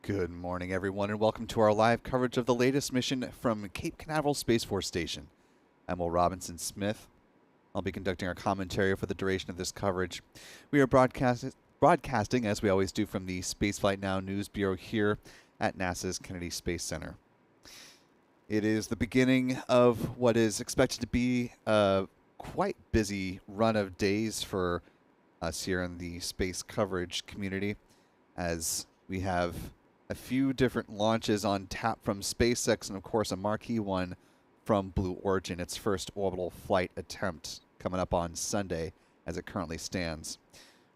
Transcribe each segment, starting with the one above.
Good morning, everyone, and welcome to our live coverage of the latest mission from Cape Canaveral Space Force Station. I'm Will Robinson Smith. I'll be conducting our commentary for the duration of this coverage. We are broadcasting, as we always do, from the Spaceflight Now News Bureau here at NASA's Kennedy Space Center. It is the beginning of what is expected to be a quite busy run of days for us here in the space coverage community, as we have a few different launches on tap from SpaceX, and of course a marquee one from Blue Origin, its first orbital flight attempt coming up on Sunday as it currently stands.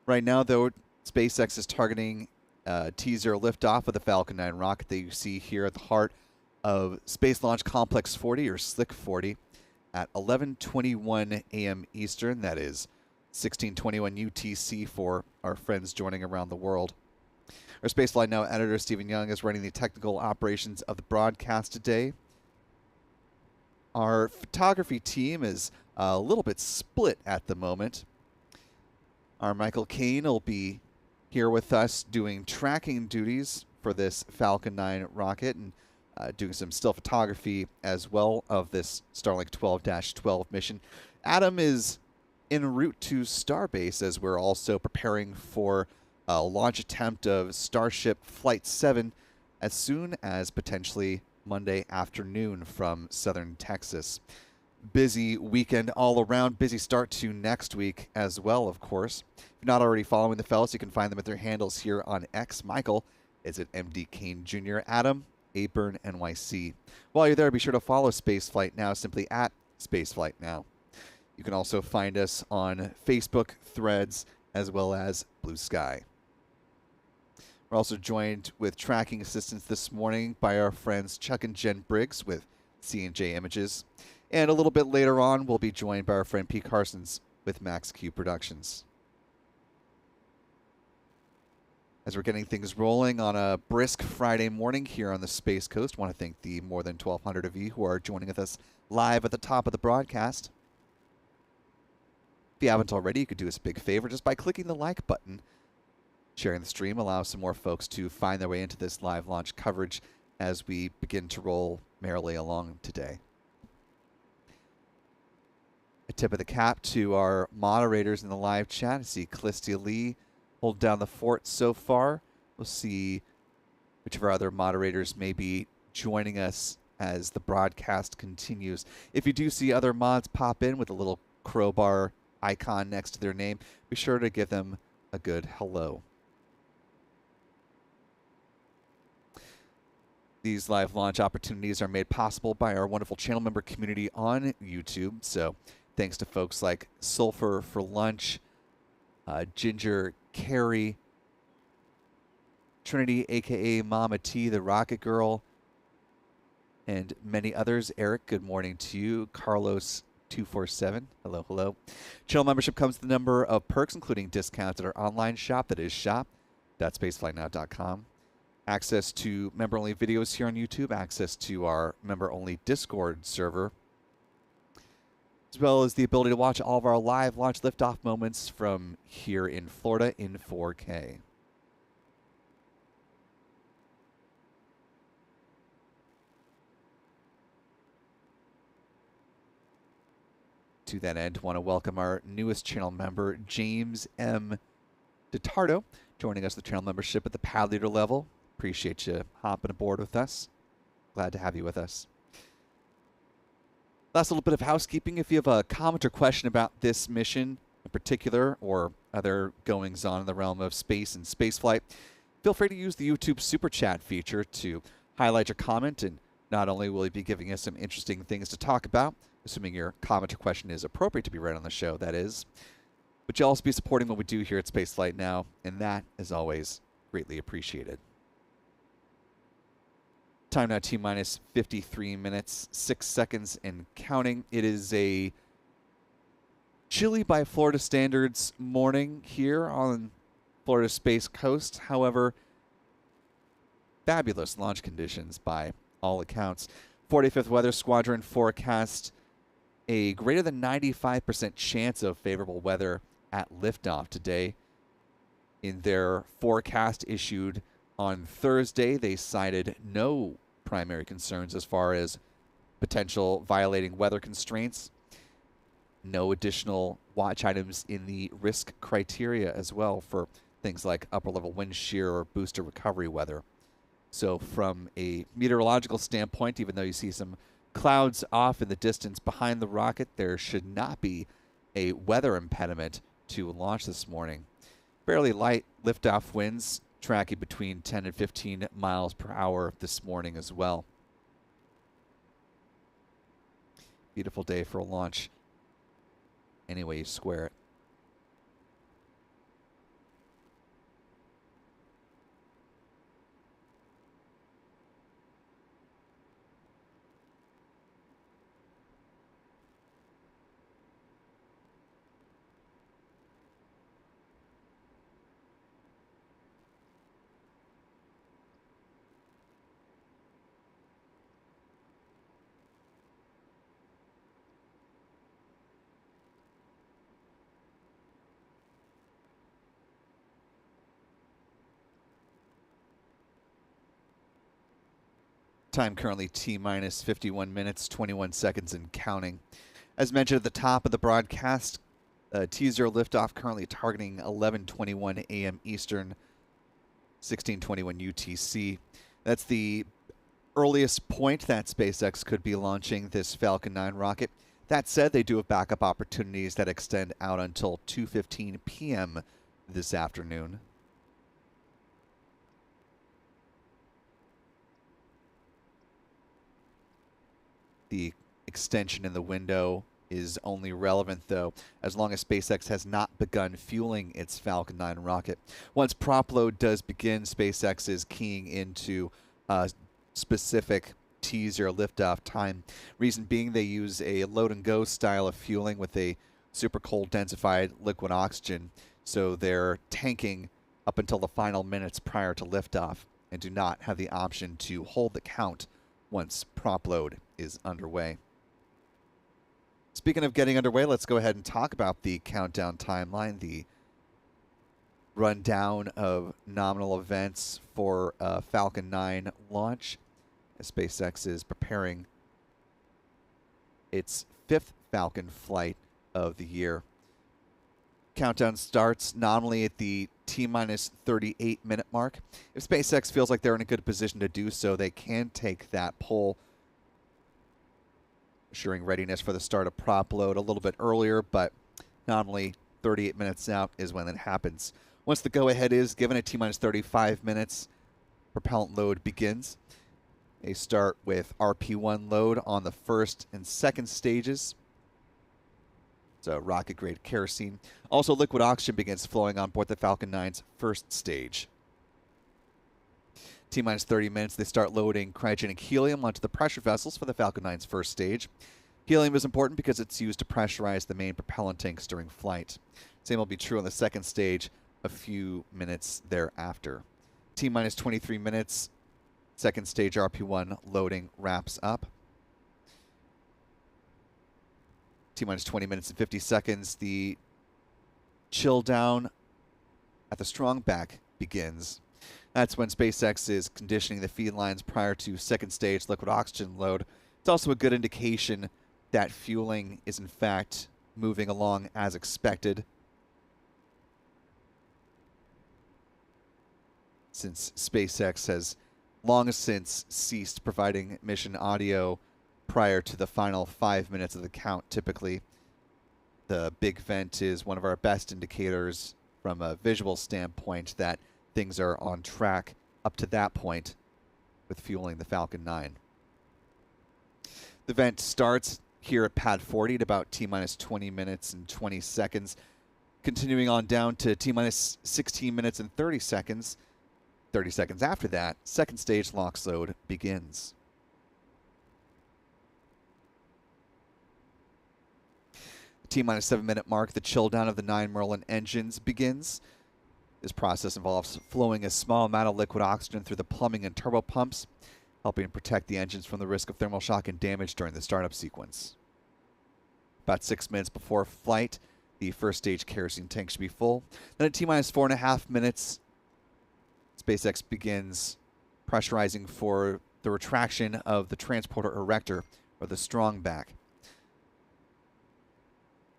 Right now, though, SpaceX is targeting T0 liftoff of the Falcon 9 rocket that you see here at the heart of Space Launch Complex 40, or SLIC 40, at 11:21 a.m. Eastern. That is 16:21 UTC for our friends joining around the world. Our Spaceflight Now editor, Stephen Young, is running the technical operations of the broadcast today. Our photography team is a little bit split at the moment. Our Michael Kane will be here with us doing tracking duties for this Falcon 9 rocket and doing some still photography as well of this Starlink 12-12 mission. Adam is en route to Starbase as we're also preparing for a launch attempt of Starship Flight 7 as soon as potentially Monday afternoon from southern Texas. Busy weekend all around, busy start to next week as well, of course. If you're not already following the fellas, you can find them at their handles here on X. Michael is at MD Kane Jr., Adam, Aburn NYC. While you're there, be sure to follow Spaceflight Now simply at Spaceflight Now. You can also find us on Facebook, Threads, as well as Blue Sky. We're also joined with tracking assistance this morning by our friends Chuck and Jen Briggs with C&J Images. And a little bit later on, we'll be joined by our friend Pete Carsons with MaxQ Productions. As we're getting things rolling on a brisk Friday morning here on the Space Coast, I want to thank the more than 1,200 of you who are joining with us live at the top of the broadcast. If you haven't already, you could do us a big favor just by clicking the like button. Sharing the stream allows some more folks to find their way into this live launch coverage as we begin to roll merrily along today. A tip of the cap to our moderators in the live chat. I see Callistia Lee hold down the fort so far. We'll see which of our other moderators may be joining us as the broadcast continues. If you do see other mods pop in with a little crowbar icon next to their name, be sure to give them a good hello. These live launch opportunities are made possible by our wonderful channel member community on YouTube. So thanks to folks like Sulfur for Lunch, Ginger Carey, Trinity, a.k.a. Mama T, the Rocket Girl, and many others. Eric, good morning to you. Carlos 247, hello, hello. Channel membership comes with a number of perks, including discounts at our online shop, that is shop.spaceflightnow.com. Access to member-only videos here on YouTube, access to our member-only Discord server, as well as the ability to watch all of our live launch liftoff moments from here in Florida in 4K. To that end, I want to welcome our newest channel member, James M. DeTardo, joining us with the channel membership at the pad leader level. Appreciate you hopping aboard with us. Glad to have you with us. Last little bit of housekeeping. If you have a comment or question about this mission in particular or other goings-on in the realm of space and spaceflight, feel free to use the YouTube Super Chat feature to highlight your comment, and not only will he be giving us some interesting things to talk about, assuming your comment or question is appropriate to be read on the show, that is, but you'll also be supporting what we do here at Spaceflight Now, and that is always greatly appreciated. Time now T-minus 53 minutes, 6 seconds and counting. It is a chilly by Florida standards morning here on Florida Space Coast. However, fabulous launch conditions by all accounts. 45th Weather Squadron forecast a greater than 95% chance of favorable weather at liftoff today in their forecast issued On Thursday, they cited no primary concerns as far as potential violating weather constraints. No additional watch items in the risk criteria as well for things like upper level wind shear or booster recovery weather. So from a meteorological standpoint, even though you see some clouds off in the distance behind the rocket, there should not be a weather impediment to launch this morning. Fairly light liftoff winds tracking between 10 and 15 miles per hour this morning as well. Beautiful day for a launch, any way you square it. Time currently T-minus 51 minutes, 21 seconds and counting. As mentioned at the top of the broadcast, T0 liftoff currently targeting 11:21 a.m. Eastern, 16:21 UTC. That's the earliest point that SpaceX could be launching this Falcon 9 rocket. That said, they do have backup opportunities that extend out until 2:15 p.m. this afternoon. The extension in the window is only relevant, though, as long as SpaceX has not begun fueling its Falcon 9 rocket. Once prop load does begin, SpaceX is keying into a specific T0 liftoff time. Reason being, they use a load-and-go style of fueling with a super cold densified liquid oxygen, so they're tanking up until the final minutes prior to liftoff and do not have the option to hold the count once prop load is underway. Speaking of getting underway, let's go ahead and talk about the countdown timeline, the rundown of nominal events for Falcon 9 launch, as SpaceX is preparing its 5th Falcon flight of the year. Countdown starts nominally at the T-minus 38 minute mark. If SpaceX feels like they're in a good position to do so, they can take that poll, assuring readiness for the start of prop load a little bit earlier, but nominally 38 minutes out is when it happens. Once the go-ahead is given at T-minus 35 minutes, propellant load begins. They start with RP1 load on the first and second stages. So rocket-grade kerosene. Also, liquid oxygen begins flowing on board the Falcon 9's first stage. T-minus 30 minutes, they start loading cryogenic helium onto the pressure vessels for the Falcon 9's first stage. Helium is important because it's used to pressurize the main propellant tanks during flight. Same will be true on the second stage a few minutes thereafter. T-minus 23 minutes, second stage RP1 loading wraps up. T-minus 20 minutes and 50 seconds, the chill down at the strong back begins. That's when SpaceX is conditioning the feed lines prior to second stage liquid oxygen load. It's also a good indication that fueling is in fact moving along as expected, since SpaceX has long since ceased providing mission audio prior to the final 5 minutes of the count. Typically, the big vent is one of our best indicators from a visual standpoint that things are on track up to that point with fueling the Falcon 9. The vent starts here at pad 40 at about T-minus 20 minutes and 20 seconds, continuing on down to T-minus 16 minutes and 30 seconds. 30 seconds after that, second stage LOX load begins. T-minus 7 minute mark, the chill down of the 9 Merlin engines begins. This process involves flowing a small amount of liquid oxygen through the plumbing and turbo pumps, helping protect the engines from the risk of thermal shock and damage during the startup sequence. About 6 minutes before flight, the first stage kerosene tank should be full. Then at T-minus 4.5 minutes, SpaceX begins pressurizing for the retraction of the transporter erector, or the strong back.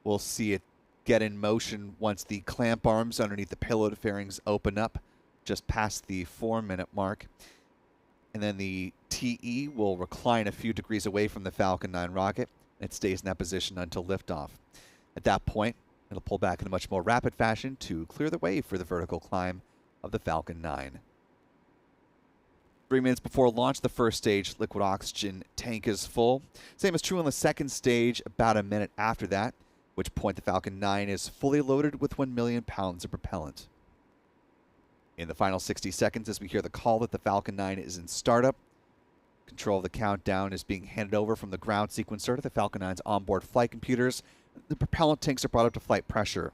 We'll see it get in motion once the clamp arms underneath the payload fairings open up just past the 4-minute mark. And then the TE will recline a few degrees away from the Falcon 9 rocket, and it stays in that position until liftoff. At that point, it'll pull back in a much more rapid fashion to clear the way for the vertical climb of the Falcon 9. 3 minutes before launch, the first stage liquid oxygen tank is full. Same is true on the second stage about a minute after that, at which point the Falcon 9 is fully loaded with 1 million pounds of propellant. In the final 60 seconds, as we hear the call that the Falcon 9 is in startup, control of the countdown is being handed over from the ground sequencer to the Falcon 9's onboard flight computers. The propellant tanks are brought up to flight pressure.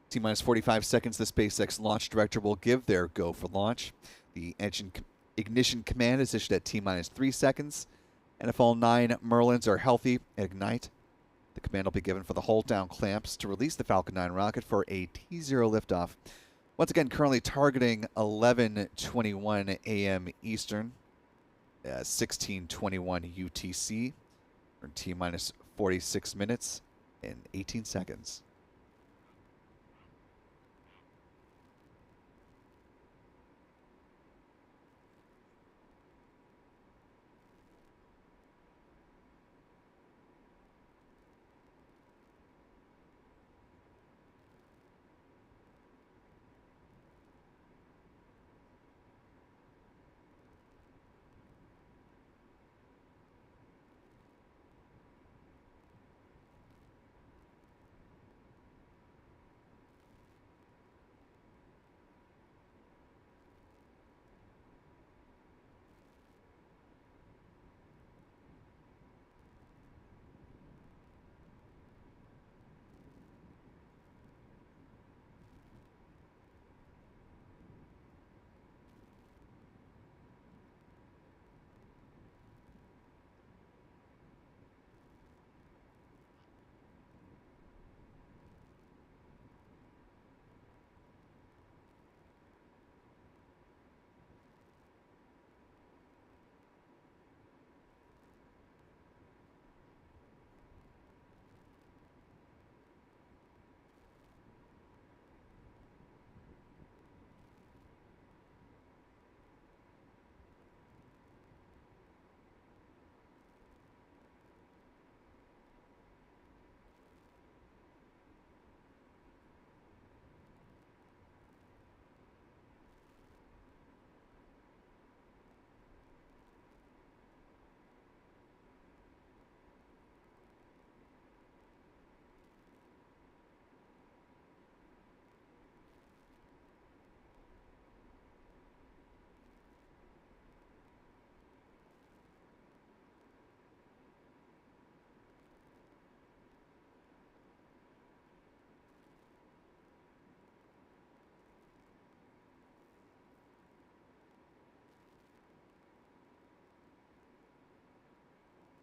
T-minus 45 seconds, the SpaceX launch director will give their go for launch. The engine ignition command is issued at T-minus 3 seconds. And if all 9 Merlins are healthy and ignite, the command will be given for the hold-down clamps to release the Falcon 9 rocket for a T0 liftoff. Once again, currently targeting 11:21 a.m. Eastern, 16:21 UTC, or T-minus 46 minutes and 18 seconds.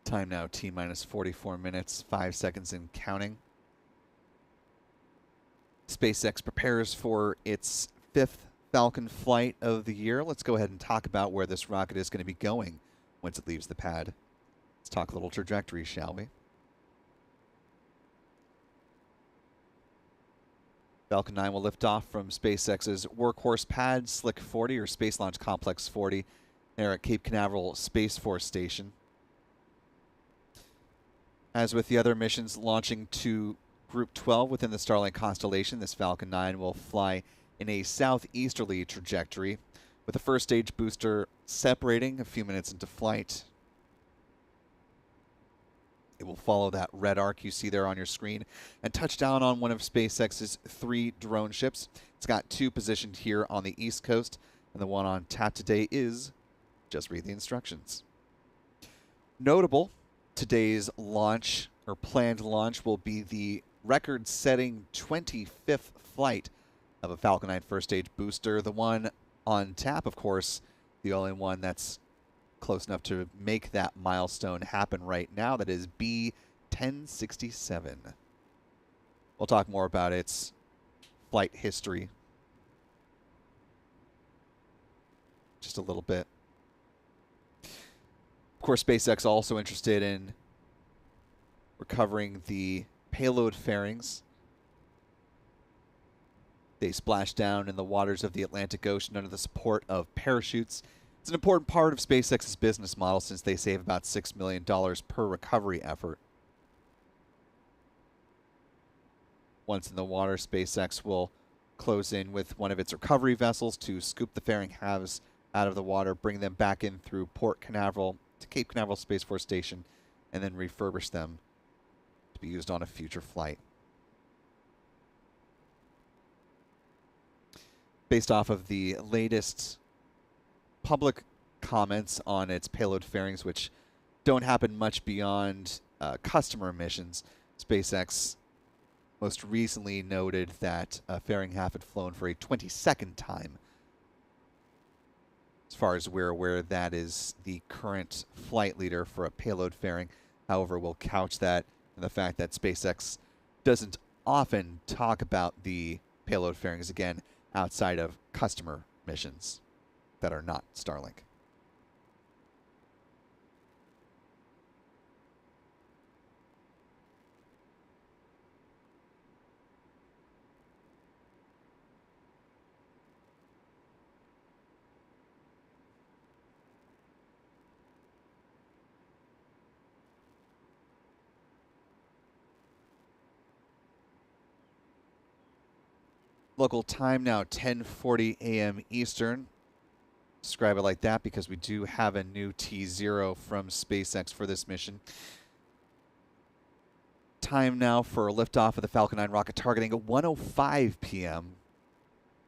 Time now, T-minus 44 minutes, 5 seconds and counting. SpaceX prepares for its 5th Falcon flight of the year. Let's go ahead and talk about where this rocket is going to be going once it leaves the pad. Let's talk a little trajectory, shall we? Falcon 9 will lift off from SpaceX's workhorse pad, Slick 40, or Space Launch Complex 40, there at Cape Canaveral Space Force Station. As with the other missions launching to Group 12 within the Starlink constellation, this Falcon 9 will fly in a southeasterly trajectory, with the first stage booster separating a few minutes into flight. It will follow that red arc you see there on your screen and touch down on one of SpaceX's 3 drone ships. It's got 2 positioned here on the East Coast, and the one on tap today is, just read the instructions. Notable, today's launch, or planned launch, will be the record-setting 25th flight of a Falcon 9 first stage booster. The one on tap, of course, the only one that's close enough to make that milestone happen right now. That is B-1067. We'll talk more about its flight history just a little bit. Of course, SpaceX also interested in recovering the payload fairings. They splash down in the waters of the Atlantic Ocean under the support of parachutes. It's an important part of SpaceX's business model since they save about $6 million per recovery effort. Once in the water, SpaceX will close in with one of its recovery vessels to scoop the fairing halves out of the water, bring them back in through Port Canaveral to Cape Canaveral Space Force Station, and then refurbish them to be used on a future flight. Based off of the latest public comments on its payload fairings, which don't happen much beyond customer missions, SpaceX most recently noted that a fairing half had flown for a 22nd time. As far as we're aware, that is the current flight leader for a payload fairing. However, we'll couch that in the fact that SpaceX doesn't often talk about the payload fairings again outside of customer missions that are not Starlink. Local time now 10:40 a.m. Eastern. Describe it like that because we do have a new T0 from SpaceX for this mission. Time now for liftoff of the Falcon 9 rocket targeting at 1:05 p.m.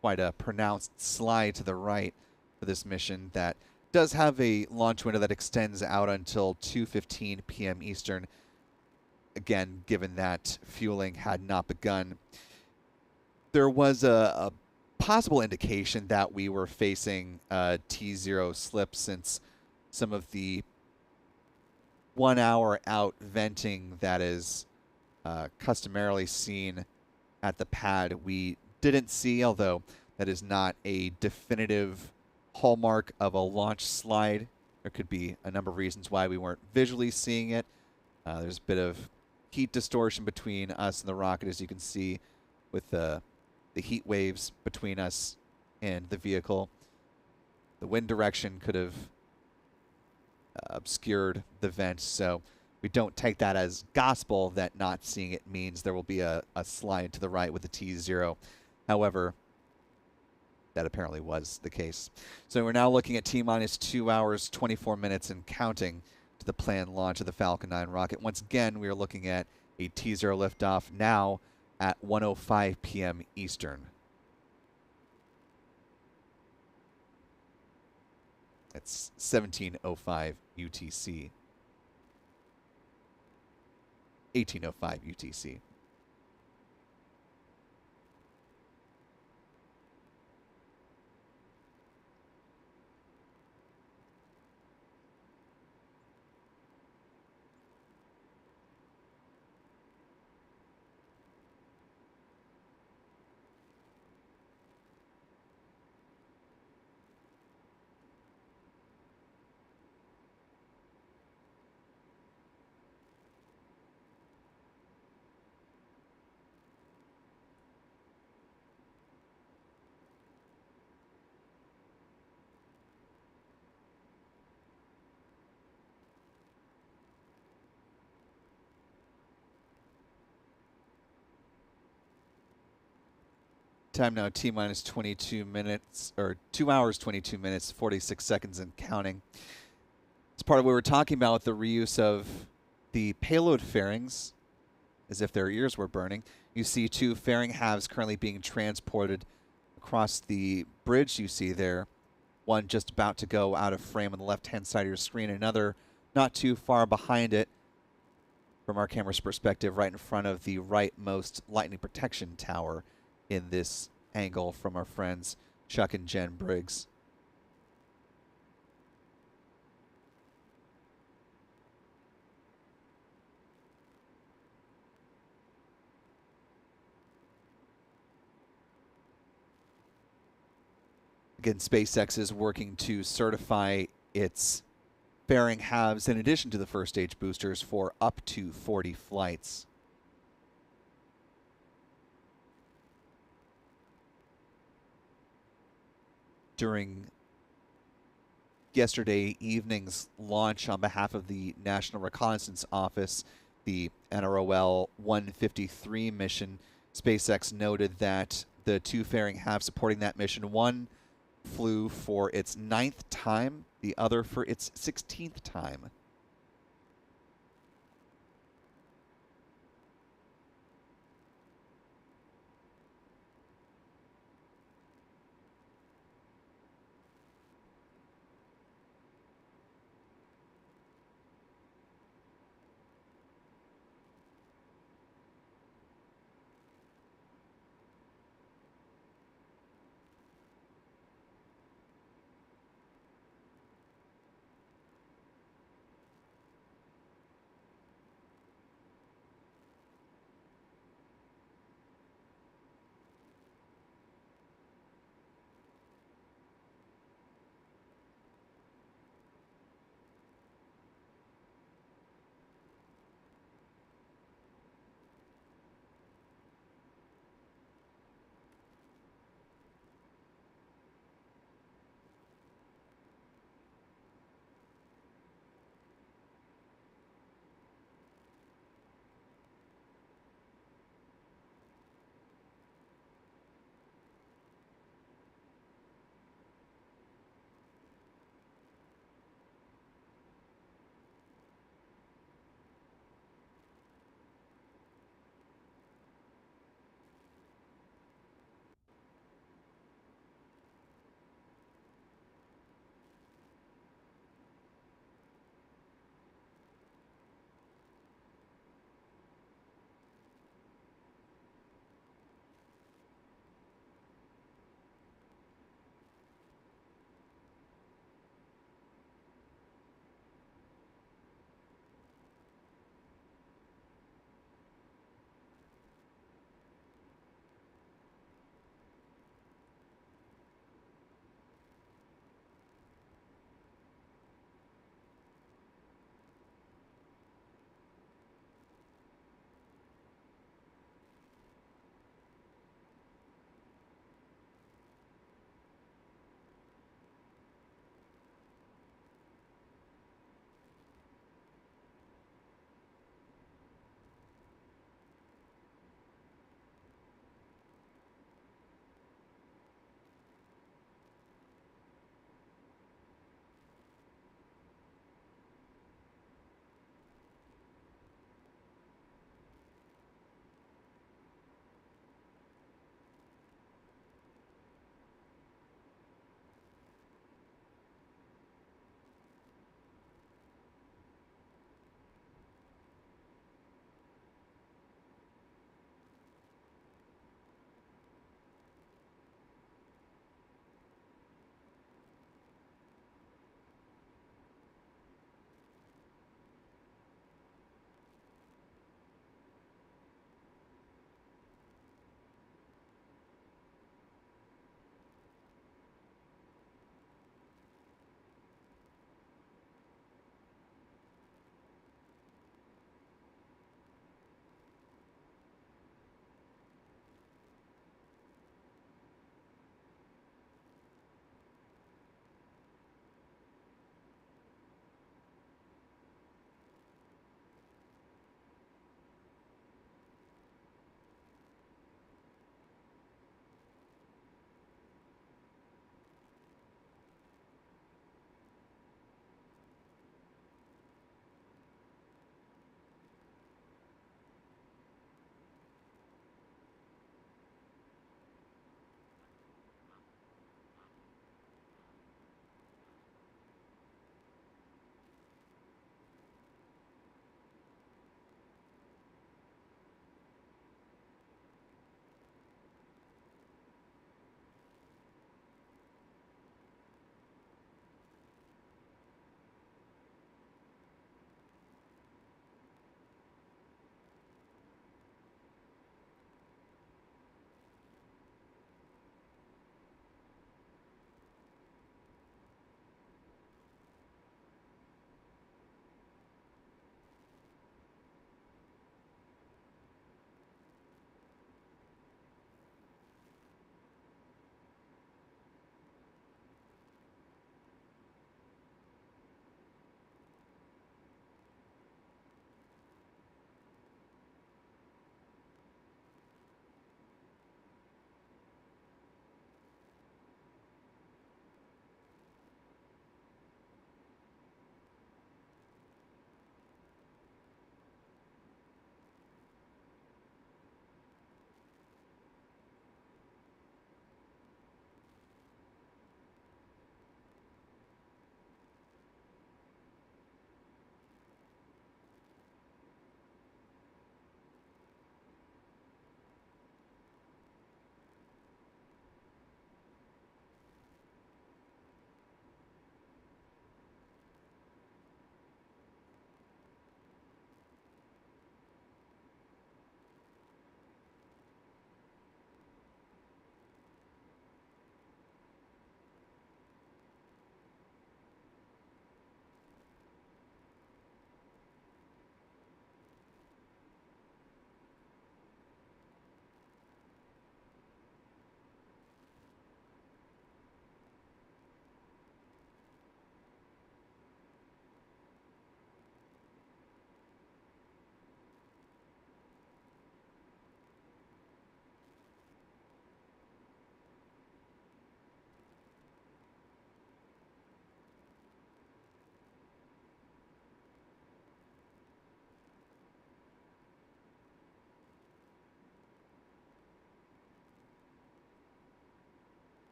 Quite a pronounced slide to the right for this mission that does have a launch window that extends out until 2:15 p.m. Eastern. Again, given that fueling had not begun. There was a possible indication that we were facing a T0 slip since some of the 1 hour out venting that is customarily seen at the pad we didn't see, although that is not a definitive hallmark of a launch slide. There could be a number of reasons why we weren't visually seeing it. There's a bit of heat distortion between us and the rocket, as you can see with the heat waves between us and the vehicle. The wind direction could have obscured the vent, so we don't take that as gospel that not seeing it means there will be a slide to the right with the T0. However, that apparently was the case. So we're now looking at T-minus 2 hours, 24 minutes and counting to the planned launch of the Falcon 9 rocket. Once again, we are looking at a T0 liftoff now at 1:05 p.m. Eastern. It's 17:05 UTC. 18:05 UTC. Time now T-minus 22 minutes, or 2 hours, 22 minutes, 46 seconds and counting. It's part of what we were talking about with the reuse of the payload fairings, as if their ears were burning. You see two fairing halves currently being transported across the bridge you see there. One just about to go out of frame on the left-hand side of your screen, another not too far behind it from our camera's perspective, right in front of the rightmost lightning protection tower in this angle from our friends Chuck and Jen Briggs. Again, SpaceX is working to certify its fairing halves in addition to the first stage boosters for up to 40 flights. During yesterday evening's launch on behalf of the National Reconnaissance Office, the NROL 153 mission, SpaceX noted that the two fairing halves supporting that mission, one flew for its 9th time, the other for its 16th time.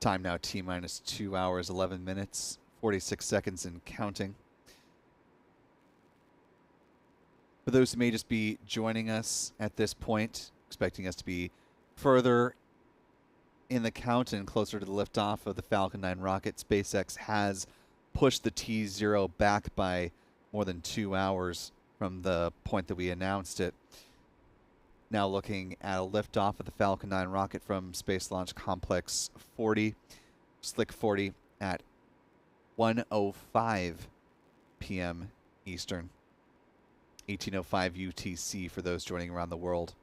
Time now T-minus 2 hours, 11 minutes, 46 seconds and counting. For those who may just be joining us at this point, expecting us to be further in the count and closer to the liftoff of the Falcon 9 rocket, SpaceX has pushed the T0 back by more than 2 hours from the point that we announced it. Now looking at a liftoff of the Falcon 9 rocket from Space Launch Complex 40, Slick 40, at 1:05 p.m. Eastern, 18:05 UTC for those joining around the world.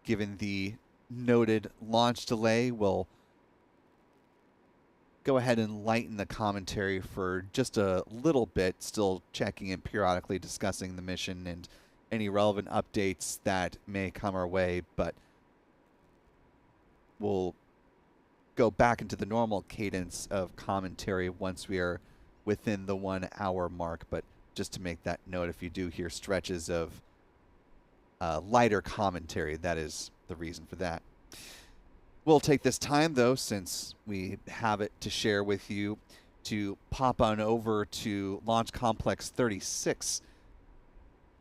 Given the noted launch delay, we'll go ahead and lighten the commentary for just a little bit, still checking in periodically, discussing the mission and any relevant updates that may come our way, but we'll go back into the normal cadence of commentary once we are within the 1 hour mark. But just to make that note, if you do hear stretches of lighter commentary, that is the reason for that. We'll take this time, though, since we have it to share with you, to pop on over to Launch Complex 36,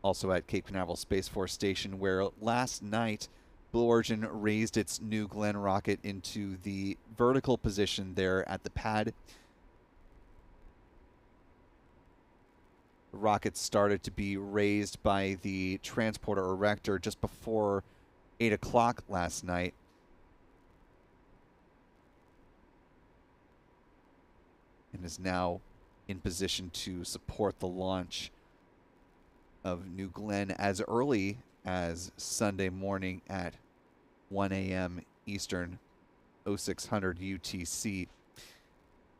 also at Cape Canaveral Space Force Station, where last night Blue Origin raised its New Glenn rocket into the vertical position there at the pad. The rocket started to be raised by the transporter erector just before 8 o'clock last night. And is now in position to support the launch of New Glenn as early as Sunday morning at 1 a.m. Eastern, 0600 UTC.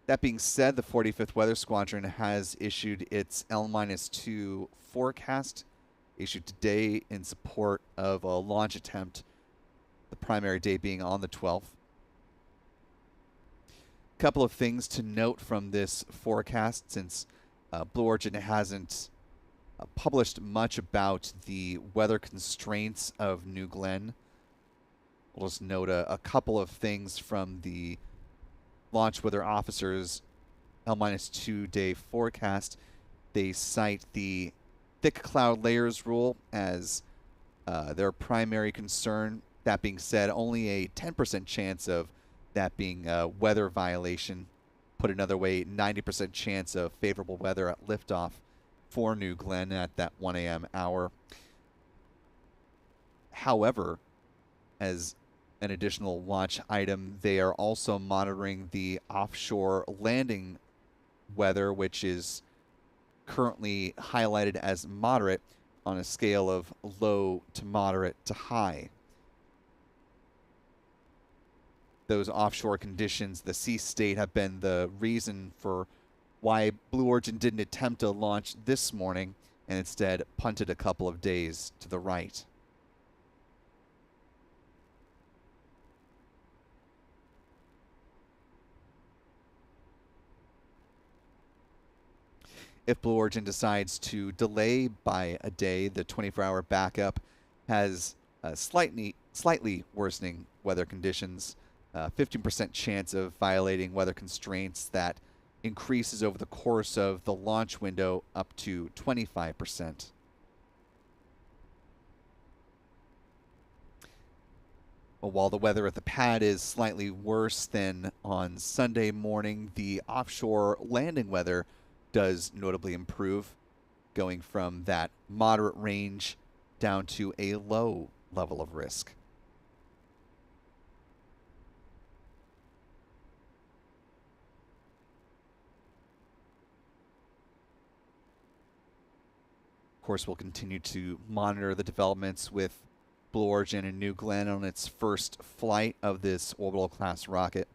That being said, the 45th Weather Squadron has issued its L-2 forecast, issued today in support of a launch attempt, the primary day being on the 12th. Couple of things to note from this forecast, since Blue Origin hasn't published much about the weather constraints of New Glenn. We'll just note a couple of things from the launch weather officer's L-2 day forecast. They cite the thick cloud layers rule as their primary concern. That being said, only a 10% chance of that being a weather violation. Put another way, 90% chance of favorable weather at liftoff for New Glenn at that 1 a.m. hour. However, as an additional launch item, they are also monitoring the offshore landing weather, which is currently highlighted as moderate on a scale of low to moderate to high. Those offshore conditions, the sea state, have been the reason for why Blue Origin didn't attempt a launch this morning and instead punted a couple of days to the right. If Blue Origin decides to delay by a day, the 24-hour backup has slightly worsening weather conditions. 15% chance of violating weather constraints that increases over the course of the launch window up to 25%. Well, while the weather at the pad is slightly worse than on Sunday morning, the offshore landing weather does notably improve, going from that moderate range down to a low level of risk. Of course, we'll continue to monitor the developments with Blue Origin and New Glenn on its first flight of this orbital class rocket.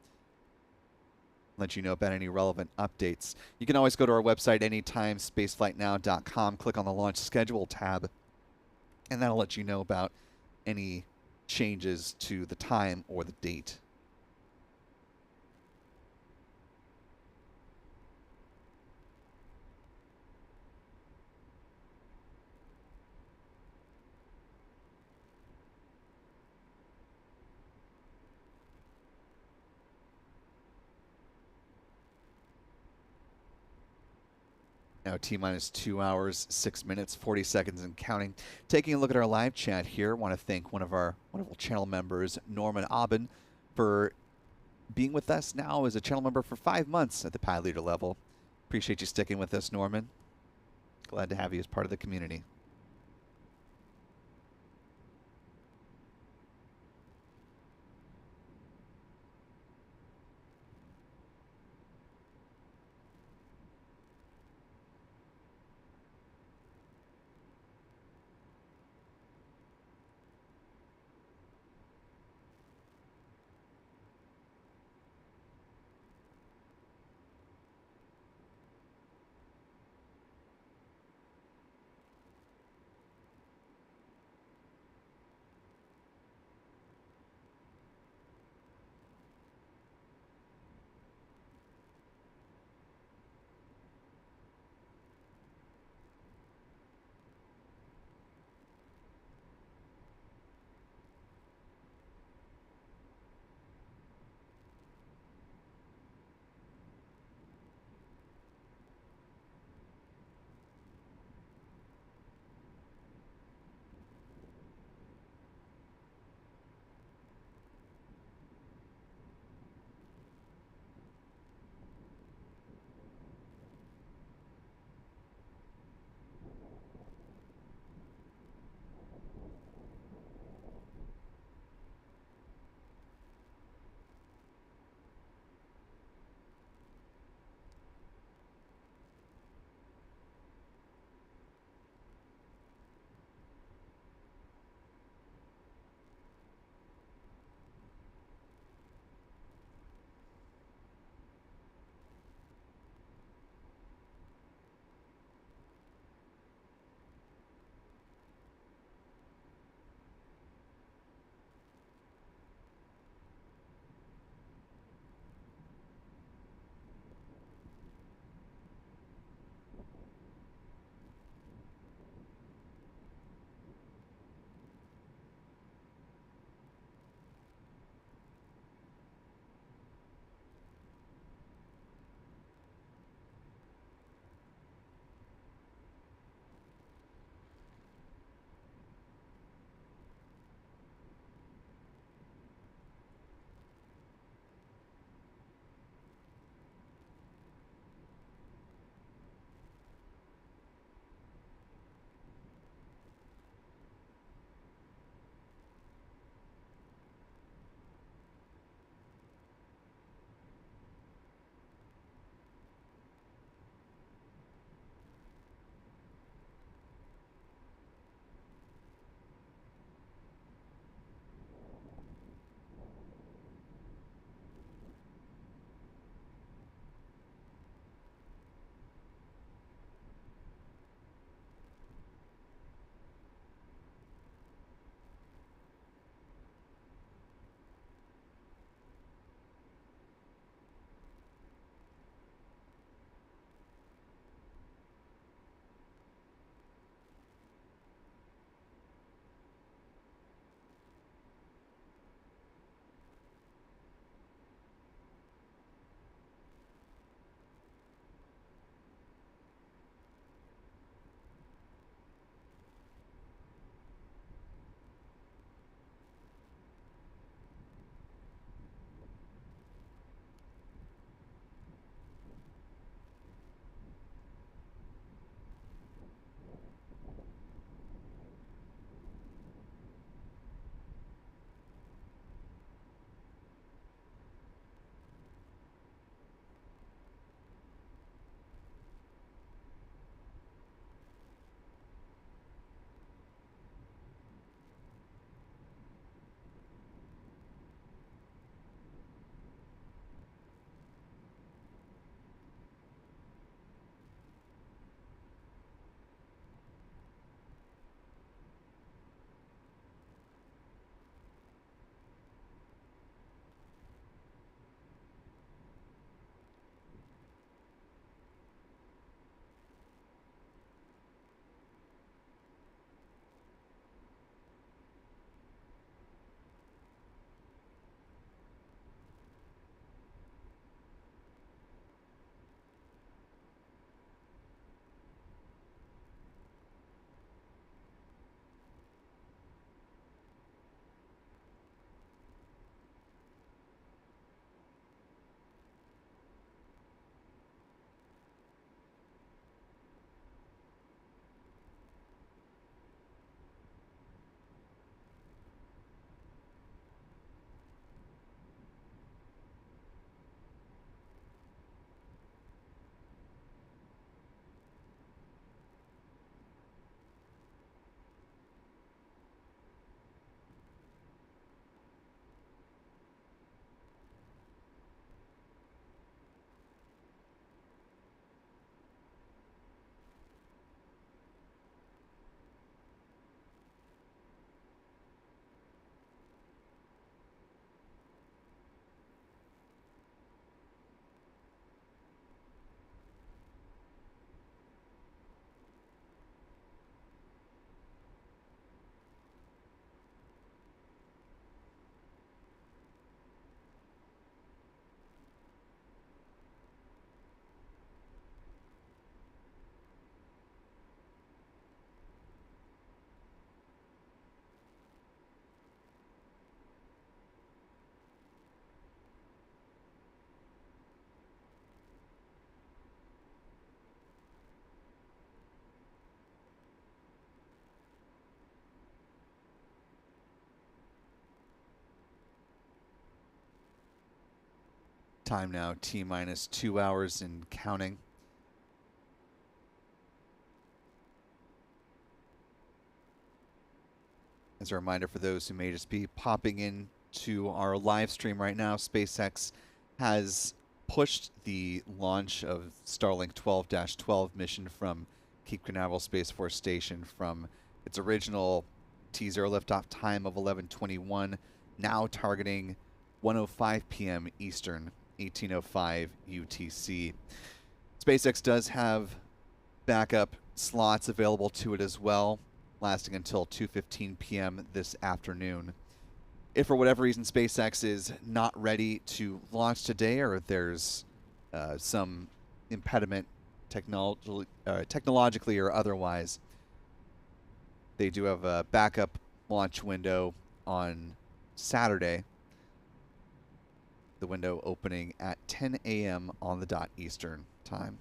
Let you know about any relevant updates. You can always go to our website anytime, spaceflightnow.com, click on the launch schedule tab, and that'll let you know about any changes to the time or the date. Now T-minus 2 hours, 6 minutes, 40 seconds and counting. Taking a look at our live chat here, want to thank one of our wonderful channel members, Norman Aubin, for being with us now as a channel member for 5 months at the Pilot Leader level. Appreciate you sticking with us, Norman. Glad to have you as part of the community. Time now T-minus 2 hours and counting. As a reminder for those who may just be popping in to our live stream right now, SpaceX has pushed the launch of Starlink 12-12 mission from Cape Canaveral Space Force Station from its original T0 liftoff time of 11:21, now targeting 1:05 p.m. Eastern, 18:05 UTC. SpaceX does have backup slots available to it as well, lasting until 2:15 p.m. this afternoon. If for whatever reason SpaceX is not ready to launch today, or there's some impediment technologically or otherwise, they do have a backup launch window on Saturday. The window opening at 10 a.m. on the dot Eastern time.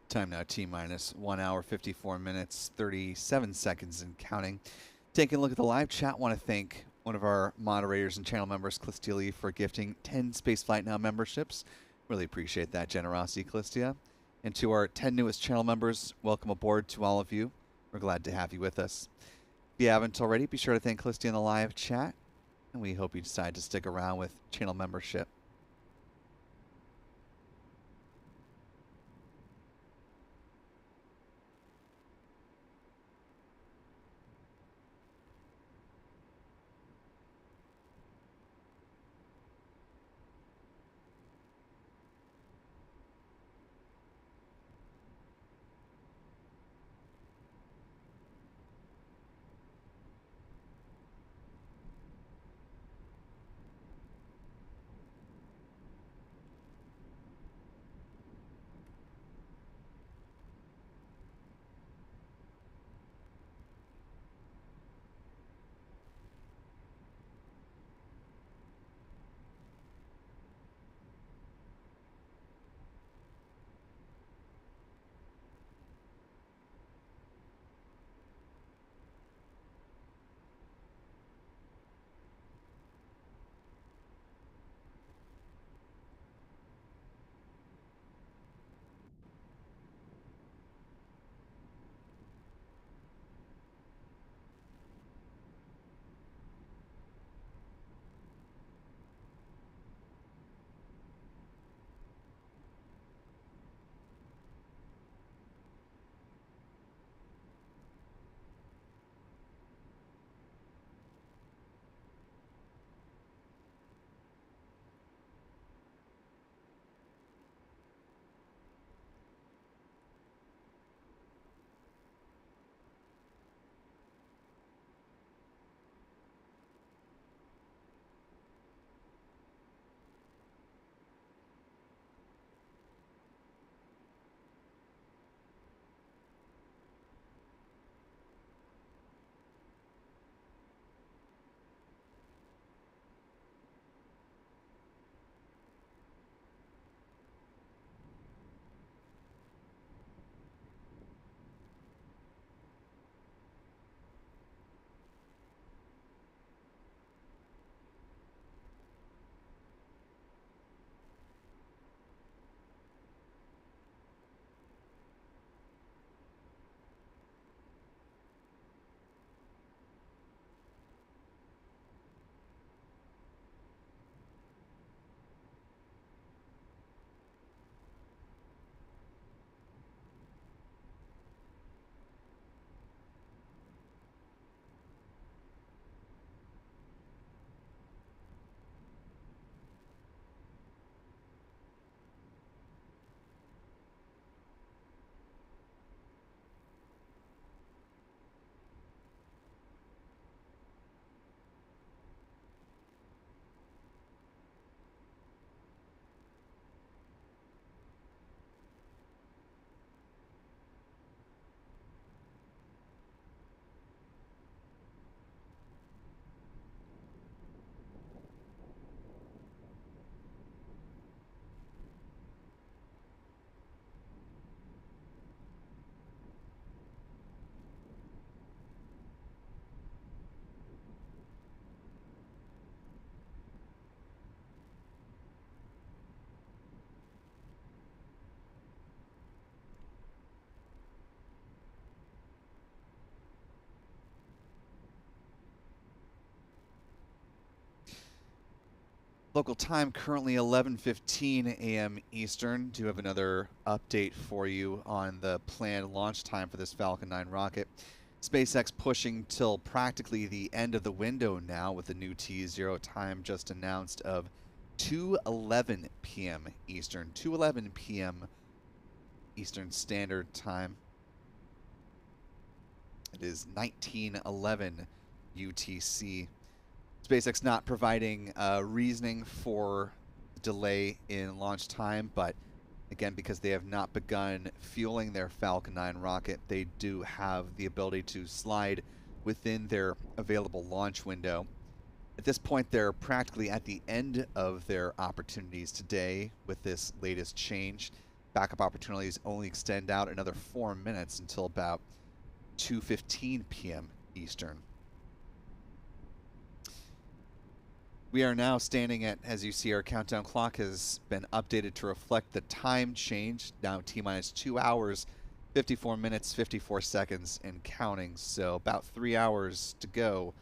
Time now T-minus 1 hour, 54 minutes, 37 seconds and counting. Taking a look at the live chat, want to thank one of our moderators and channel members, Clistia, for gifting 10 Spaceflight Now memberships. Really appreciate that generosity, Clistia. And to our 10 newest channel members, welcome aboard to all of you. We're glad to have you with us. If you haven't already, be sure to thank Clistia in the live chat, and we hope you decide to stick around with channel membership. Local time currently 11:15 a.m. Eastern. Do have another update for you on the planned launch time for this Falcon 9 rocket. SpaceX pushing till practically the end of the window now, with the new T0 time just announced of 2:11 p.m. Eastern. 2:11 p.m. Eastern Standard Time. It is 19:11 UTC. SpaceX not providing reasoning for delay in launch time, but again, because they have not begun fueling their Falcon 9 rocket, they do have the ability to slide within their available launch window. At this point, they're practically at the end of their opportunities today with this latest change. backup opportunities only extend out another 4 minutes until about 2:15 p.m. Eastern. We are now standing at, as you see, our countdown clock has been updated to reflect the time change. Now T-minus 2 hours, 54 minutes, 54 seconds, and counting. So about 3 hours to go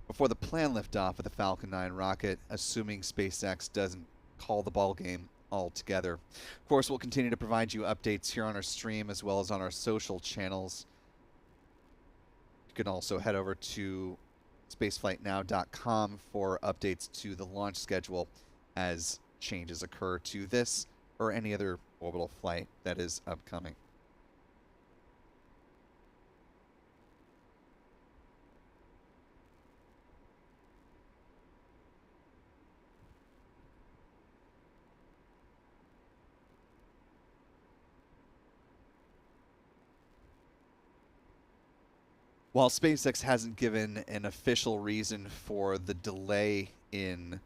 before the planned liftoff of the Falcon 9 rocket, assuming SpaceX doesn't call the ball game altogether. Of course, we'll continue to provide you updates here on our stream as well as on our social channels. You can also head over to spaceflightnow.com for updates to the launch schedule as changes occur to this or any other orbital flight that is upcoming. While SpaceX hasn't given an official reason for the delay in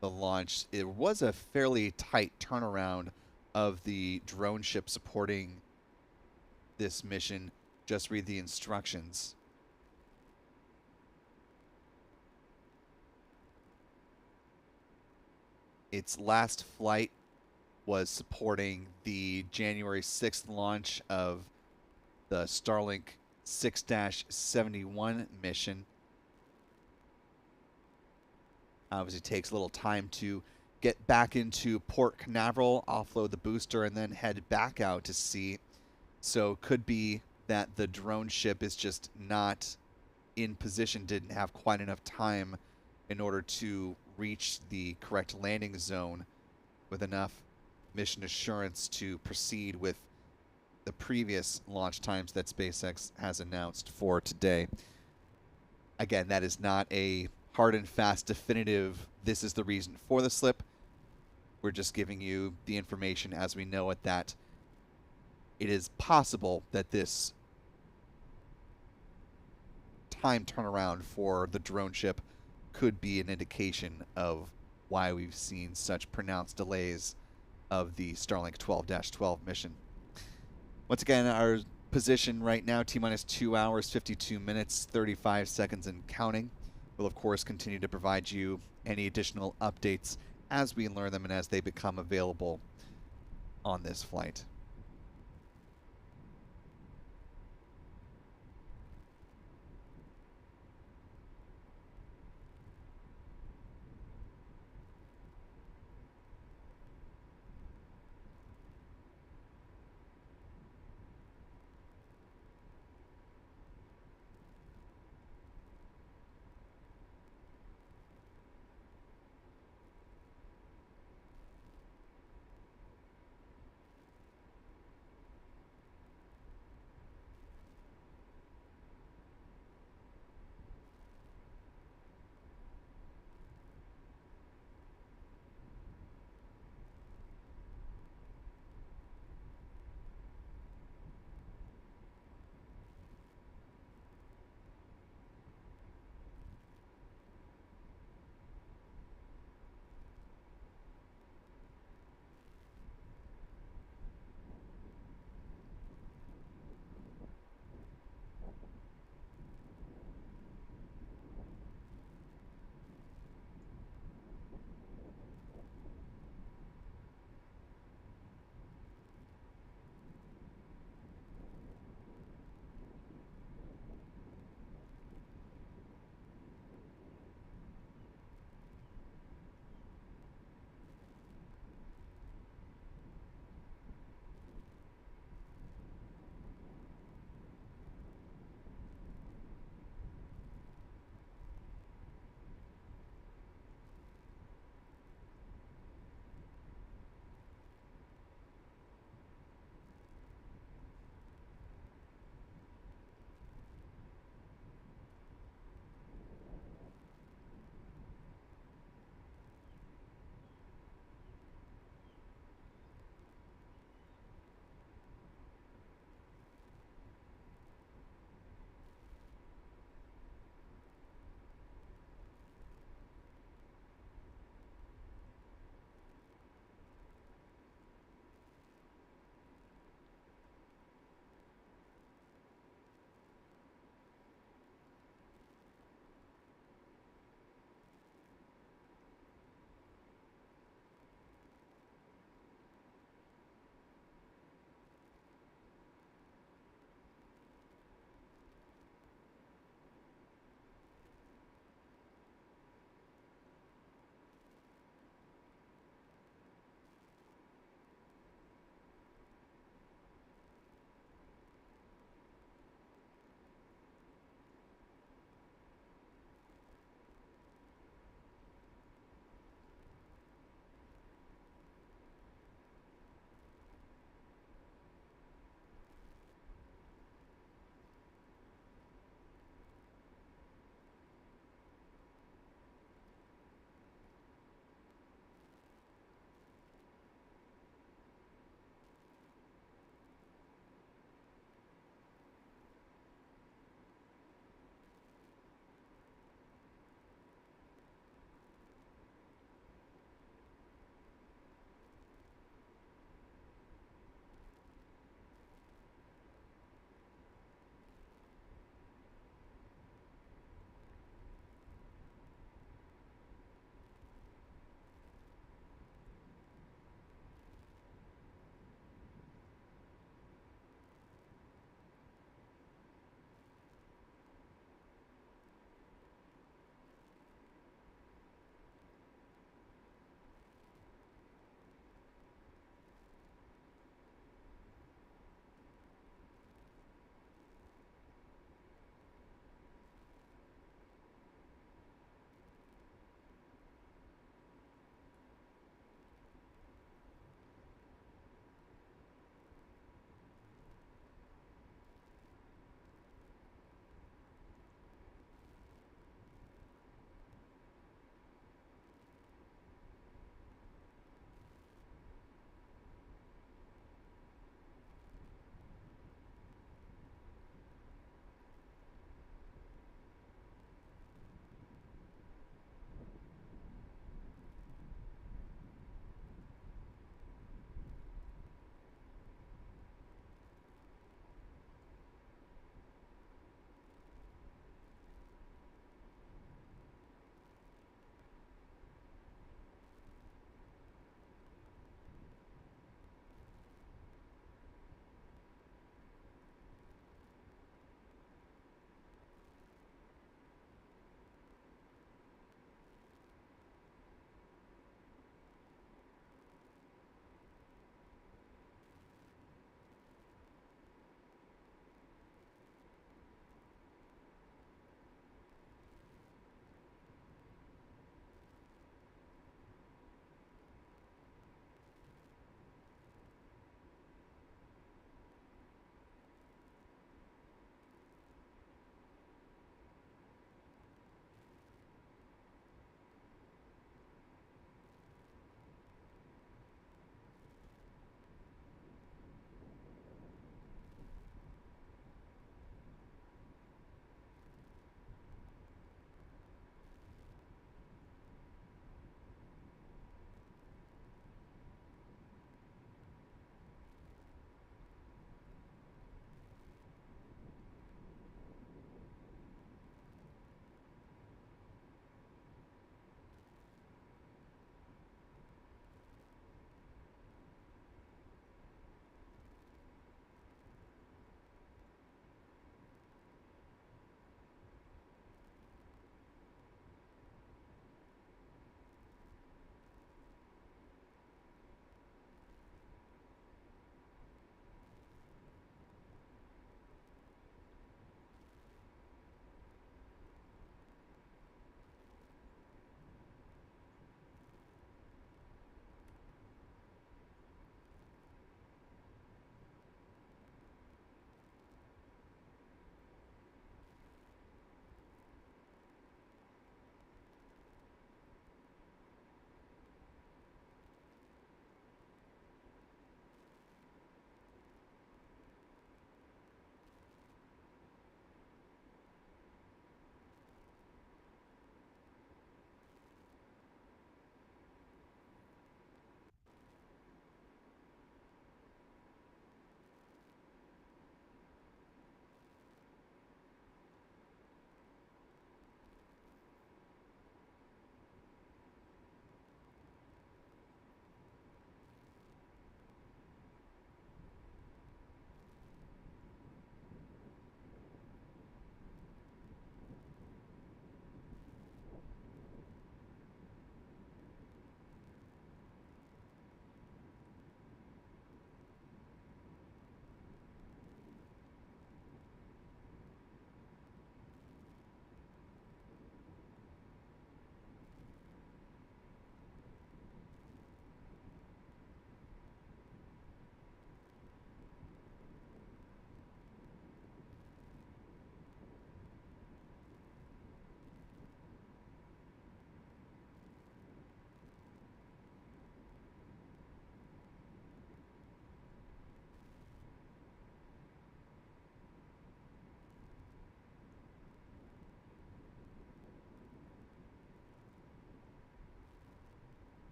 the launch, it was a fairly tight turnaround of the drone ship supporting this mission. Just read the instructions. Its last flight was supporting the January 6th launch of the Starlink 6-71 mission. Obviously takes a little time to get back into Port Canaveral, offload the booster, and then head back out to sea. So could be that the drone ship is just not in position, didn't have quite enough time in order to reach the correct landing zone with enough mission assurance to proceed with the previous launch times that SpaceX has announced for today. Again, that is not a hard and fast definitive, this is the reason for the slip. We're just giving you the information as we know it, that it is possible that this time turnaround for the drone ship could be an indication of why we've seen such pronounced delays of the Starlink 12-12 mission. Once again, our position right now, T-minus 2 hours, 52 minutes, 35 seconds and counting. We'll, of course, continue to provide you any additional updates as we learn them and as they become available on this flight.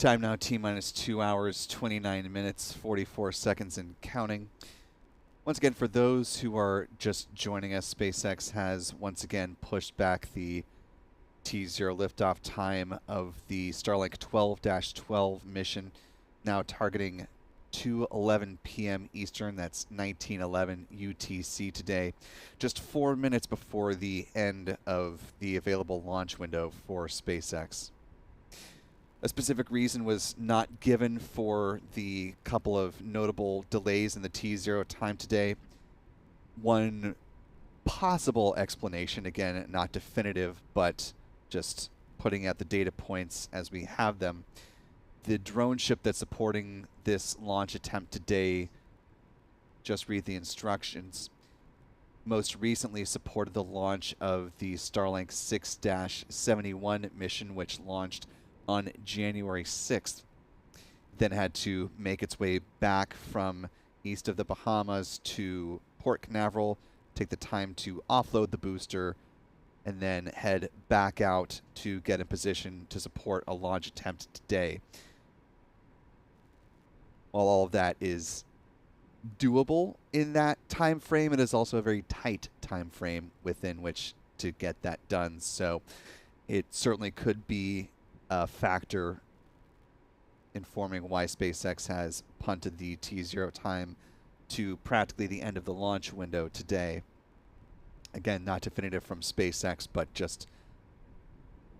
Time now, T-minus 2 hours, 29 minutes, 44 seconds and counting. Once again, for those who are just joining us, SpaceX has once again pushed back the T0 liftoff time of the Starlink 12-12 mission, now targeting 2:11 p.m. Eastern. That's 19:11 UTC today, just 4 minutes before the end of the available launch window for SpaceX. A specific reason was not given for the couple of notable delays in the T0 time today. One possible explanation, again, not definitive, but just putting out the data points as we have them. The drone ship that's supporting this launch attempt today, just read the instructions, most recently supported the launch of the Starlink 6-71 mission, which launched on January 6th, then had to make its way back from east of the Bahamas to Port Canaveral, take the time to offload the booster, and then head back out to get in position to support a launch attempt today. While all of that is doable in that time frame, it is also a very tight time frame within which to get that done. So it certainly could be a factor informing why SpaceX has punted the T0 time to practically the end of the launch window today. Again, not definitive from SpaceX, but just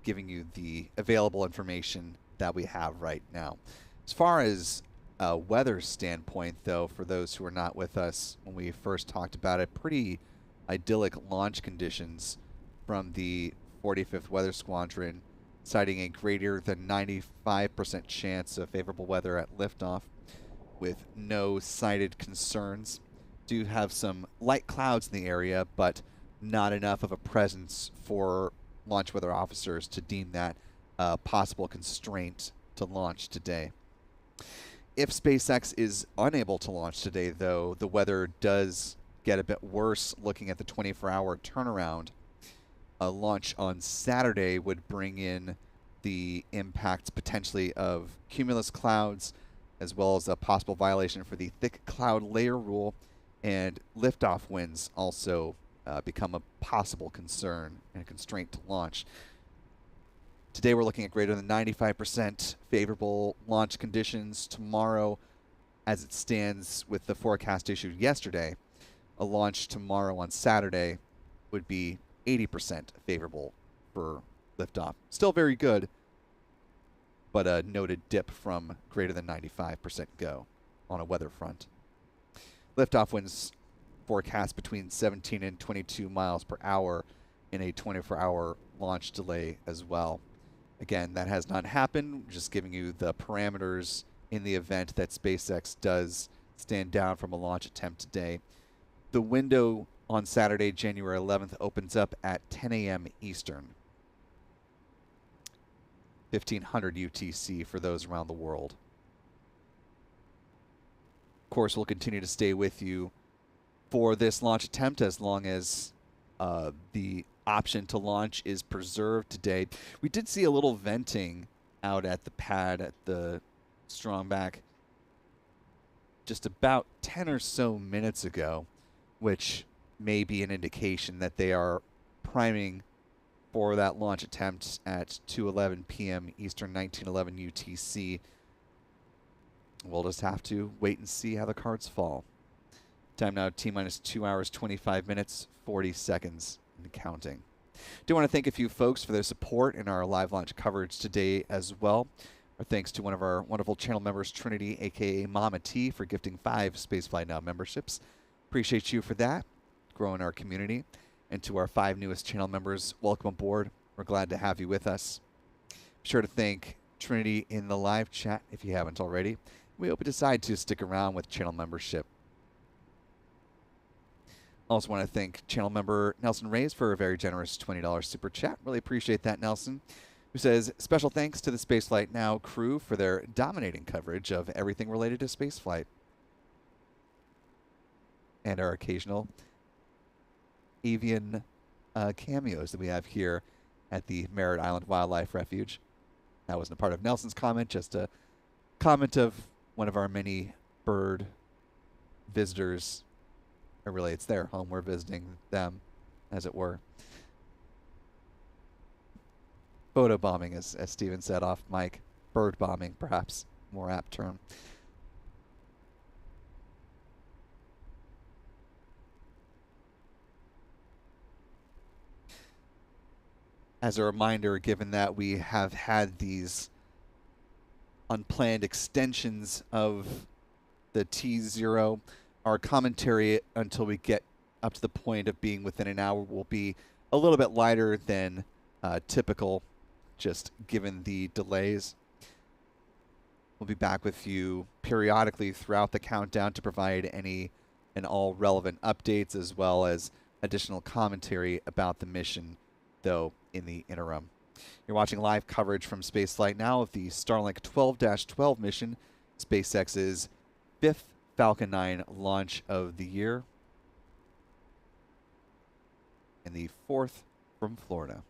giving you the available information that we have right now. As far as a weather standpoint, though, for those who are not with us when we first talked about it, pretty idyllic launch conditions from the 45th Weather Squadron, citing a greater than 95% chance of favorable weather at liftoff with no cited concerns. Do have some light clouds in the area, but not enough of a presence for launch weather officers to deem that a possible constraint to launch today. If SpaceX is unable to launch today, though, the weather does get a bit worse looking at the 24-hour turnaround. A launch on Saturday would bring in the impacts potentially of cumulus clouds, as well as a possible violation for the thick cloud layer rule, and liftoff winds also become a possible concern and a constraint to launch. Today we're looking at greater than 95% favorable launch conditions. Tomorrow, as it stands with the forecast issued yesterday, a launch tomorrow on Saturday would be 80% favorable for liftoff. Still very good, but a noted dip from greater than 95% go on a weather front. Liftoff winds forecast between 17 and 22 miles per hour in a 24-hour launch delay as well. Again, that has not happened, just giving you the parameters in the event that SpaceX does stand down from a launch attempt today. The window on Saturday, January 11th, opens up at 10 a.m. Eastern, 1500 UTC for those around the world. Of course, we'll continue to stay with you for this launch attempt as long as the option to launch is preserved today. We did see a little venting out at the pad at the Strongback just about 10 or so minutes ago, which may be an indication that they are priming for that launch attempt at 2:11 p.m. Eastern, 19:11 UTC. We'll just have to wait and see how the cards fall. Time now, T-minus 2 hours, 25 minutes, 40 seconds, and counting. Do want to thank a few folks for their support in our live launch coverage today as well. Our thanks to one of our wonderful channel members, Trinity, a.k.a. Mama T, for gifting 5 Spaceflight Now memberships. Appreciate you for that, growing our community. And to our 5 newest channel members, welcome aboard. We're glad to have you with us. Be sure to thank Trinity in the live chat if you haven't already. We hope you decide to stick around with channel membership. Also want to thank channel member Nelson Reyes for a very generous $20 super chat. Really appreciate that, Nelson. Who says, special thanks to the Spaceflight Now crew for their dominating coverage of everything related to spaceflight. And our occasional avian cameos that we have here at the Merritt Island Wildlife Refuge. That wasn't a part of Nelson's comment, just a comment of one of our many bird visitors. Or really, it's their home. We're visiting them, as it were. Photo bombing, as Steven said off mic. Bird bombing, perhaps more apt term. As a reminder, given that we have had these unplanned extensions of the T0, our commentary until we get up to the point of being within an hour will be a little bit lighter than typical, just given the delays. We'll be back with you periodically throughout the countdown to provide any and all relevant updates, as well as additional commentary about the mission, though, in the interim. You're watching live coverage from Spaceflight now of the Starlink 12-12 mission, SpaceX's 5th Falcon 9 launch of the year, and the 4th from Florida.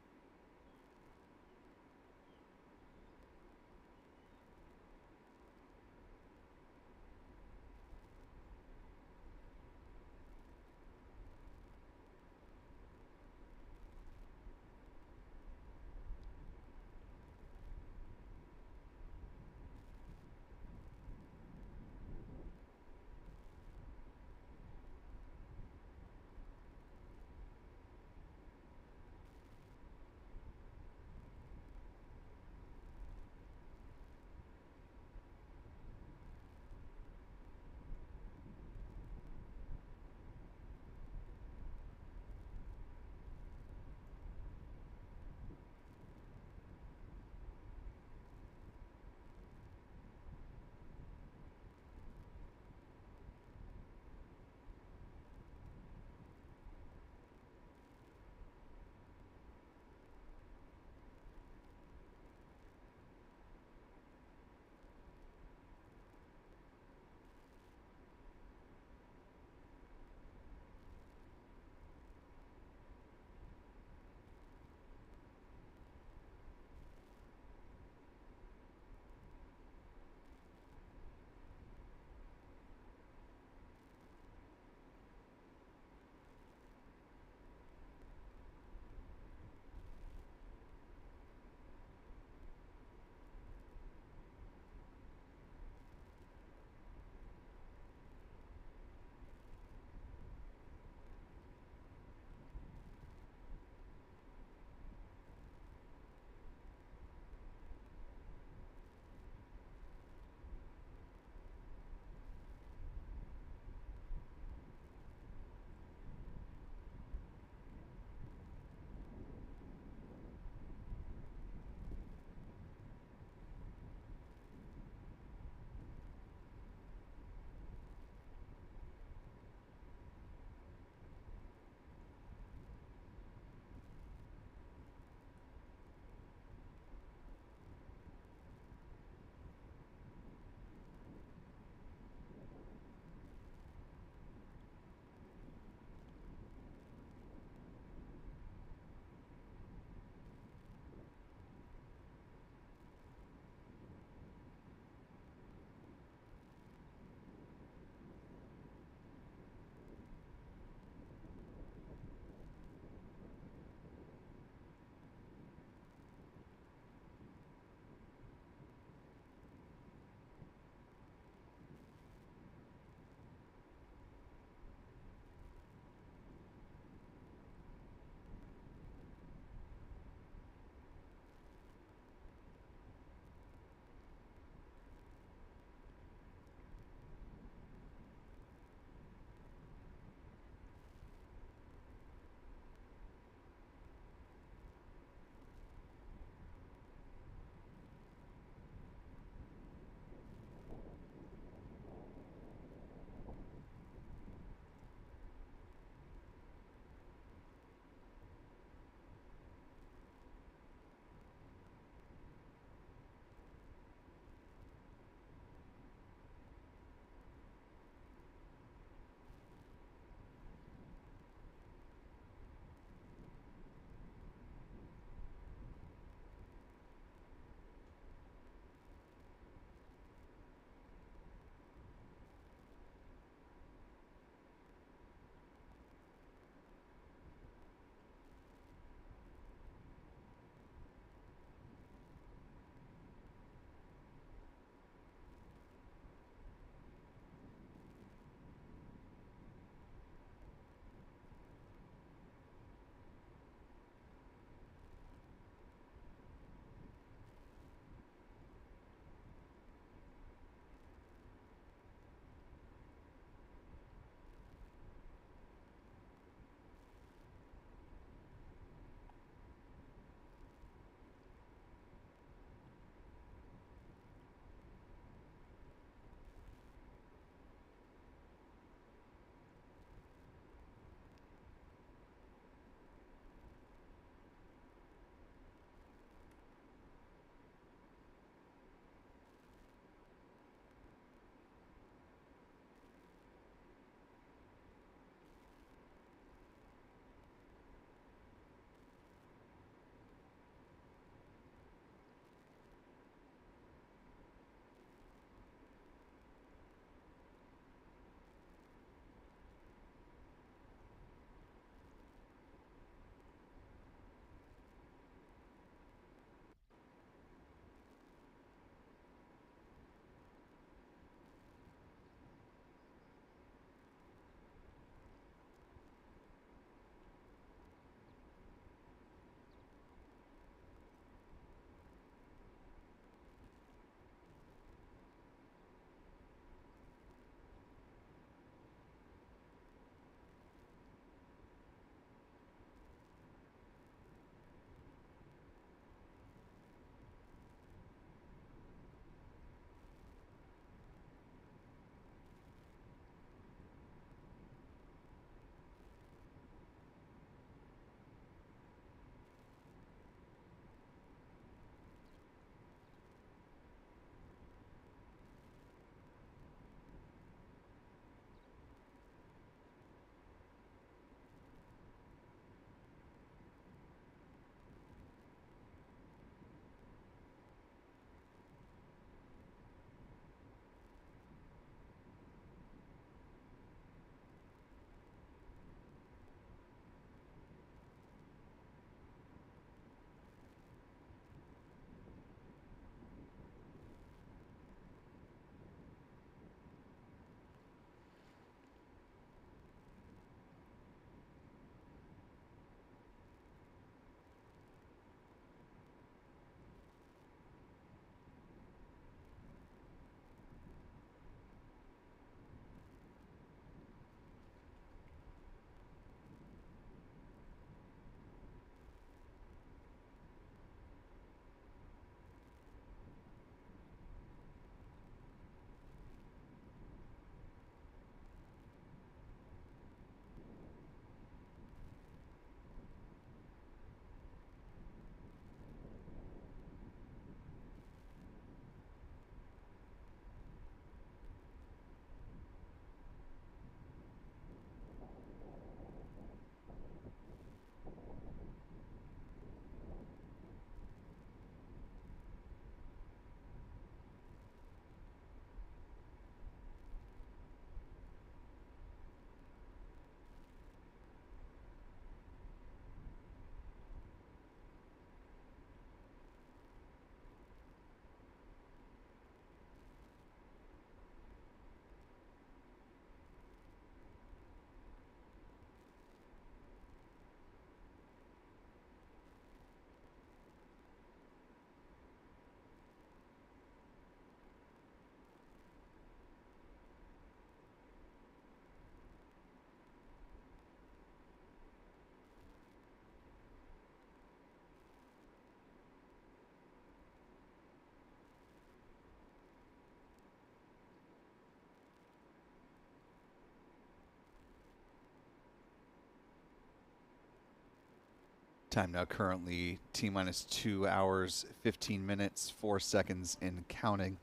Time now currently T-minus 2 hours, 15 minutes, 4 seconds and counting.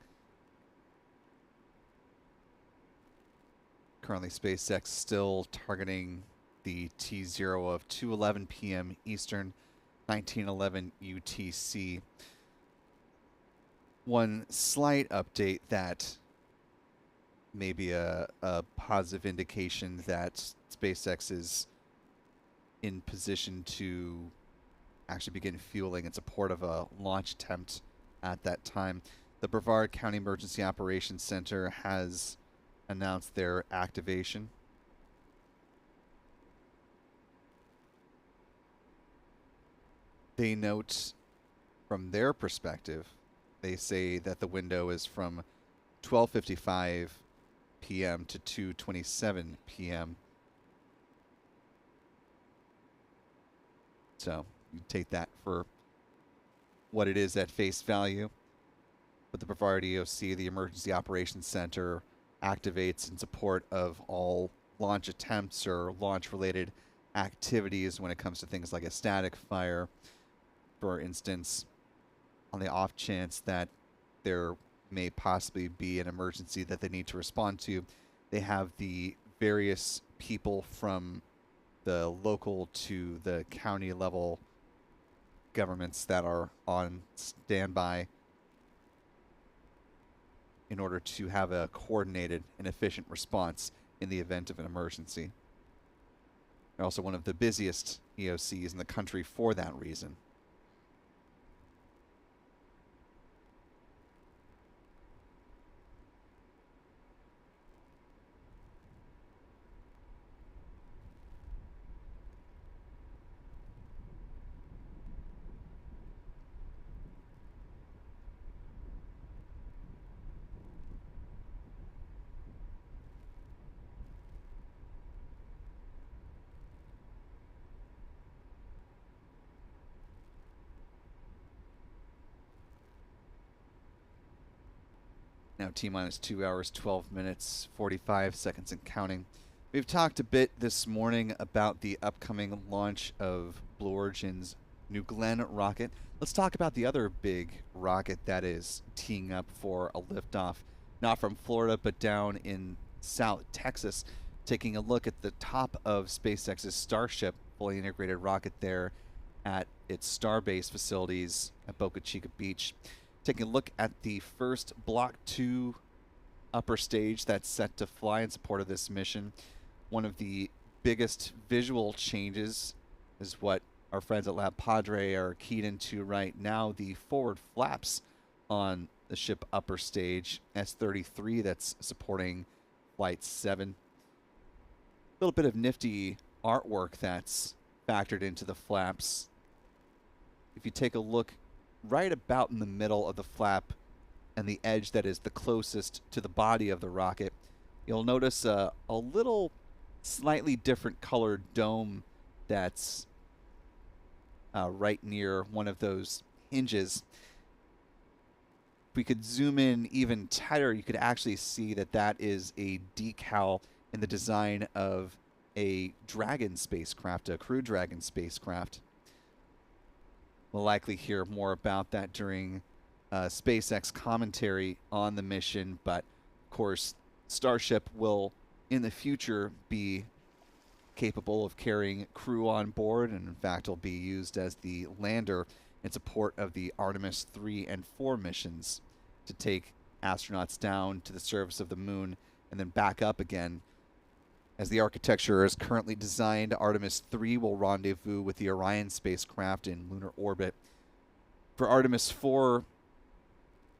Currently SpaceX still targeting the T0 of 2:11 p.m. Eastern, 1911 UTC. One slight update that may be a positive indication that SpaceX is in position to actually begin fueling in support of a launch attempt at that time. The Brevard County Emergency Operations Center has announced their activation. They note from their perspective, they say that the window is from 12:55 p.m. to 2:27 p.m. So you take that for what it is at face value. But the Brevard EOC, the Emergency Operations Center, activates in support of all launch attempts or launch-related activities when it comes to things like a static fire. For instance, on the off chance that there may possibly be an emergency that they need to respond to, they have the various people from the local to the county level governments that are on standby in order to have a coordinated and efficient response in the event of an emergency. They're also one of the busiest EOCs in the country for that reason. Now T-minus 2 hours, 12 minutes, 45 seconds and counting. We've talked a bit this morning about the upcoming launch of Blue Origin's New Glenn rocket. Let's talk about the other big rocket that is teeing up for a liftoff, not from Florida, but down in South Texas. Taking a look at the top of SpaceX's Starship, fully integrated rocket there at its Starbase facilities at Boca Chica Beach. Taking a look at the first Block 2 upper stage that's set to fly in support of this mission. One of the biggest visual changes is what our friends at Lab Padre are keyed into right now, the forward flaps on the ship upper stage, S-33, that's supporting Flight 7. A little bit of nifty artwork that's factored into the flaps. If you take a look right about in the middle of the flap and the edge that is the closest to the body of the rocket, you'll notice a little slightly different colored dome that's right near one of those hinges. If we could zoom in even tighter, you could actually see that that is a decal in the design of a Dragon spacecraft, a Crew Dragon spacecraft. We'll likely hear more about that during SpaceX commentary on the mission, but of course Starship will in the future be capable of carrying crew on board, and in fact will be used as the lander in support of the Artemis 3 and 4 missions to take astronauts down to the surface of the moon and then back up again. As the architecture is currently designed, Artemis 3 will rendezvous with the Orion spacecraft in lunar orbit. For Artemis 4,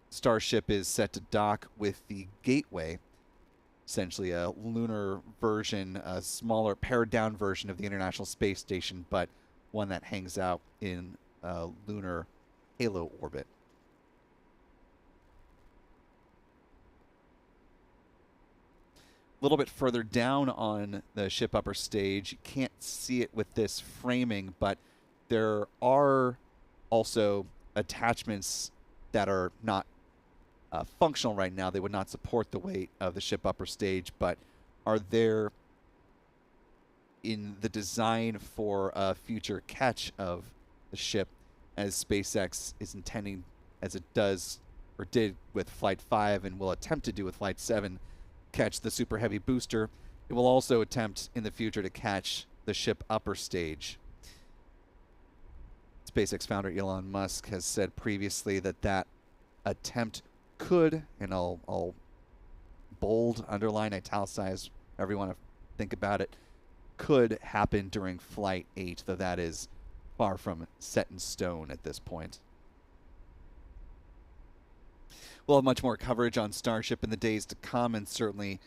Starship is set to dock with the Gateway, essentially a lunar version, a smaller, pared-down version of the International Space Station, but one that hangs out in lunar halo orbit. A little bit further down on the ship upper stage, you can't see it with this framing, but there are also attachments that are not functional right now. They would not support the weight of the ship upper stage, but are there in the design for a future catch of the ship, as SpaceX is intending, as it does or did with Flight 5 and will attempt to do with Flight 7, catch the Super Heavy booster. It will also attempt in the future to catch the ship upper stage. SpaceX founder Elon Musk has said previously that that attempt could, and I'll bold, underline, italicize, however you want to think about it, could happen during Flight 8, though that is far from set in stone at this point. We'll have much more coverage on Starship in the days to come, and certainly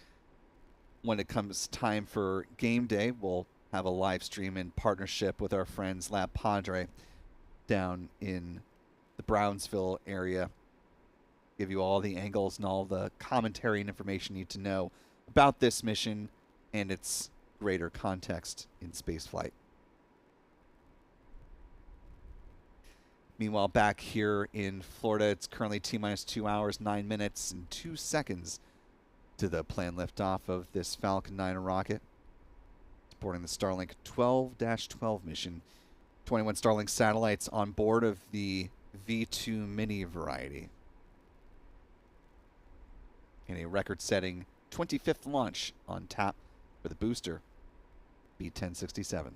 when it comes time for game day, we'll have a live stream in partnership with our friends Lab Padre down in the Brownsville area. Give you all the angles and all the commentary and information you need to know about this mission and its greater context in spaceflight. Meanwhile, back here in Florida, it's currently T-minus 2 hours, 9 minutes, and 2 seconds to the planned liftoff of this Falcon 9 rocket, supporting the Starlink 12-12 mission. 21 Starlink satellites on board of the V2 Mini variety. And a record-setting 25th launch on tap for the booster, B1067.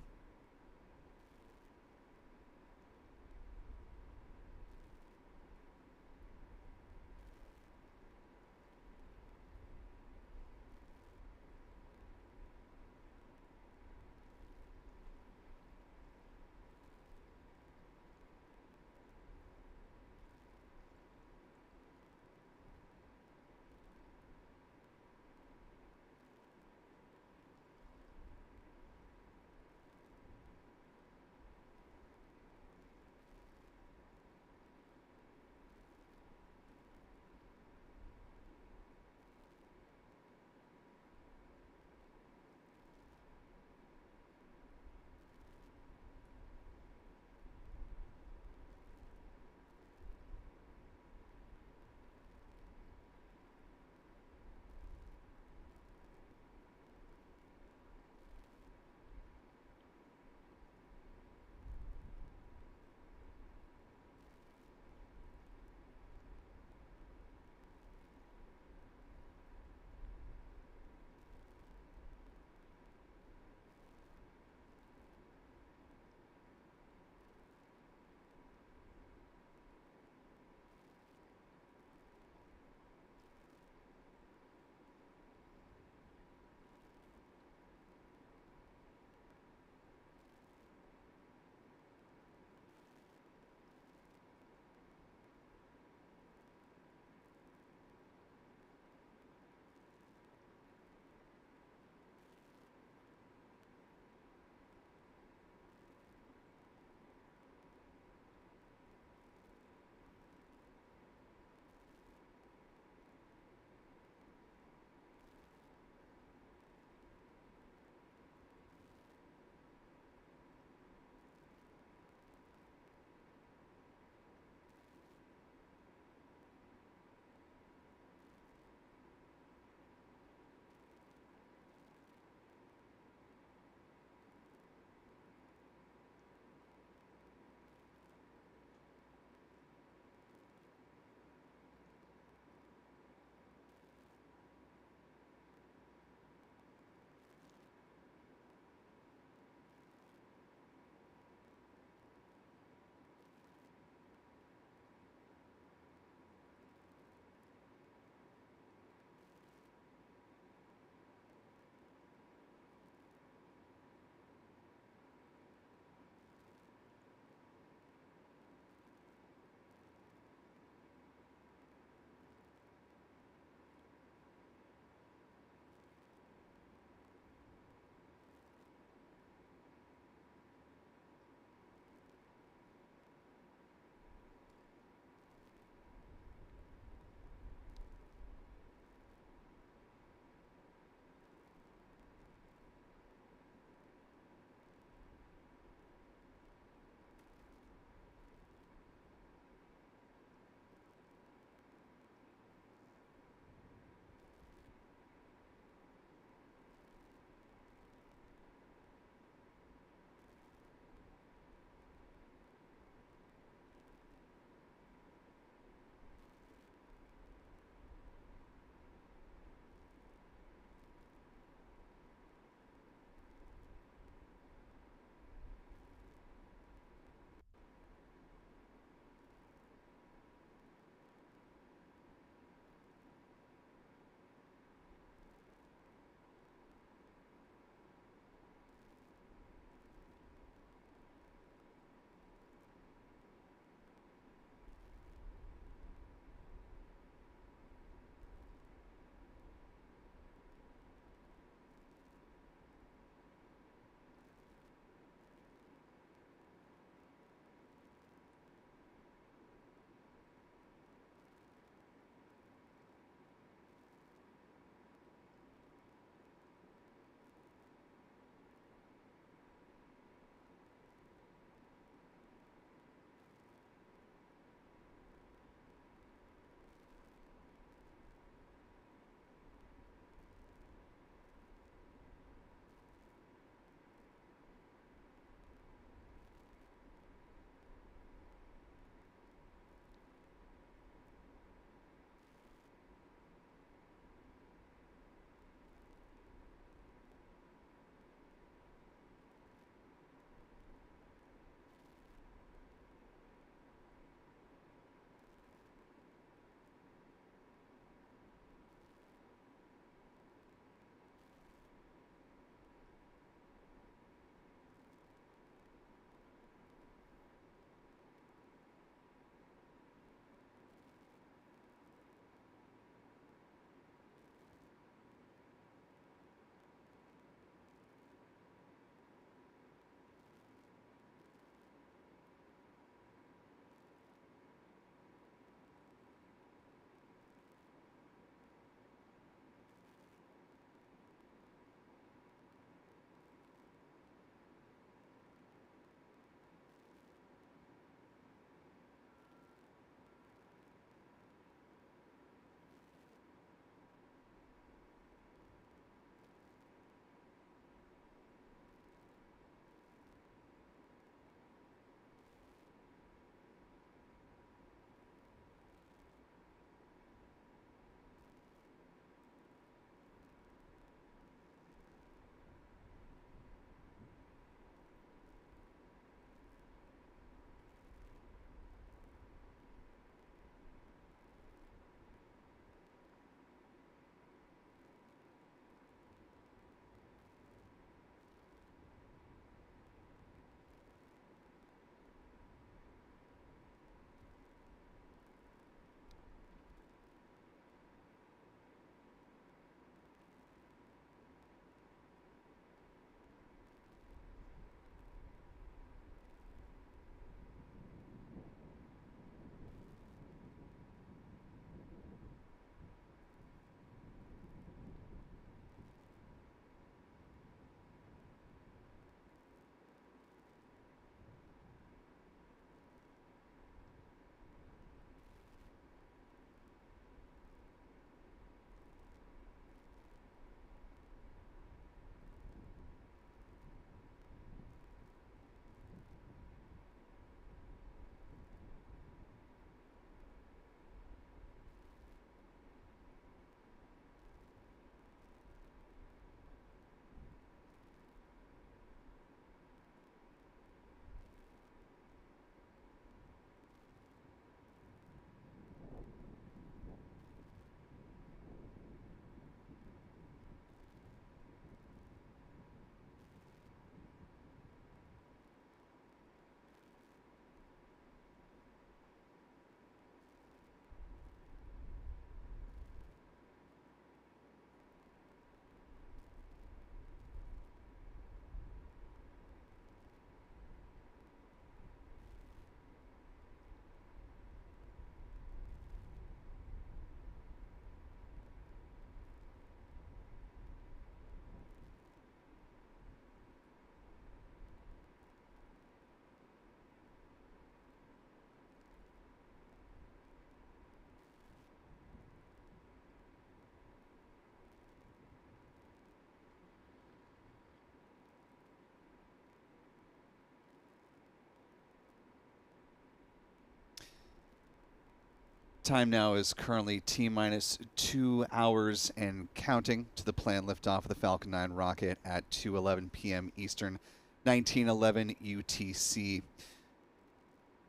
Time now is currently T-minus 2 hours and counting to the planned liftoff of the Falcon 9 rocket at 2:11 p.m. Eastern, 1911 UTC.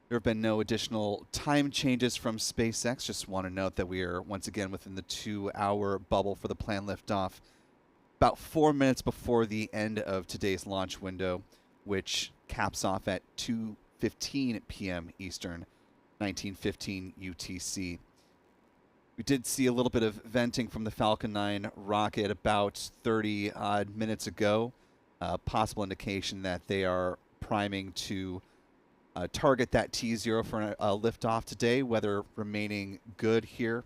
There have been no additional time changes from SpaceX. Just want to note that we are once again within the 2-hour bubble for the planned liftoff. About 4 minutes before the end of today's launch window, which caps off at 2:15 p.m. Eastern, 1915 UTC. We did see a little bit of venting from the Falcon 9 rocket about 30 odd minutes ago. Possible indication that they are priming to target that T0 for a liftoff today, weather remaining good here.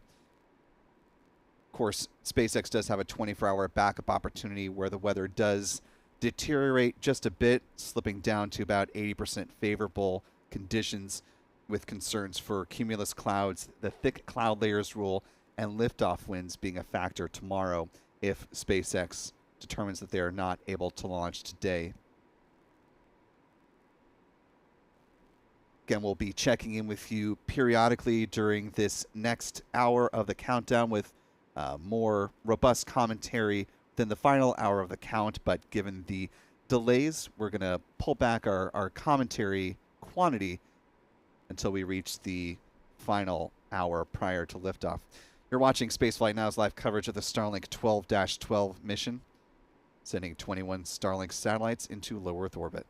Of course, SpaceX does have a 24-hour backup opportunity where the weather does deteriorate just a bit, slipping down to about 80% favorable conditions, with concerns for cumulus clouds, the thick cloud layers rule, and liftoff winds being a factor tomorrow if SpaceX determines that they are not able to launch today. Again, we'll be checking in with you periodically during this next hour of the countdown with more robust commentary than the final hour of the count, but given the delays, we're going to pull back our commentary quantity until we reach the final hour prior to liftoff. You're watching Spaceflight Now's live coverage of the Starlink 12-12 mission, sending 21 Starlink satellites into low Earth orbit.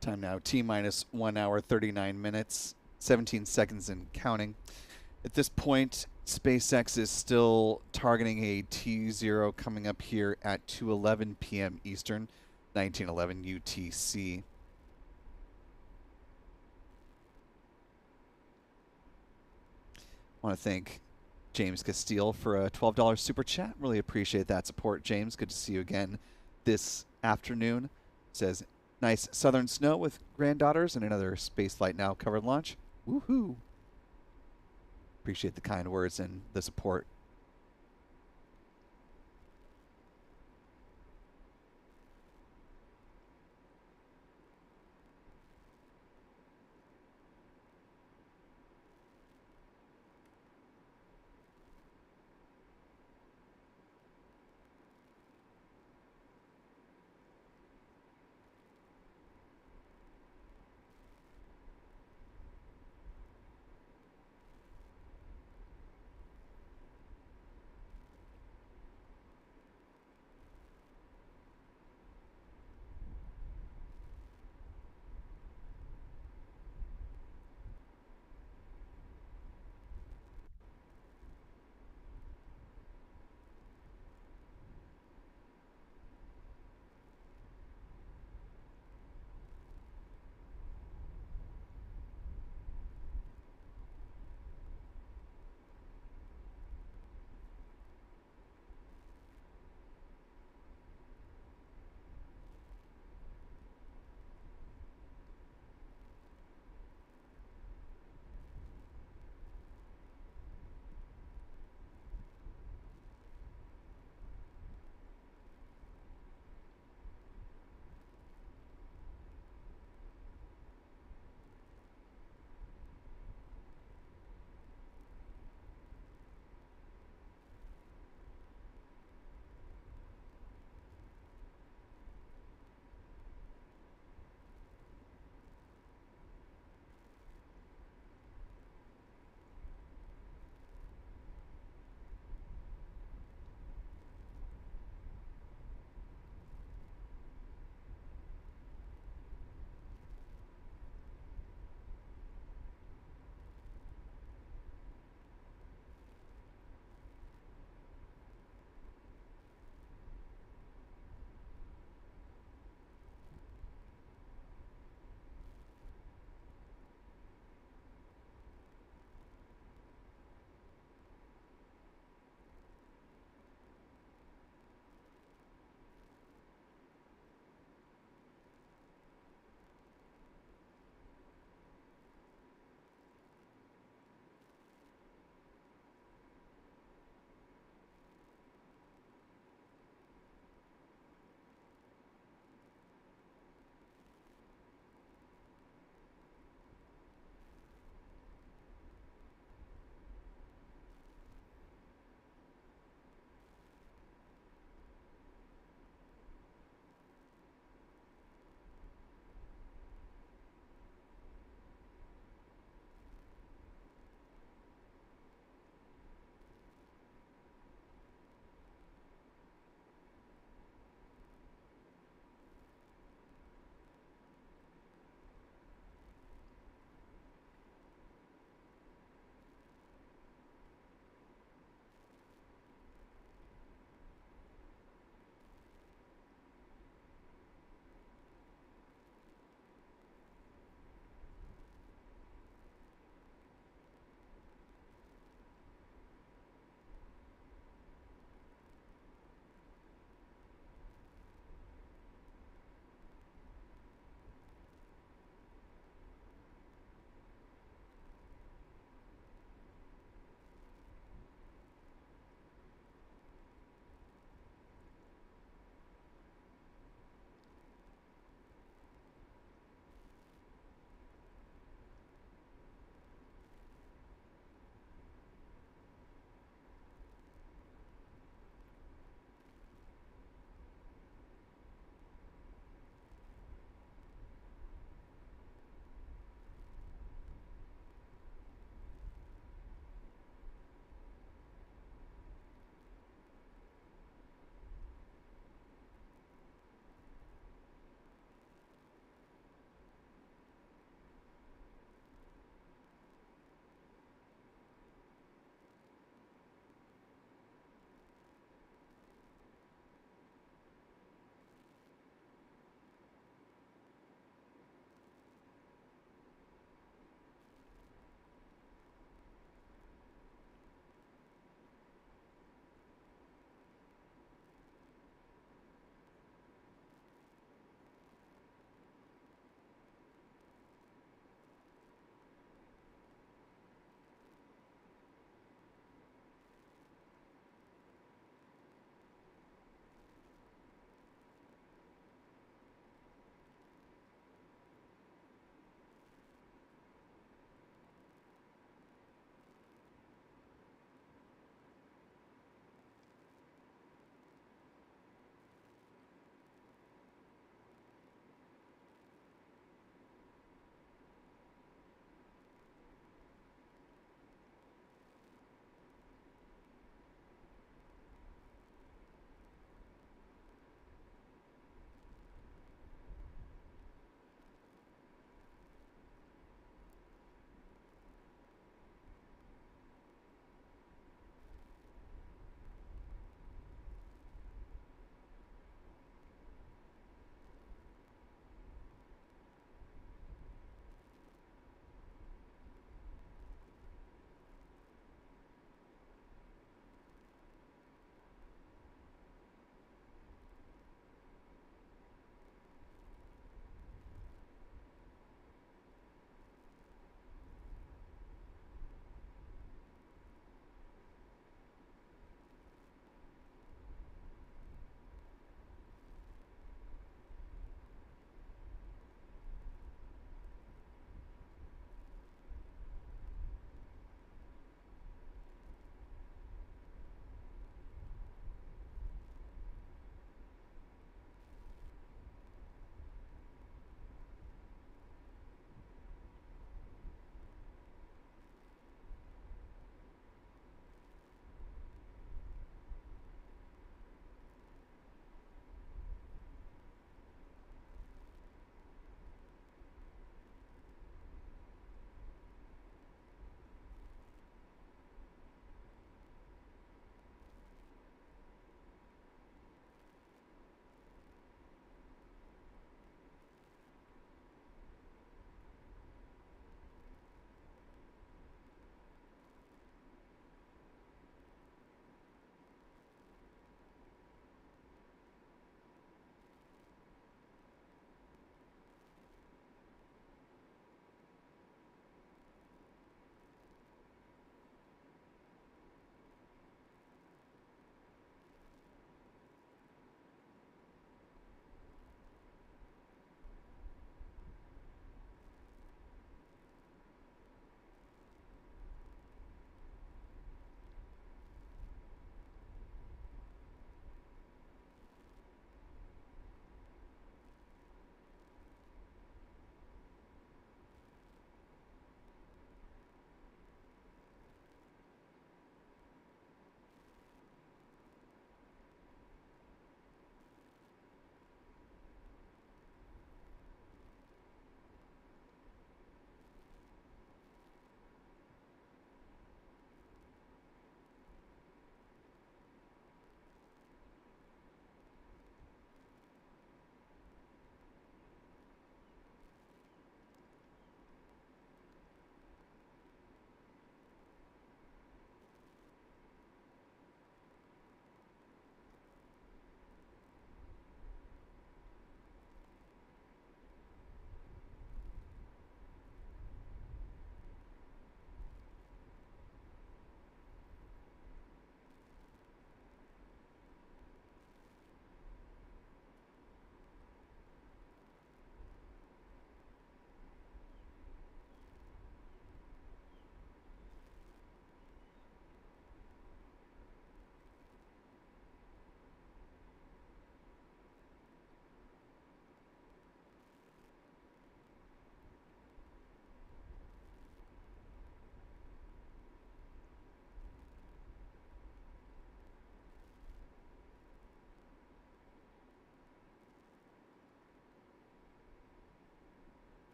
Time now, T-minus 1 hour, 39 minutes, 17 seconds and counting. At this point, SpaceX is still targeting a T0 coming up here at 2:11 p.m. Eastern, 1911 UTC. I want to thank James Castile for a $12 super chat. Really appreciate that support, James. Good to see you again this afternoon. Says, nice southern snow with granddaughters and another Spaceflight Now covered launch. Woohoo! Appreciate the kind words and the support.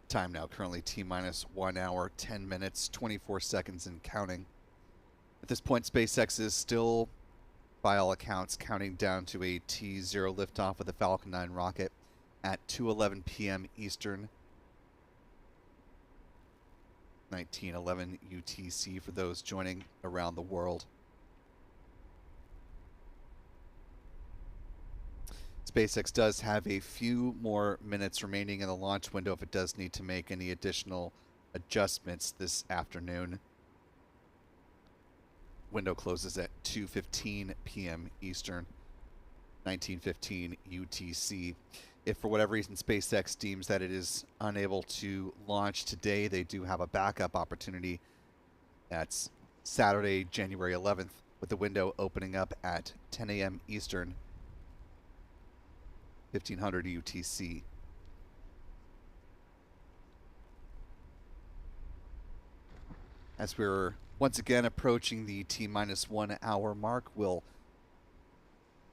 Time now currently T-minus 1 hour, 10 minutes, 24 seconds and counting. At this point, SpaceX is still, by all accounts, counting down to a T0 liftoff with the Falcon 9 rocket at 2:11 p.m. Eastern, 1911 UTC for those joining around the world. SpaceX does have a few more minutes remaining in the launch window if it does need to make any additional adjustments this afternoon. Window closes at 2:15 p.m. Eastern, 1915 UTC. If for whatever reason SpaceX deems that it is unable to launch today, they do have a backup opportunity. That's Saturday, January 11th, with the window opening up at 10 a.m. Eastern, 1500 UTC. As we're once again approaching the T-minus 1 hour mark, we'll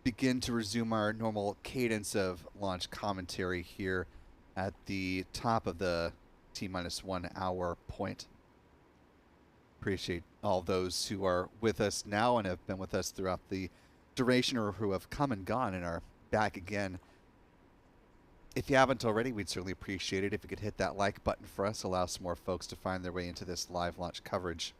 begin to resume our normal cadence of launch commentary here at the top of the T-minus 1 hour point. Appreciate all those who are with us now and have been with us throughout the duration, or who have come and gone and are back again. If you haven't already, we'd certainly appreciate it if you could hit that like button for us, allow some more folks to find their way into this live launch coverage.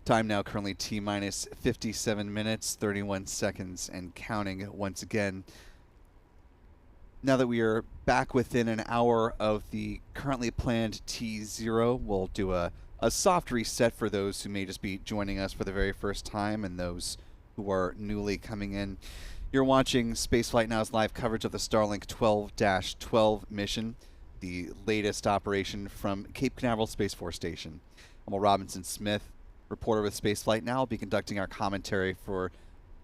Time now currently T-minus 57 minutes, 31 seconds, and counting once again. Now that we are back within an hour of the currently planned T0, we'll do a soft reset for those who may just be joining us for the very first time and those who are newly coming in. You're watching Spaceflight Now's live coverage of the Starlink 12-12 mission, the latest operation from Cape Canaveral Space Force Station. I'm Will Robinson Smith, reporter with Spaceflight Now. I'll be conducting our commentary for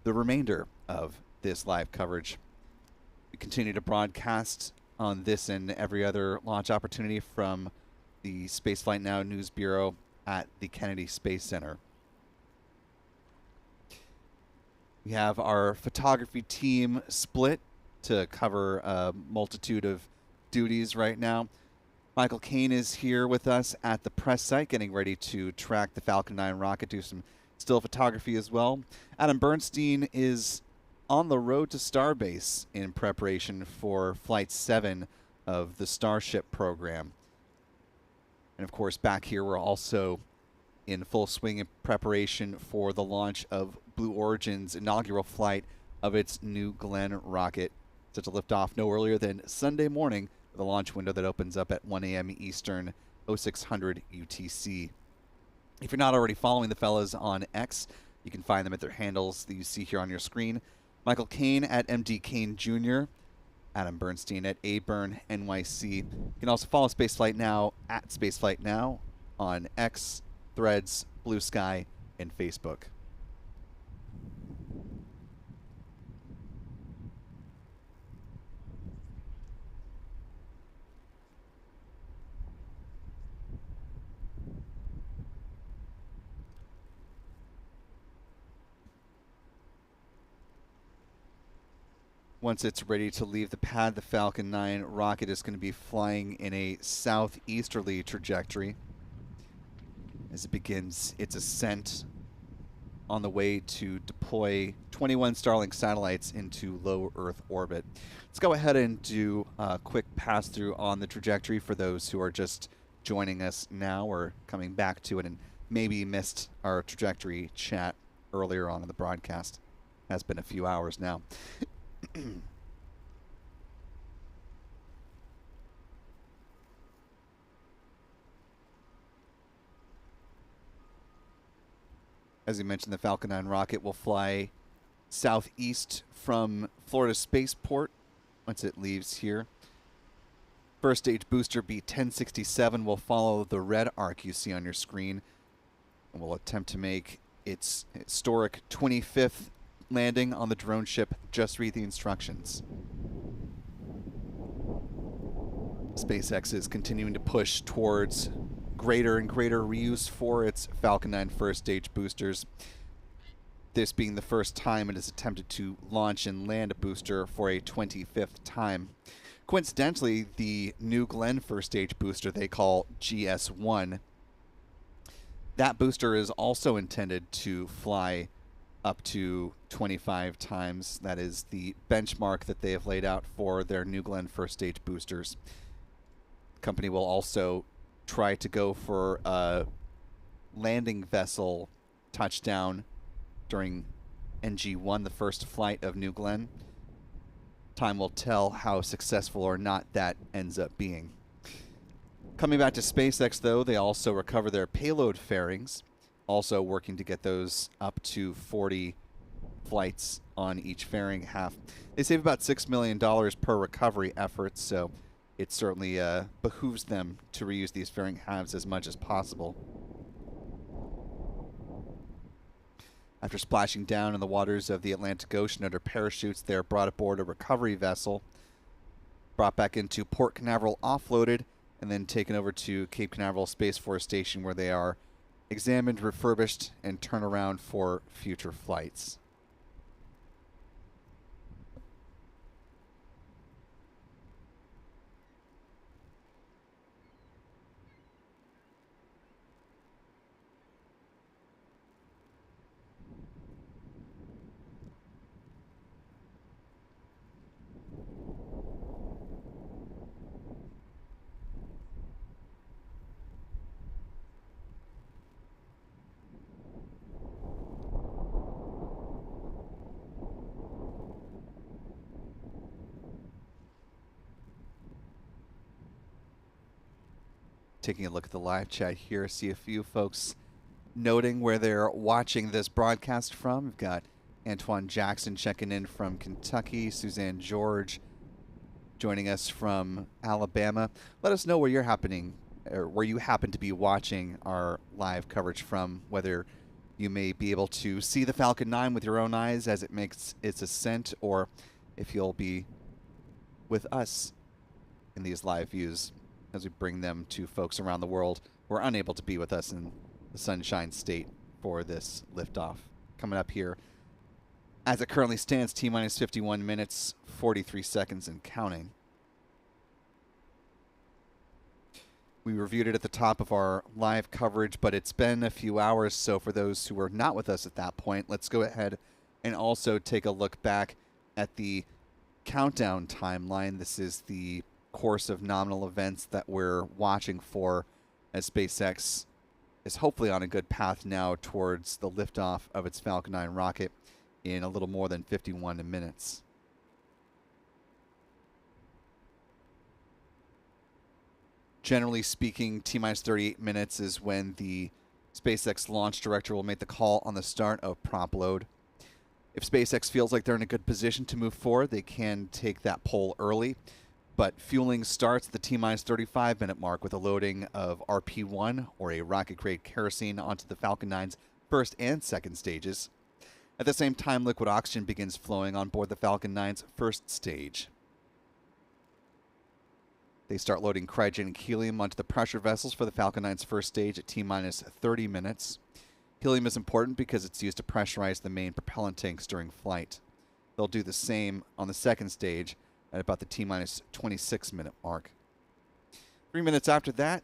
the remainder of this live coverage. We continue to broadcast on this and every other launch opportunity from the Spaceflight Now News Bureau at the Kennedy Space Center. We have our photography team split to cover a multitude of duties right now. Michael Kane is here with us at the press site, getting ready to track the Falcon 9 rocket, do some still photography as well. Adam Bernstein is on the road to Starbase in preparation for Flight 7 of the Starship program. And of course, back here, we're also in full swing in preparation for the launch of Blue Origin's inaugural flight of its New Glenn rocket, set to lift off no earlier than Sunday morning, with a launch window that opens up at 1 a.m. Eastern, 0600 UTC. If you're not already following the fellas on X, you can find them at their handles that you see here on your screen. Michael Kane at MD Kane Jr., Adam Bernstein at ABern NYC. You can also follow Spaceflight Now at Spaceflight Now on X, Threads, Blue Sky, and Facebook. Once it's ready to leave the pad, the Falcon 9 rocket is going to be flying in a southeasterly trajectory as it begins its ascent on the way to deploy 21 Starlink satellites into low Earth orbit. Let's go ahead and do a quick pass-through on the trajectory for those who are just joining us now or coming back to it and maybe missed our trajectory chat earlier on in the broadcast. It has been a few hours now. As you mentioned, the Falcon 9 rocket will fly southeast from Florida Spaceport once it leaves here. First stage booster B-1067 will follow the red arc you see on your screen and will attempt to make its historic 25th landing on the drone ship. Just read the instructions. SpaceX is continuing to push towards greater and greater reuse for its Falcon 9 first stage boosters. This being the first time it has attempted to launch and land a booster for a 25th time. Coincidentally, the New Glenn first stage booster they call GS1, that booster is also intended to fly up to 25 times. That is the benchmark that they have laid out for their New Glenn first stage boosters. The company will also try to go for a landing vessel touchdown during NG1, the first flight of New Glenn. Time will tell how successful or not that ends up being. Coming back to SpaceX, though, they also recover their payload fairings, also working to get those up to 40 flights on each fairing half. They save about $6 million per recovery effort, so it certainly behooves them to reuse these fairing halves as much as possible. After splashing down in the waters of the Atlantic Ocean under parachutes, they are brought aboard a recovery vessel, brought back into Port Canaveral, offloaded, and then taken over to Cape Canaveral Space Force Station, where they are examined, refurbished, and turned around for future flights. Taking a look at the live chat here, see a few folks noting where they're watching this broadcast from. We've got Antoine Jackson checking in from Kentucky, Suzanne George joining us from Alabama. Let us know where you're happening, or where you happen to be watching our live coverage from, whether you may be able to see the Falcon 9 with your own eyes as it makes its ascent, or if you'll be with us in these live views as we bring them to folks around the world who are unable to be with us in the Sunshine State for this liftoff. Coming up here, as it currently stands, T-minus 51 minutes, 43 seconds and counting. We reviewed it at the top of our live coverage, but it's been a few hours, so for those who were not with us at that point, let's go ahead and also take a look back at the countdown timeline. This is the course of nominal events that we're watching for as SpaceX is hopefully on a good path now towards the liftoff of its Falcon 9 rocket in a little more than 51 minutes. Generally speaking, T-minus 38 minutes is when the SpaceX launch director will make the call on the start of prop load. If SpaceX feels like they're in a good position to move forward, they can take that poll early. But fueling starts at the T-minus 35-minute mark with a loading of RP-1, or a rocket-grade kerosene, onto the Falcon 9's first and second stages. At the same time, liquid oxygen begins flowing on board the Falcon 9's first stage. They start loading cryogenic helium onto the pressure vessels for the Falcon 9's first stage at T-minus 30 minutes. Helium is important because it's used to pressurize the main propellant tanks during flight. They'll do the same on the second stage at about the T-minus 26-minute mark. 3 minutes after that,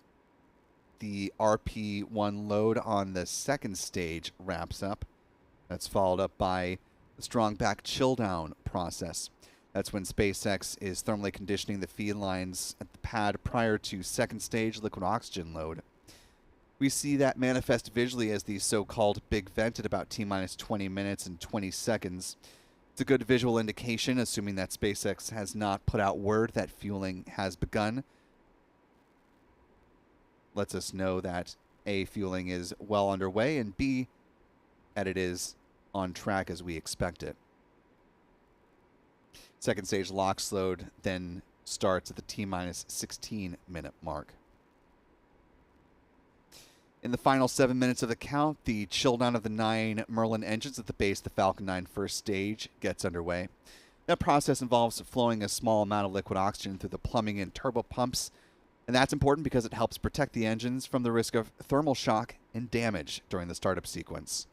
the RP-1 load on the second stage wraps up. That's followed up by the strong back chill down process. That's when SpaceX is thermally conditioning the feed lines at the pad prior to second stage liquid oxygen load. We see that manifest visually as the so-called big vent at about T-minus 20 minutes and 20 seconds. It's a good visual indication, assuming that SpaceX has not put out word that fueling has begun. Lets us know that A, fueling is well underway, and B, that it is on track as we expect it. Second stage LOX load then starts at the T-minus 16-minute mark. In the final 7 minutes of the count, the chill down of the 9 Merlin engines at the base of the Falcon 9 first stage gets underway. That process involves flowing a small amount of liquid oxygen through the plumbing and turbo pumps, and that's important because it helps protect the engines from the risk of thermal shock and damage during the startup sequence.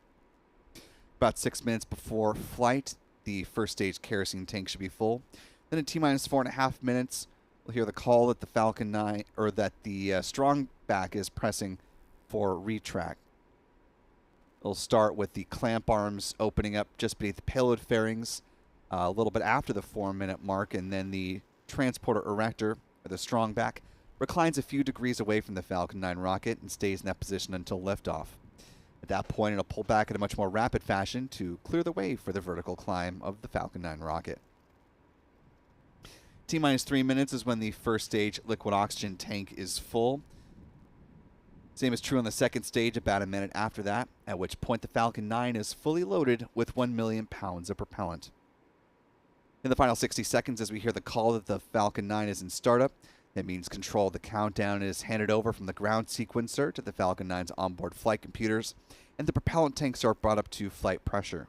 About 6 minutes before flight, the first stage kerosene tank should be full. Then at T-minus 4.5 minutes, we'll hear the call that the Falcon 9, or that the strong back is pressing for retract. It'll start with the clamp arms opening up just beneath the payload fairings a little bit after the 4-minute mark, and then the transporter erector, or the strong back, reclines a few degrees away from the Falcon 9 rocket and stays in that position until liftoff. At that point, it'll pull back in a much more rapid fashion to clear the way for the vertical climb of the Falcon 9 rocket. T-minus 3 minutes is when the first stage liquid oxygen tank is full. Same is true on the second stage about a minute after that, at which point the Falcon 9 is fully loaded with 1 million pounds of propellant. In the final 60 seconds, as we hear the call that the Falcon 9 is in startup, that means control of the countdown is handed over from the ground sequencer to the Falcon 9's onboard flight computers, and the propellant tanks are brought up to flight pressure.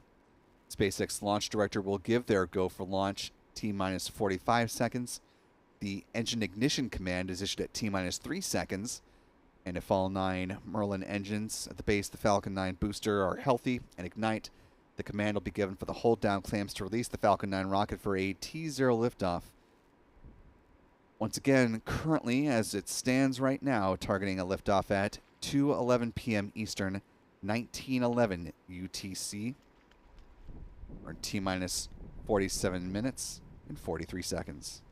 SpaceX launch director will give their go for launch T-minus 45 seconds. The engine ignition command is issued at T-minus 3 seconds, and if all 9 Merlin engines at the base of the Falcon 9 booster are healthy and ignite, the command will be given for the hold down clamps to release the Falcon 9 rocket for a T0 liftoff. Once again, currently, as it stands right now, targeting a liftoff at 2:11 p.m. Eastern, 1911 UTC, or T-minus 47 minutes and 43 seconds.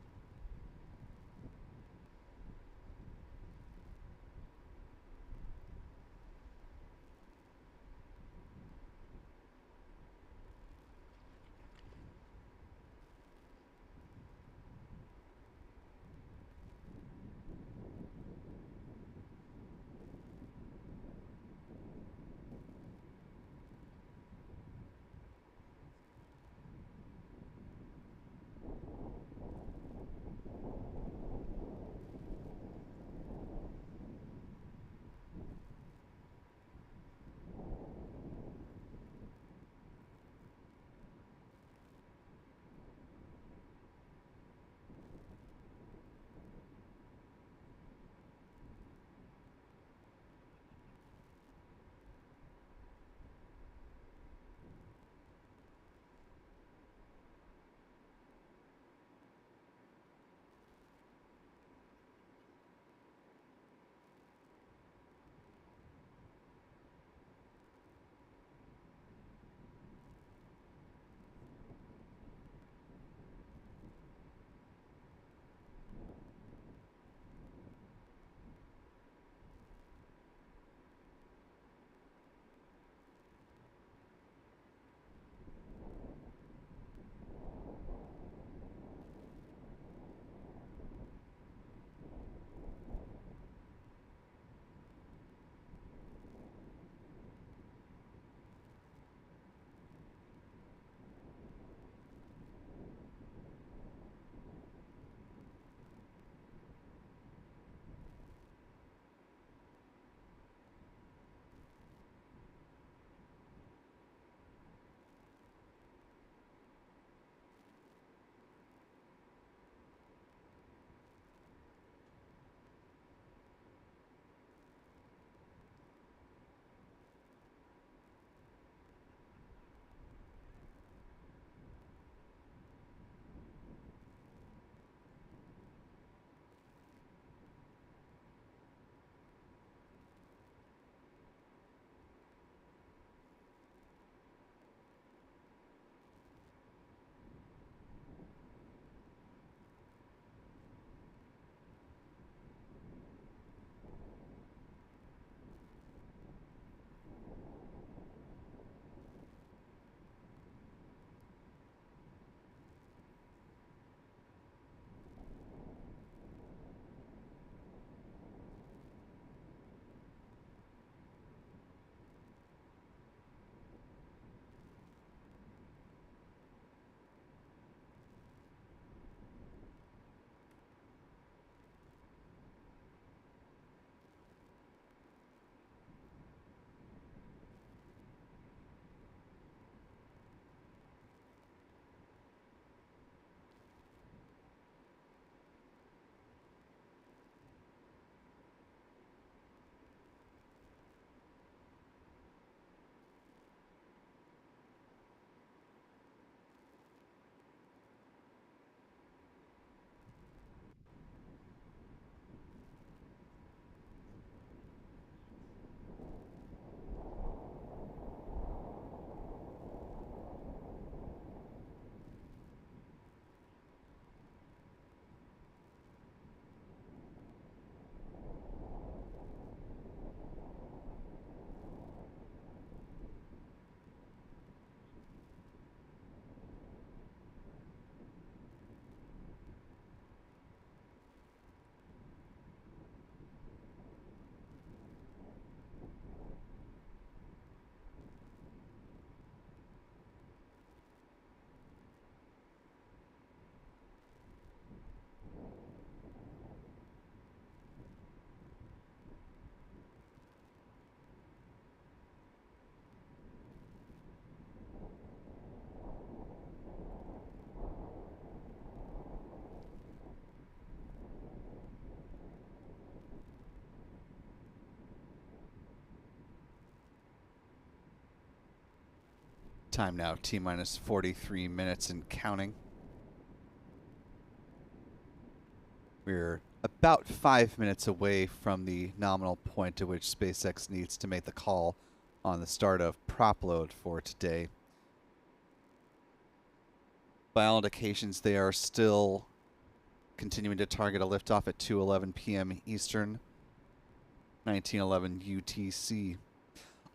Time now, T-minus 43 minutes and counting. We're about 5 minutes away from the nominal point at which SpaceX needs to make the call on the start of prop load for today. By all indications, they are still continuing to target a liftoff at 2:11 p.m. Eastern, 1911 UTC.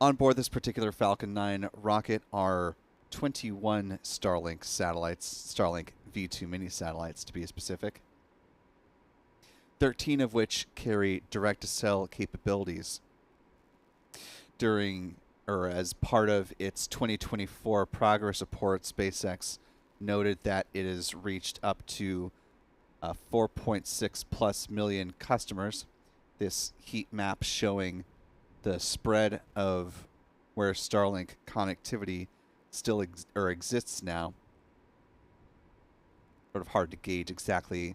On board this particular Falcon 9 rocket are 21 Starlink satellites, Starlink V2 mini satellites to be specific, 13 of which carry direct-to-cell capabilities. As part of its 2024 progress report, SpaceX noted that it has reached up to 4.6 plus million customers. This heat map showing the spread of where Starlink connectivity still exists now. Sort of hard to gauge exactly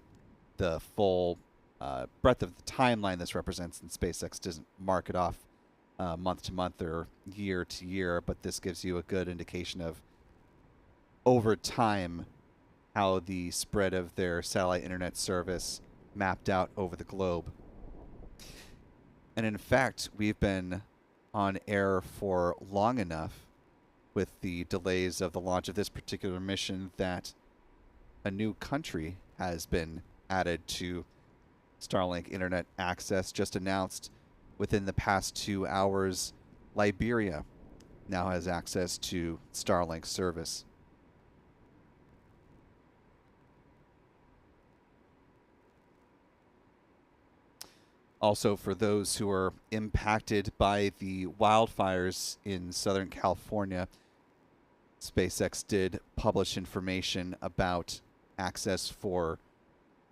the full breadth of the timeline this represents, and SpaceX doesn't mark it off month to month or year to year, but this gives you a good indication of over time how the spread of their satellite internet service mapped out over the globe. And in fact, we've been on air for long enough with the delays of the launch of this particular mission that a new country has been added to Starlink internet access. Just announced within the past 2 hours, Liberia now has access to Starlink service. Also, for those who are impacted by the wildfires in Southern California, SpaceX did publish information about access for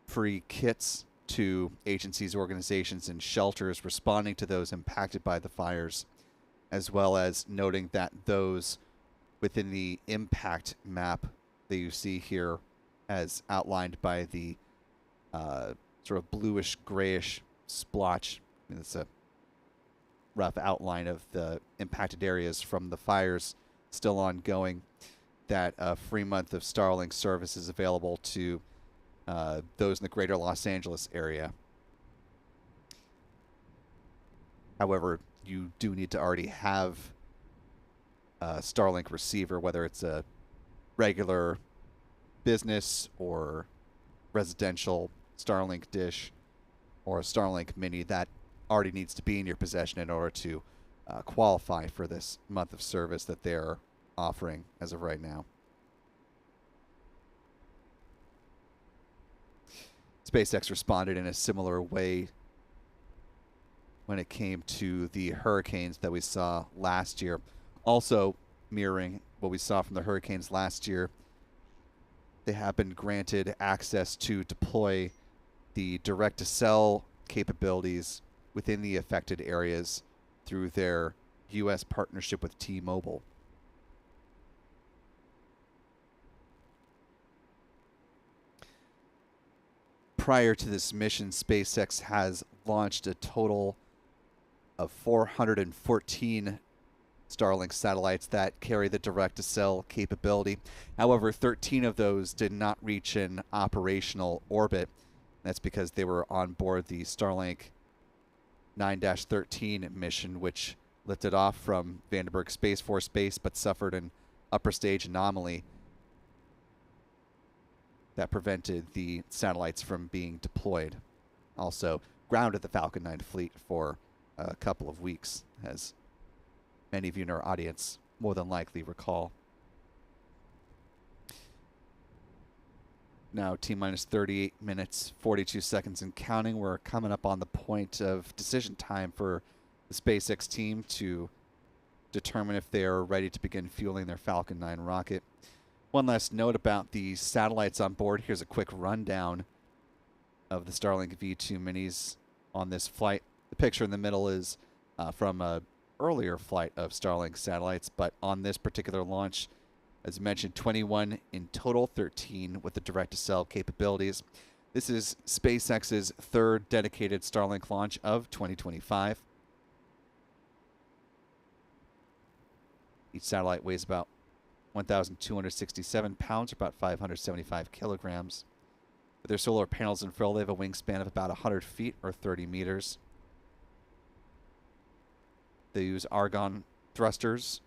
free kits to agencies, organizations, and shelters responding to those impacted by the fires, as well as noting that those within the impact map that you see here as outlined by the sort of bluish grayish splotch. I mean, it's a rough outline of the impacted areas from the fires still ongoing, that a free month of Starlink service is available to those in the greater Los Angeles area. However, you do need to already have a Starlink receiver, whether it's a regular business or residential Starlink dish or a Starlink mini. That already needs to be in your possession in order to qualify for this month of service that they're offering as of right now. SpaceX responded in a similar way when it came to the hurricanes that we saw last year. Also mirroring what we saw from the hurricanes last year, they have been granted access to deploy the direct-to-cell capabilities within the affected areas through their U.S. partnership with T-Mobile. Prior to this mission, SpaceX has launched a total of 414 Starlink satellites that carry the direct-to-cell capability. However, 13 of those did not reach an operational orbit. That's because they were on board the Starlink 9-13 mission, which lifted off from Vandenberg Space Force Base but suffered an upper stage anomaly that prevented the satellites from being deployed. Also grounded the Falcon 9 fleet for a couple of weeks, as many of you in our audience more than likely recall. Now T-minus 38 minutes, 42 seconds and counting. We're coming up on the point of decision time for the SpaceX team to determine if they are ready to begin fueling their Falcon 9 rocket. One last note about the satellites on board. Here's a quick rundown of the Starlink V2 minis on this flight. The picture in the middle is from an earlier flight of Starlink satellites, but on this particular launch, as mentioned, 21 in total, 13 with the direct-to-cell capabilities. This is SpaceX's third dedicated Starlink launch of 2025. Each satellite weighs about 1,267 pounds, or about 575 kilograms. With their solar panels in full, they have a wingspan of about 100 feet, or 30 meters. They use argon thrusters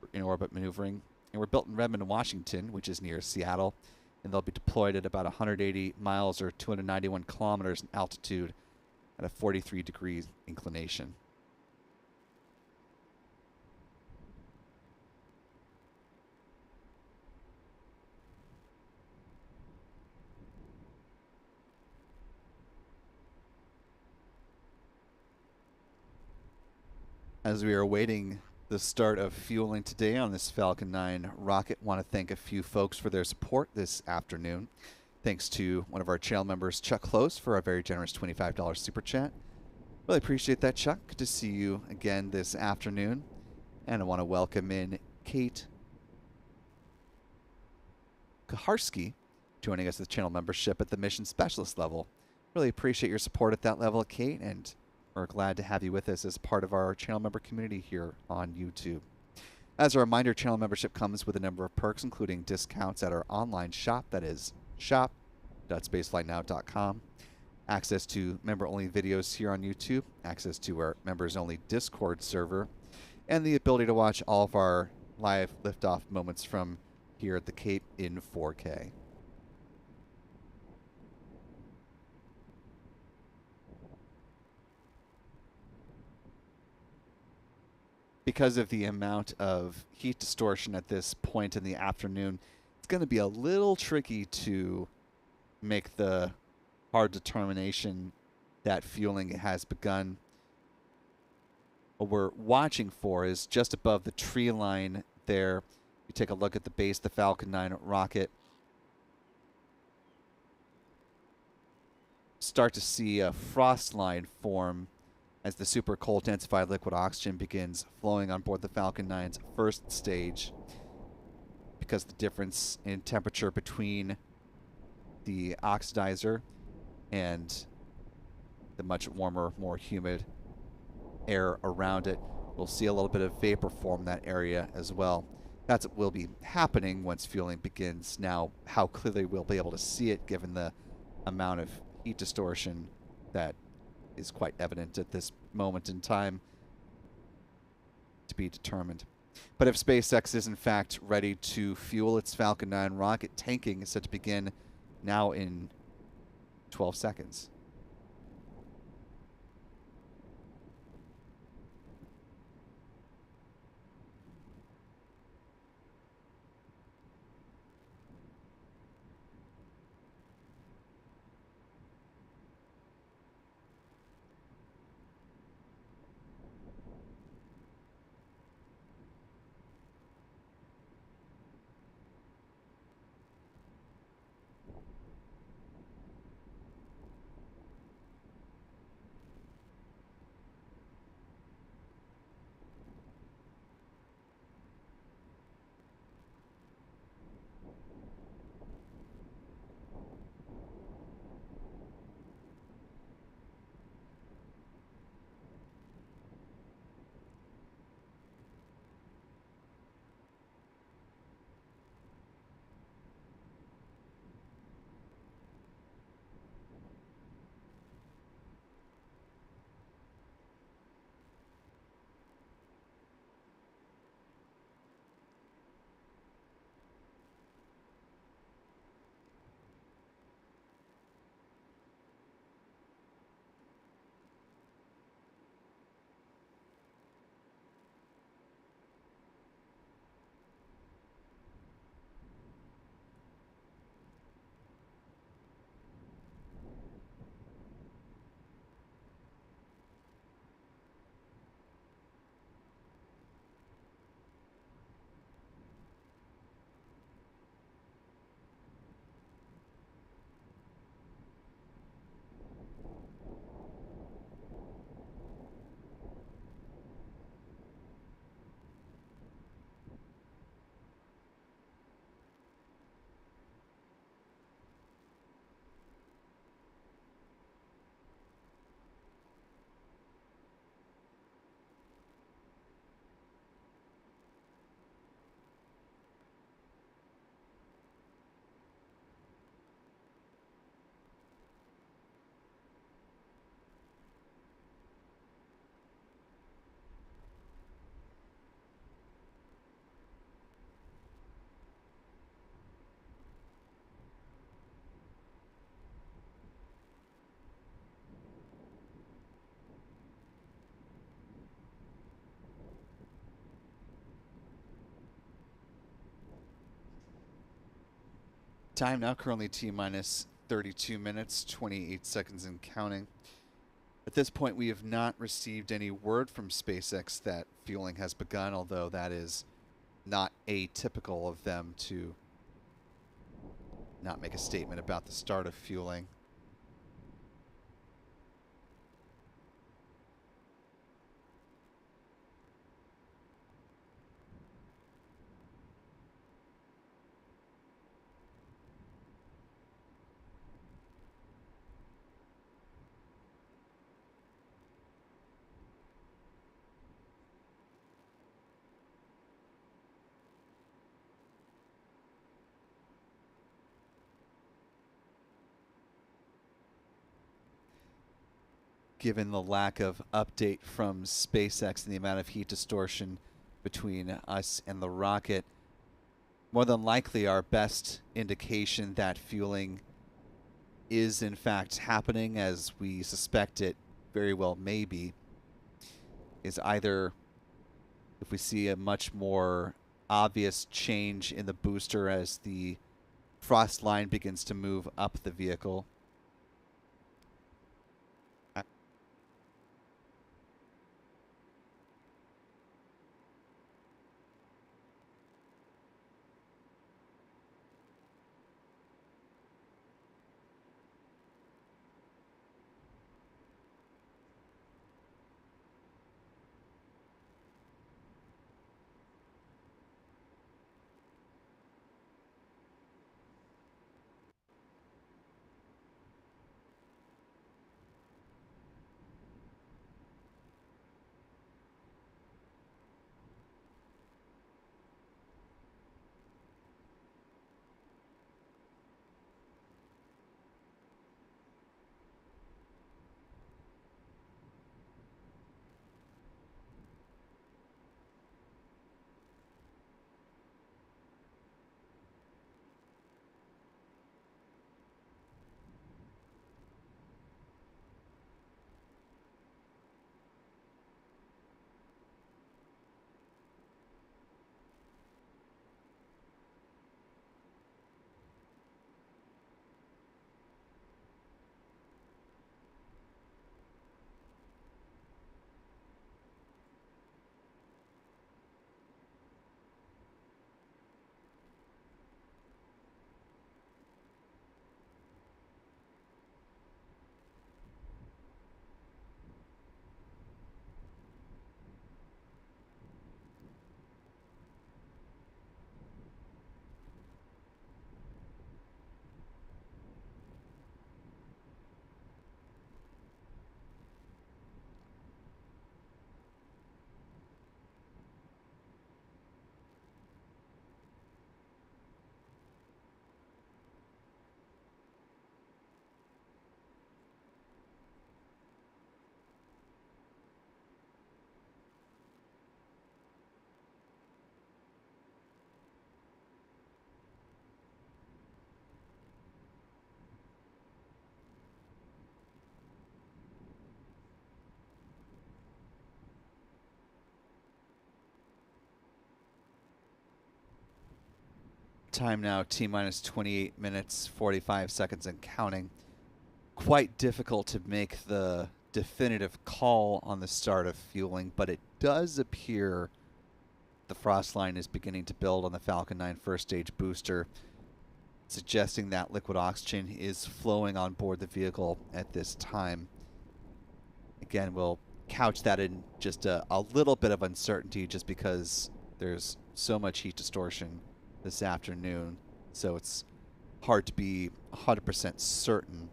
for in-orbit maneuvering, and were built in Redmond, Washington, which is near Seattle, and they'll be deployed at about 180 miles or 291 kilometers in altitude at a 43 degrees inclination. As we are awaiting the start of fueling today on this Falcon 9 rocket, want to thank a few folks for their support this afternoon. Thanks to one of our channel members, Chuck Close, for our very generous $25 super chat. Really appreciate that, Chuck. Good to see you again this afternoon. And I want to welcome in Kate Kaharski, joining us with channel membership at the mission specialist level. Really appreciate your support at that level, Kate, and we're glad to have you with us as part of our channel member community here on YouTube. As a reminder, channel membership comes with a number of perks, including discounts at our online shop, that is shop.spaceflightnow.com, access to member-only videos here on YouTube, access to our members-only Discord server, and the ability to watch all of our live liftoff moments from here at the Cape in 4K. Because of the amount of heat distortion at this point in the afternoon, it's going to be a little tricky to make the hard determination that fueling has begun. What we're watching for is just above the tree line there. You take a look at the base of the Falcon 9 rocket. Start to see a frost line form as the super cold densified liquid oxygen begins flowing on board the Falcon 9's first stage, because the difference in temperature between the oxidizer and the much warmer, more humid air around it. We'll see a little bit of vapor form in that area as well. That's what will be happening once fueling begins. Now, how clearly we'll be able to see it, given the amount of heat distortion that is quite evident at this moment in time, to be determined. But if SpaceX is in fact ready to fuel its Falcon 9 rocket, tanking is set to begin now in 12 seconds. Time now currently T minus 32 minutes, 28 seconds and counting. At this point, we have not received any word from SpaceX that fueling has begun, although that is not atypical of them to not make a statement about the start of fueling. Given the lack of update from SpaceX and the amount of heat distortion between us and the rocket, more than likely our best indication that fueling is in fact happening, as we suspect it very well may be, is either if we see a much more obvious change in the booster as the frost line begins to move up the vehicle. Time now T minus 28 minutes, 45 seconds and counting. Quite difficult to make the definitive call on the start of fueling, but it does appear the frost line is beginning to build on the Falcon 9 first stage booster, suggesting that liquid oxygen is flowing on board the vehicle at this time. Again, we'll couch that in just a little bit of uncertainty just because there's so much heat distortion this afternoon, so it's hard to be 100% certain.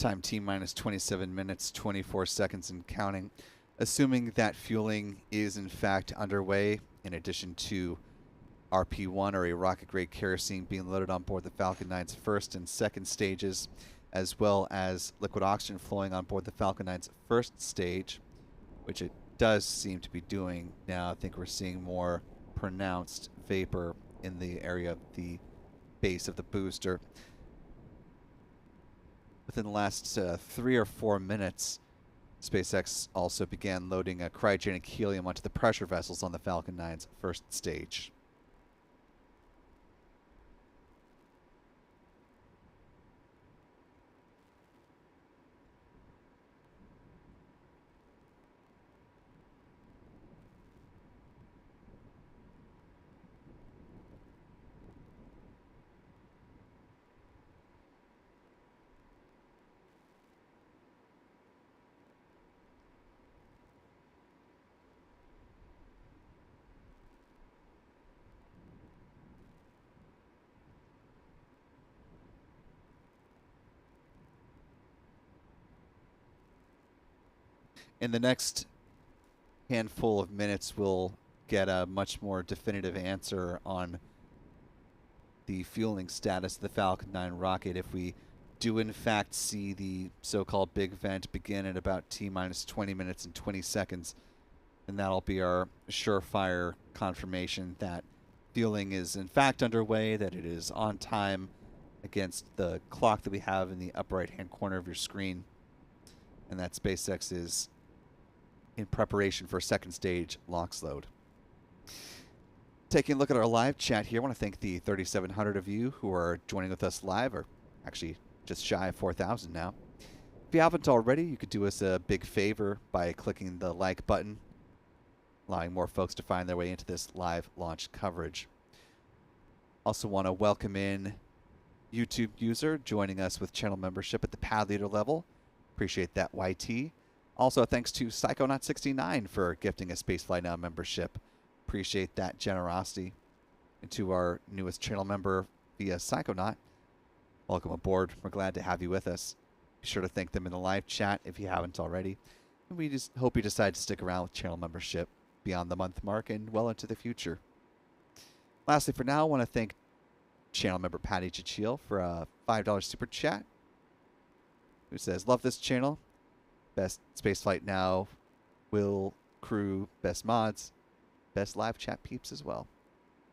Time T minus 27 minutes, 24 seconds and counting. Assuming that fueling is in fact underway, in addition to RP-1 or a rocket-grade kerosene being loaded on board the Falcon 9's first and second stages, as well as liquid oxygen flowing on board the Falcon 9's first stage, which it does seem to be doing now. I think we're seeing more pronounced vapor in the area of the base of the booster. Within the last 3 or 4 minutes, SpaceX also began loading cryogenic helium onto the pressure vessels on the Falcon 9's first stage. In the next handful of minutes, we'll get a much more definitive answer on the fueling status of the Falcon 9 rocket. If we do in fact see the so-called big vent begin at about T minus 20 minutes and 20 seconds, then that'll be our surefire confirmation that fueling is in fact underway, that it is on time against the clock that we have in the upper right-hand corner of your screen, and that SpaceX is in preparation for second stage LOX load. Taking a look at our live chat here, I want to thank the 3,700 of you who are joining with us live, or actually just shy of 4,000 now. If you haven't already, you could do us a big favor by clicking the like button, allowing more folks to find their way into this live launch coverage. Also want to welcome in YouTube user joining us with channel membership at the pad leader level. Appreciate that, YT. Also, thanks to Psychonaut69 for gifting a Spaceflight Now membership. Appreciate that generosity. And to our newest channel member via Psychonaut, welcome aboard. We're glad to have you with us. Be sure to thank them in the live chat if you haven't already. And we just hope you decide to stick around with channel membership beyond the month mark and well into the future. Lastly, for now, I want to thank channel member Patty Chichil for a $5 super chat, who says, love this channel. Best Spaceflight Now, Will, crew, best mods, best live chat peeps as well.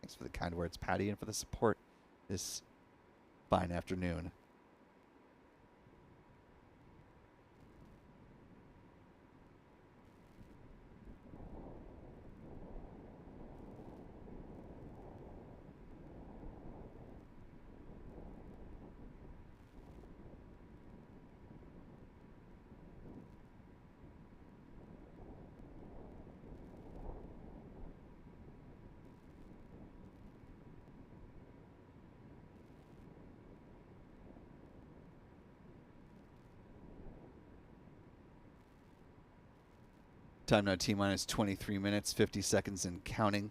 Thanks for the kind words, Patty, and for the support this fine afternoon. Time now T minus 23 minutes, 50 seconds and counting.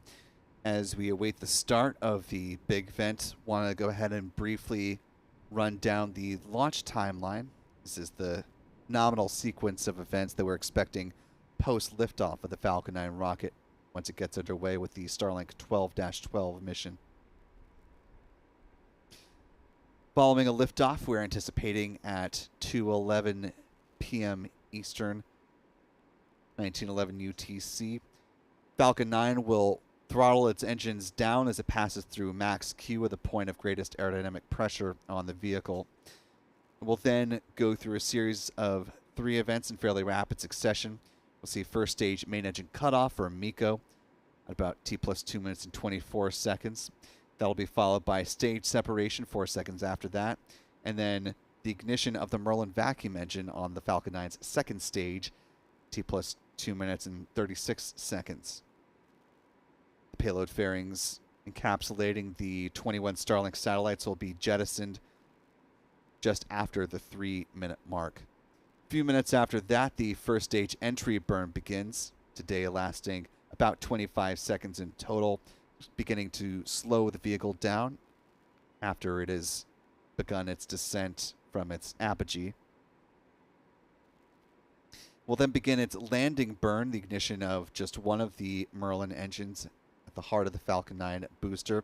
As we await the start of the big vent, want to go ahead and briefly run down the launch timeline. This is the nominal sequence of events that we're expecting post liftoff of the Falcon 9 rocket once it gets underway with the Starlink 12-12 mission. Following a liftoff, we're anticipating at 2:11 p.m. Eastern, 1911 UTC. Falcon 9 will throttle its engines down as it passes through max Q at the point of greatest aerodynamic pressure on the vehicle. We'll then go through a series of 3 events in fairly rapid succession. We'll see first stage main engine cutoff, or MECO, at about T plus 2 minutes and 24 seconds. That'll be followed by stage separation 4 seconds after that, and then the ignition of the Merlin vacuum engine on the Falcon 9's second stage, T plus 2 minutes and 36 seconds. The payload fairings encapsulating the 21 Starlink satellites will be jettisoned just after the 3-minute mark. A few minutes after that, the first stage entry burn begins, today lasting about 25 seconds in total, beginning to slow the vehicle down after it has begun its descent from its apogee. will then begin its landing burn, the ignition of just one of the Merlin engines at the heart of the Falcon 9 booster.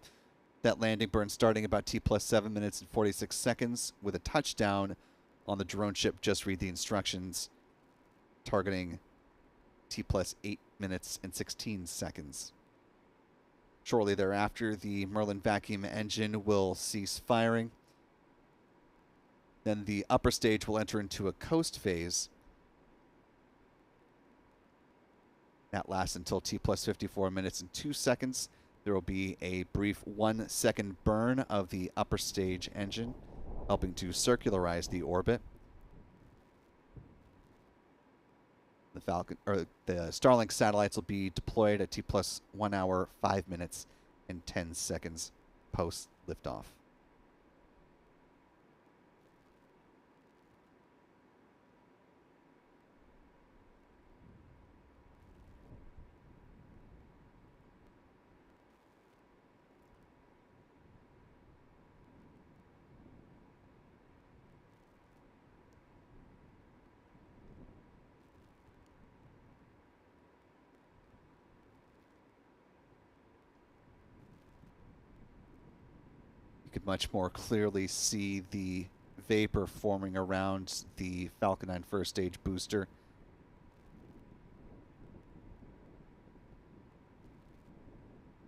That landing burn starting about T plus 7 minutes and 46 seconds with a touchdown on the drone ship. Just read the instructions, targeting T plus 8 minutes and 16 seconds. Shortly thereafter, the Merlin vacuum engine will cease firing. Then the upper stage will enter into a coast phase. That lasts until T plus 54 minutes and 2 seconds. There will be a brief 1 second burn of the upper stage engine, helping to circularize the orbit. The Falcon or the Starlink satellites will be deployed at T plus 1 hour, 5 minutes, and 10 seconds post liftoff. You could much more clearly see the vapor forming around the Falcon 9 first stage booster.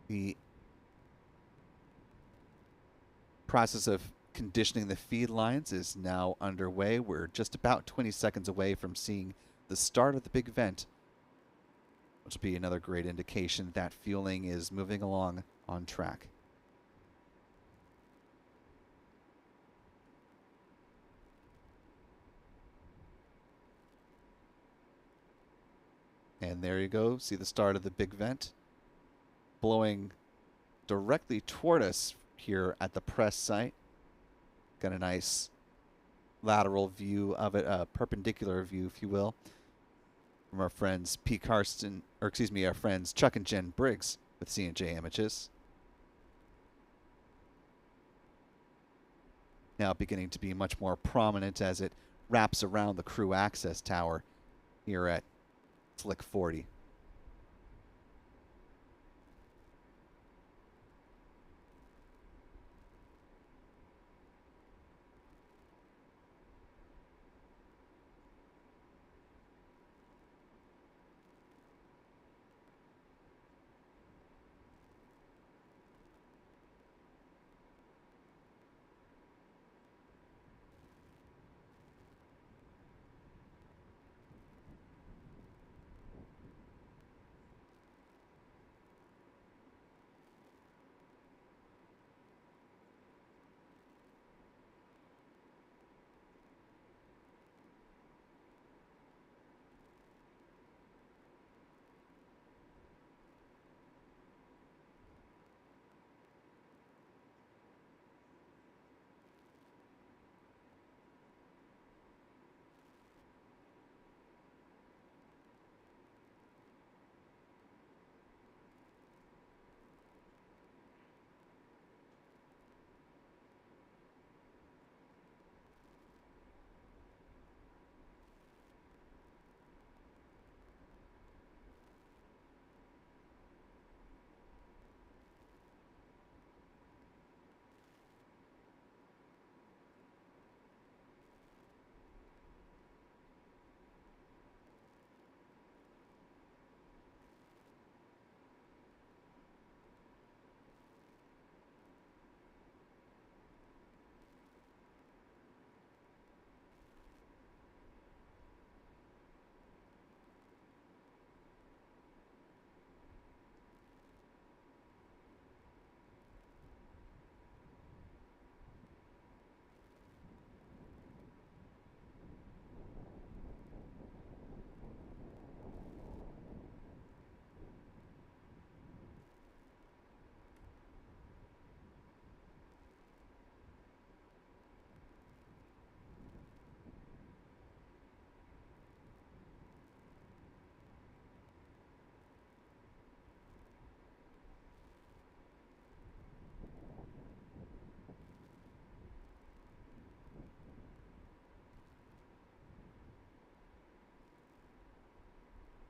The process of conditioning the feed lines is now underway. We're just about 20 seconds away from seeing the start of the big vent, which will be another great indication that fueling is moving along on track. And there you go. See the start of the big vent blowing directly toward us here at the press site. Got a nice lateral view of it, a perpendicular view, if you will, from our friends P. Karsten, or excuse me, our friends Chuck and Jen Briggs with C&J Images. Now beginning to be much more prominent as it wraps around the crew access tower here at Slick 40.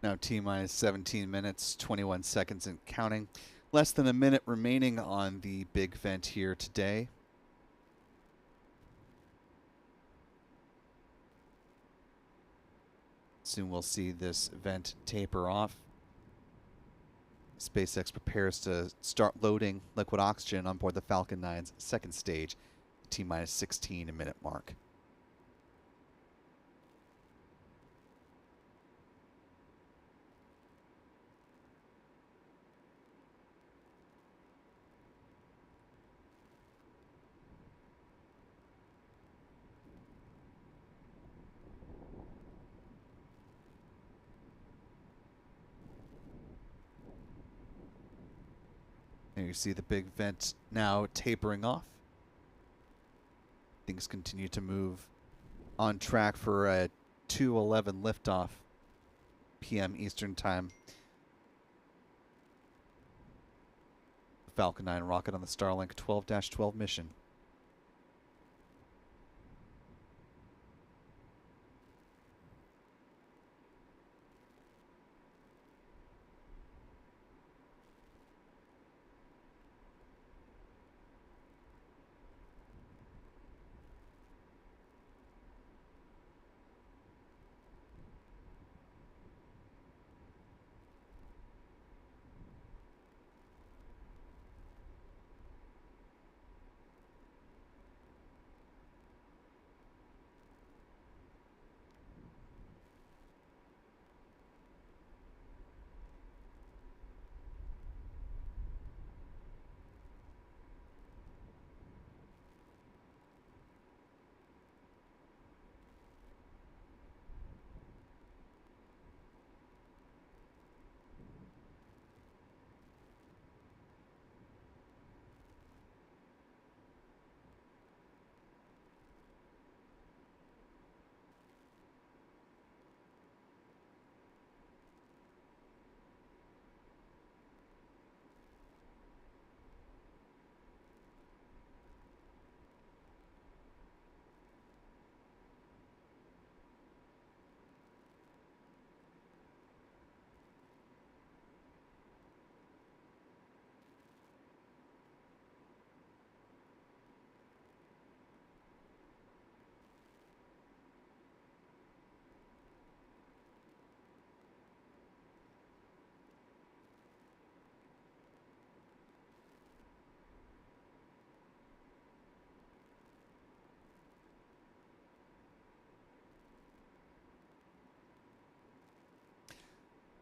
Now T-minus 17 minutes, 21 seconds and counting. Less than a minute remaining on the big vent here today. Soon we'll see this vent taper off. SpaceX prepares to start loading liquid oxygen on board the Falcon 9's second stage, T-minus 16 minute mark. There you see the big vent now tapering off. Things continue to move on track for a 2:11 liftoff p.m. Eastern Time. The Falcon 9 rocket on the Starlink 12-12 mission.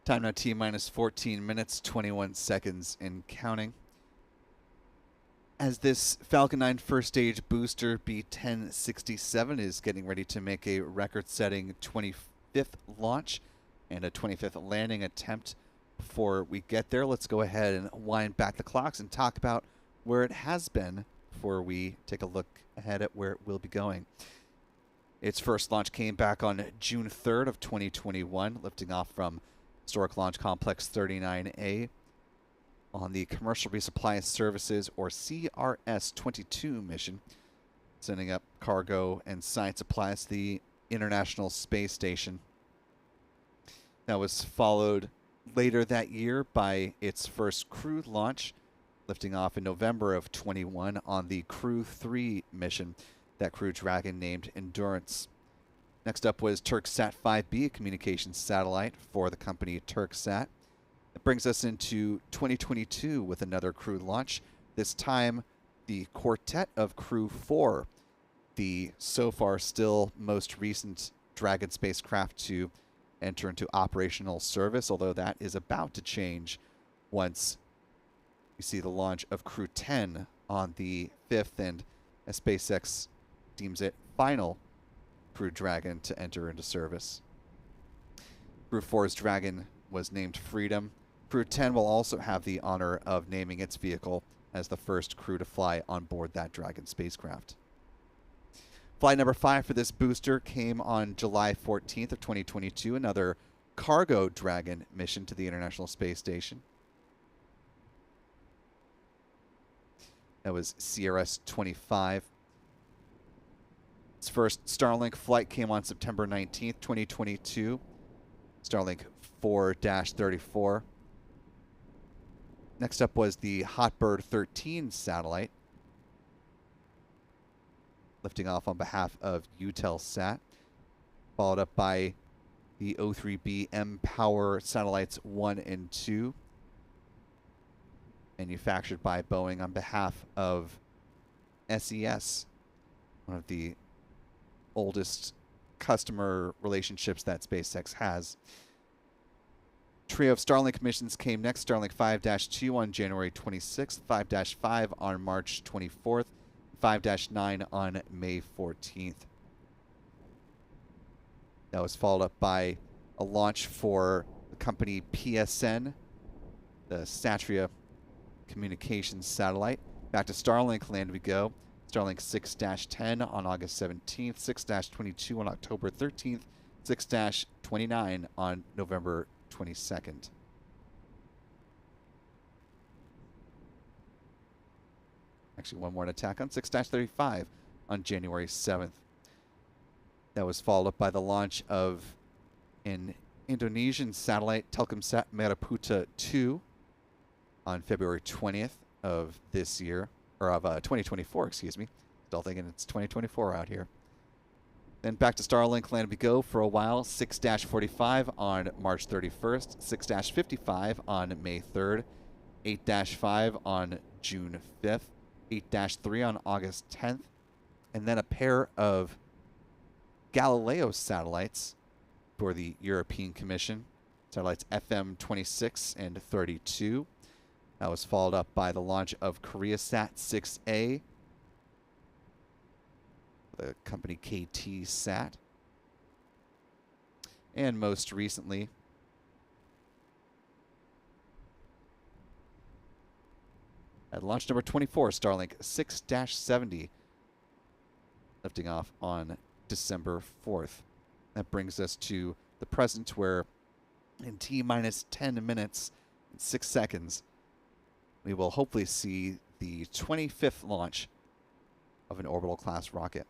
Time now T-minus 14 minutes, 21 seconds and counting. As this Falcon 9 first stage booster B1067 is getting ready to make a record-setting 25th launch and a 25th landing attempt. Before we get there, let's go ahead and wind back the clocks and talk about where it has been before we take a look ahead at where it will be going. Its first launch came back on June 3rd of 2021, lifting off from Historic Launch Complex 39A on the Commercial Resupply Services, or CRS-22 mission, sending up cargo and science supplies to the International Space Station. That was followed later that year by its first crewed launch, lifting off in November of 21 on the Crew 3 mission, that Crew Dragon named Endurance. Next up was Turksat 5B, a communications satellite for the company Turksat. It brings us into 2022 with another crewed launch, this time the quartet of Crew 4, the so far still most recent Dragon spacecraft to enter into operational service, although that is about to change once we see the launch of Crew 10 on the 5th, and as SpaceX deems it, final Crew Dragon to enter into service. Crew 4's Dragon was named Freedom. Crew 10 will also have the honor of naming its vehicle as the first crew to fly on board that Dragon spacecraft. Flight number 5 for this booster came on July 14th of 2022, another cargo Dragon mission to the International Space Station. That was CRS-25. Its first Starlink flight came on September 19th, 2022. Starlink 4-34. Next up was the Hotbird 13 satellite, lifting off on behalf of Eutelsat, followed up by the O3B M-Power satellites 1 and 2, manufactured by Boeing on behalf of SES, one of the oldest customer relationships that SpaceX has. Trio of Starlink missions came next. Starlink 5-2 on January 26th, 5-5 on March 24th, 5-9 on May 14th. That was followed up by a launch for the company PSN, the Satria communications satellite. Back to Starlink land we go. Starlink 6-10 on August 17th, 6-22 on October 13th, 6-29 on November 22nd. Actually, one more in attack on 6-35 on January 7th. That was followed up by the launch of an Indonesian satellite, Telkomsat Meraputa 2, on February 20th of this year, or of 2024, excuse me. Still thinking it's 2024 out here. Then back to Starlink land we go for a while. 6-45 on March 31st, 6-55 on May 3rd, 8-5 on June 5th, 8-3 on August 10th, and then a pair of Galileo satellites for the European Commission, satellites FM26 and 32. That was followed up by the launch of KoreaSat 6A, the company KT Sat. And most recently, at launch number 24, Starlink 6-70, lifting off on December 4th. That brings us to the present, where in T-minus 10 minutes and 6 seconds, we will hopefully see the 25th launch of an orbital class rocket.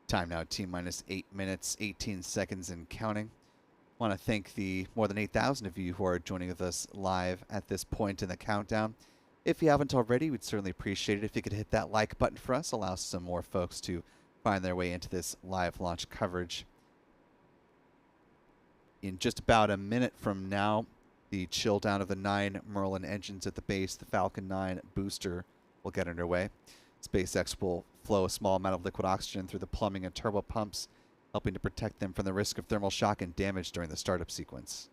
Time now, T-minus 8 minutes, 18 seconds and counting. I want to thank the more than 8,000 of you who are joining with us live at this point in the countdown. If you haven't already, we'd certainly appreciate it if you could hit that like button for us. Allow some more folks to find their way into this live launch coverage. In just about a minute from now, the chill down of the 9 Merlin engines at the base, the Falcon 9 booster, will get underway. SpaceX will flow a small amount of liquid oxygen through the plumbing and turbo pumps, helping to protect them from the risk of thermal shock and damage during the startup sequence.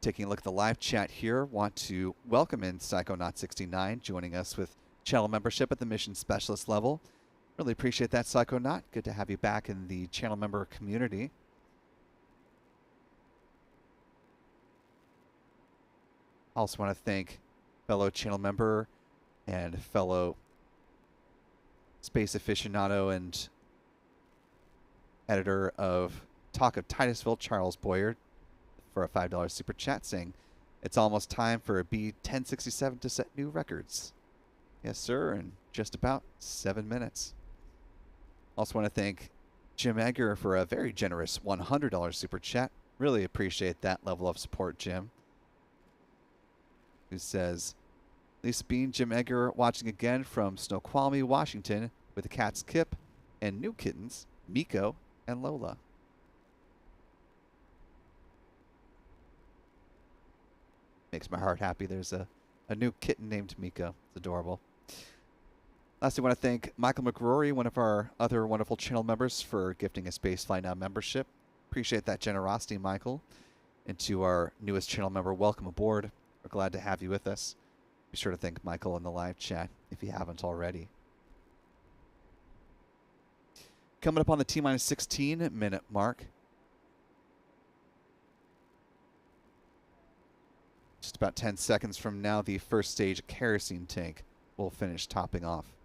Taking a look at the live chat here, want to welcome in Psychonaut69, joining us with channel membership at the mission specialist level. Really appreciate that, Psychonaut. Good to have you back in the channel member community. Also want to thank fellow channel member and fellow space aficionado and editor of Talk of Titusville, Charles Boyer, for a $5 super chat saying, "It's almost time for a B-1067 to set new records." Yes, sir, in just about 7 minutes. Also want to thank Jim Egger for a very generous $100 super chat. Really appreciate that level of support, Jim. Who says, "Lisa Bean, Jim Egger watching again from Snoqualmie, Washington with the cats Kip and new kittens, Miko and Lola." Makes my heart happy. There's a new kitten named Miko. It's adorable. Lastly, I want to thank Michael McRory, one of our other wonderful channel members, for gifting a Spaceflight Now membership. Appreciate that generosity, Michael. And to our newest channel member, welcome aboard. We're glad to have you with us. Be sure to thank Michael in the live chat if you haven't already. Coming up on the T-minus 16 minute mark. Just about 10 seconds from now, the first stage kerosene tank will finish topping off.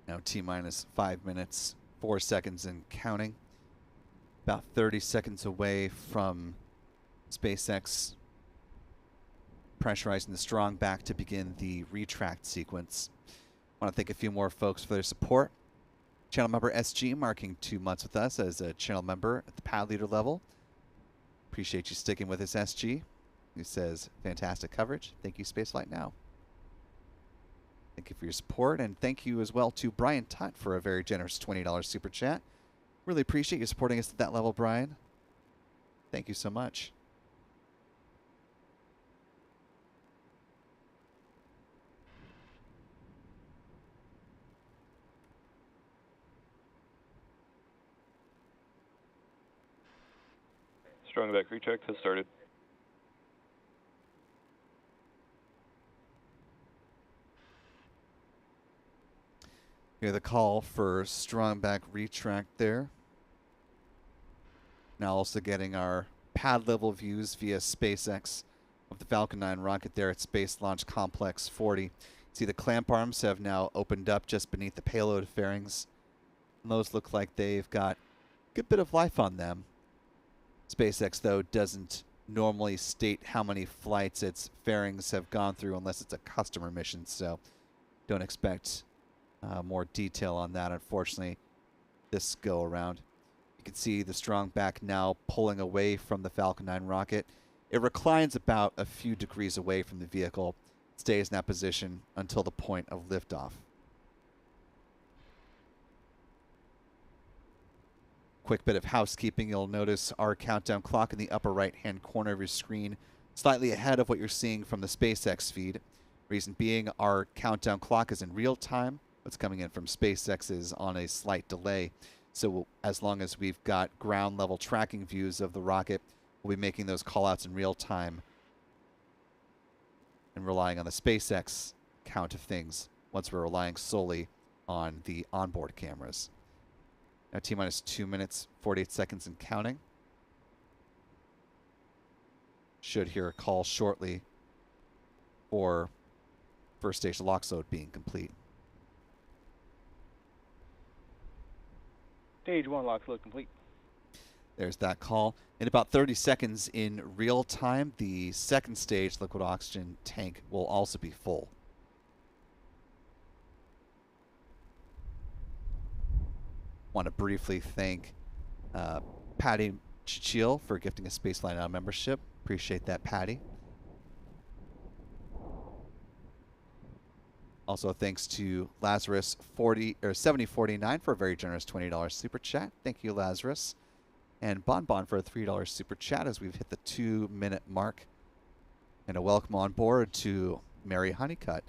Now T-minus 5 minutes, 4 seconds and counting. About 30 seconds away from SpaceX pressurizing the strong back to begin the retract sequence. I want to thank a few more folks for their support. Channel member SG marking 2 months with us as a channel member at the pad leader level. Appreciate you sticking with us, SG. Who says, "Fantastic coverage. Thank you, Spaceflight Now." Thank you for your support, and thank you as well to Brian Tutt for a very generous $20 super chat. Really appreciate you supporting us at that level, Brian. Thank you so much. Strong back retract has started. Hear the call for strong back retract there. Now also getting our pad level views via SpaceX of the Falcon 9 rocket there at Space Launch Complex 40. See the clamp arms have now opened up just beneath the payload fairings. And those look like they've got a good bit of life on them. SpaceX, though, doesn't normally state how many flights its fairings have gone through unless it's a customer mission, so don't expect more detail on that, unfortunately, this go around. You can see the strong back now pulling away from the Falcon 9 rocket. It reclines about a few degrees away from the vehicle, stays in that position until the point of liftoff. Quick bit of housekeeping. You'll notice our countdown clock in the upper right-hand corner of your screen, slightly ahead of what you're seeing from the SpaceX feed. Reason being, our countdown clock is in real time. What's coming in from SpaceX is on a slight delay. So as long as we've got ground level tracking views of the rocket, we'll be making those callouts in real time and relying on the SpaceX count of things once we're relying solely on the onboard cameras. Now T-minus 2 minutes, 48 seconds and counting. Should hear a call shortly for first stage LOX load being complete. Stage 1 LOX load complete. There's that call. In about 30 seconds in real time, the second stage liquid oxygen tank will also be full. Want to briefly thank Patty Chichil for gifting a Spaceflight Now membership. Appreciate that, Patty. Also, thanks to Lazarus 7049 for a very generous $20 super chat. Thank you, Lazarus. And Bonbon for a $3 super chat as we've hit the 2-minute mark. And a welcome on board to Mary Honeycutt,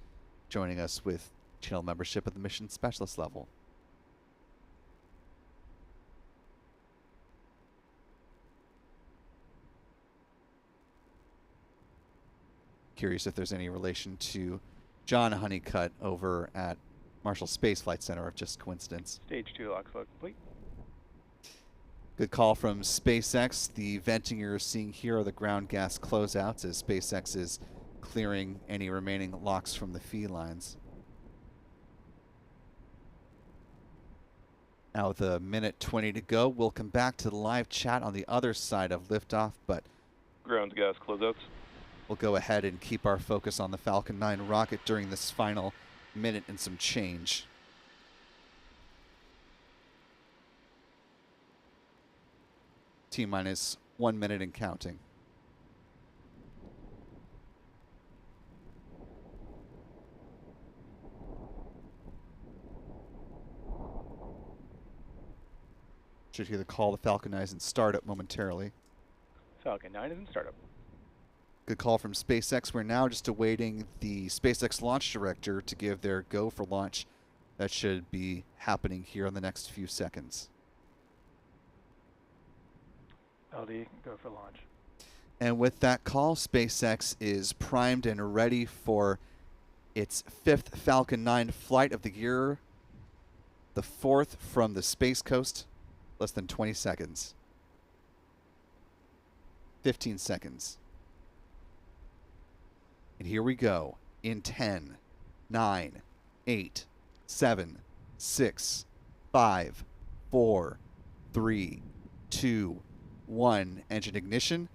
joining us with channel membership at the mission specialist level. Curious if there's any relation to John Honeycutt over at Marshall Space Flight Center, or just coincidence. Stage 2 lock flow complete. Good call from SpaceX. The venting you're seeing here are the ground gas closeouts as SpaceX is clearing any remaining locks from the feed lines. Now with a minute 20 to go, we'll come back to the live chat on the other side of liftoff, but Ground gas closeouts. we'll go ahead and keep our focus on the Falcon 9 rocket during this final minute and some change. T-minus 1 minute and counting. Should hear the call to Falcon 9 is in startup momentarily. Falcon 9 is in startup. Good call from SpaceX. We're now just awaiting the SpaceX launch director to give their go for launch. That should be happening here in the next few seconds. LD, go for launch. And with that call, SpaceX is primed and ready for its 5th Falcon 9 flight of the year, the 4th from the Space Coast. Less than 20 seconds. 15 seconds. And here we go in 10, 9, 8, 7, 6, 5, 4, 3, 2, 1. Engine ignition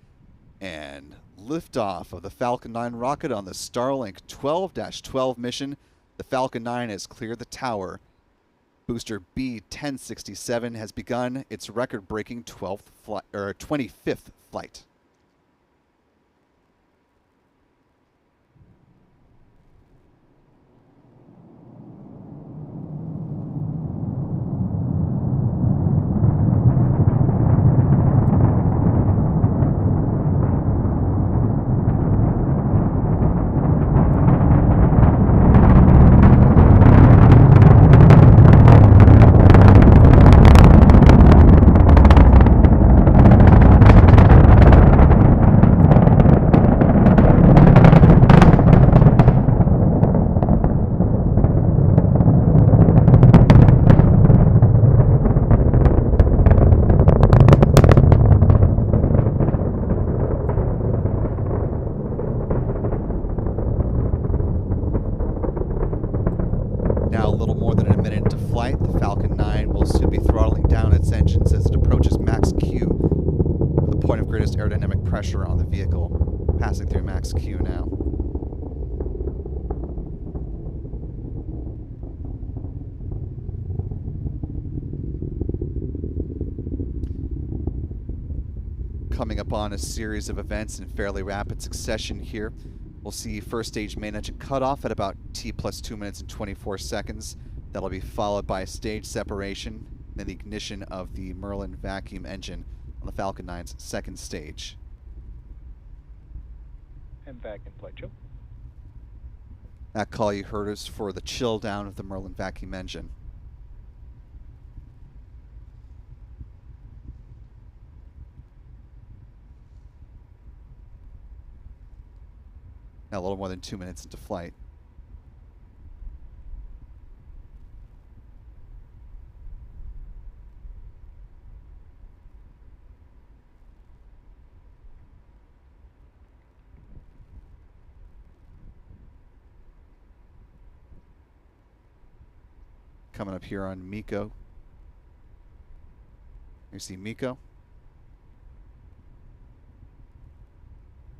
and liftoff of the Falcon 9 rocket on the Starlink 12-12 mission. The Falcon 9 has cleared the tower. Booster B-1067 has begun its record-breaking 25th flight. Pressure on the vehicle, passing through max Q now. Coming up on a series of events in fairly rapid succession here. We'll see first stage main engine cutoff at about T plus 2 minutes and 24 seconds. That'll be followed by stage separation, then the ignition of the Merlin vacuum engine on the Falcon 9's second stage. MVAC in flight chill. That call you heard is for the chill down of the Merlin vacuum engine. Now a little more than 2 minutes into flight. Coming up here on MECO. You see MECO.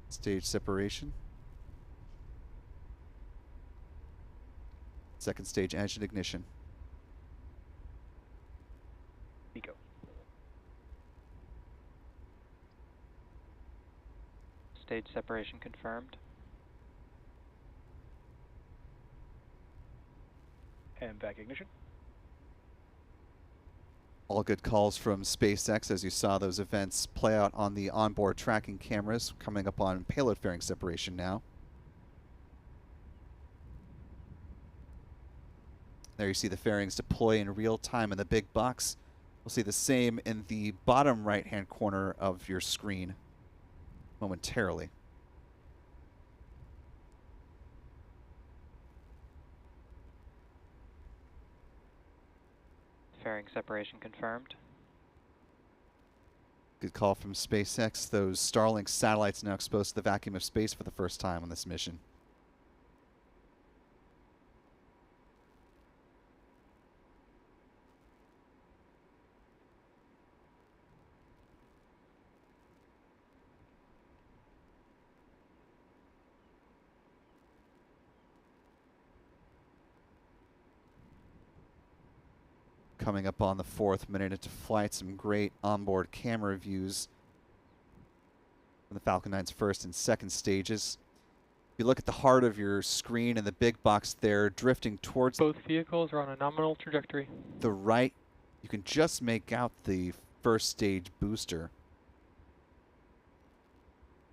Stage separation. Second stage engine ignition. Stage separation confirmed. And back ignition. All good calls from SpaceX as you saw those events play out on the onboard tracking cameras, coming up on payload fairing separation now. There you see the fairings deploy in real time in the big box. We'll see the same in the bottom right-hand corner of your screen momentarily. Fairing separation confirmed. Good call from SpaceX. Those Starlink satellites now exposed to the vacuum of space for the first time on this mission. Coming up on the 4th minute into flight, some great onboard camera views from the Falcon 9's first and second stages. If you look at the heart of your screen and the big box there, drifting towards Both vehicles are on a nominal trajectory. the right, you can just make out the first stage booster.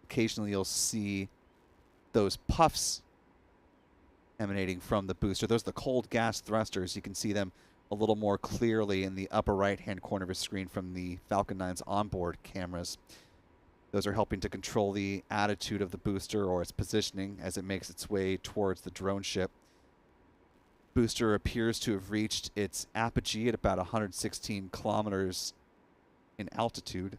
Occasionally you'll see those puffs emanating from the booster. Those are the cold gas thrusters. You can see them a little more clearly in the upper right-hand corner of your screen from the Falcon 9's onboard cameras. Those are helping to control the attitude of the booster or its positioning as it makes its way towards the drone ship. Booster appears to have reached its apogee at about 116 kilometers in altitude.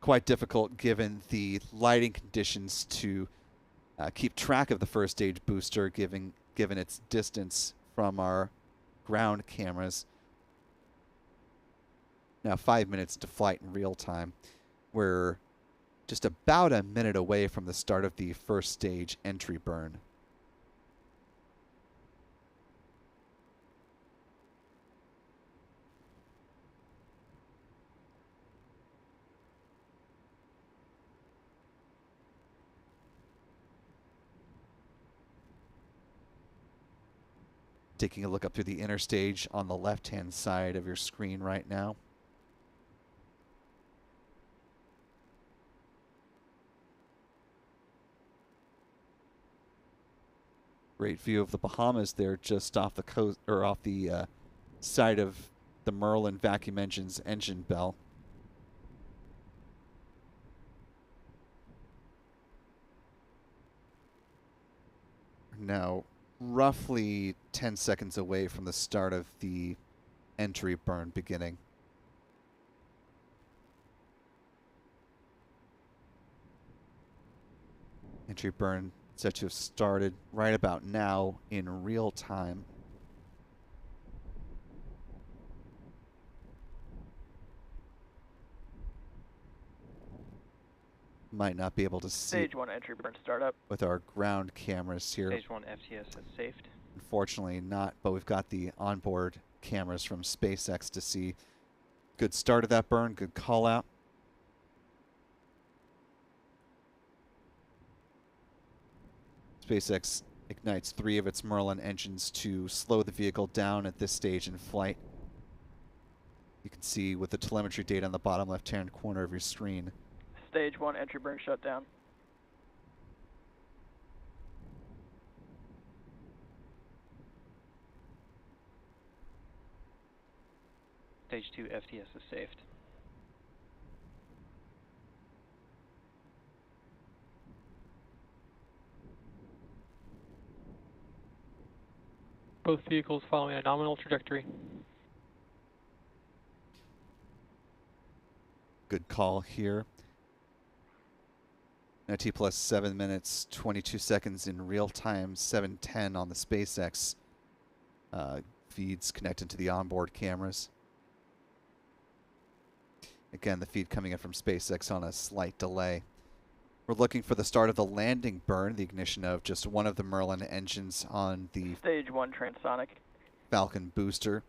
Quite difficult given the lighting conditions to keep track of the first stage booster, given its distance from our ground cameras. Now 5 minutes into flight in real time. We're just about a minute away from the start of the first stage entry burn. Taking a look up through the inner stage on the left-hand side of your screen right now. Great view of the Bahamas there, just off the coast or off the side of the Merlin vacuum engine's engine bell. Now, roughly 10 seconds away from the start of the entry burn beginning. Entry burn set to have started right about now in real time. Might not be able to see Stage 1 entry burn startup. with our ground cameras here. Stage 1 FTS has safed. Unfortunately not, but we've got the onboard cameras from SpaceX to see. Good start of that burn, good call out. SpaceX ignites 3 of its Merlin engines to slow the vehicle down at this stage in flight. You can see with the telemetry data on the bottom left-hand corner of your screen. Stage 1 entry burn shut down. Stage 2 FTS is safed. Both vehicles following a nominal trajectory. Good call here. Now T plus 7 minutes, 22 seconds in real time, 7:10 on the SpaceX feeds connected to the onboard cameras. Again, the feed coming in from SpaceX on a slight delay. We're looking for the start of the landing burn, the ignition of just one of the Merlin engines on the Stage 1 transonic. Falcon booster.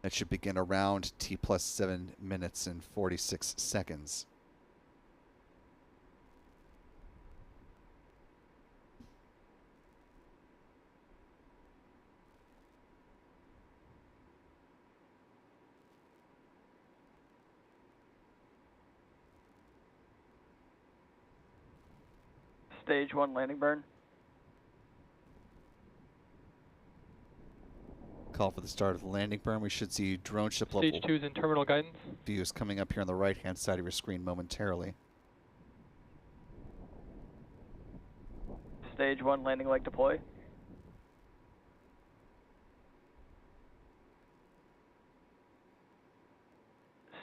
That should begin around T plus 7 minutes and 46 seconds. Stage 1 landing burn. Call for the start of the landing burn. We should see drone ship Stage level 2 is in terminal guidance. views coming up here on the right-hand side of your screen momentarily. Stage 1 landing leg deploy.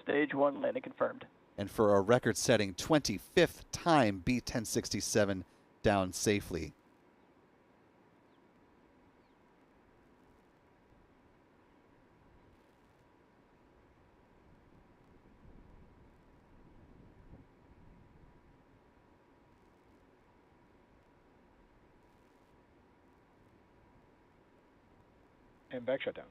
Stage 1 landing confirmed. And for a record-setting 25th time, B-1067 down safely. And back shutdown.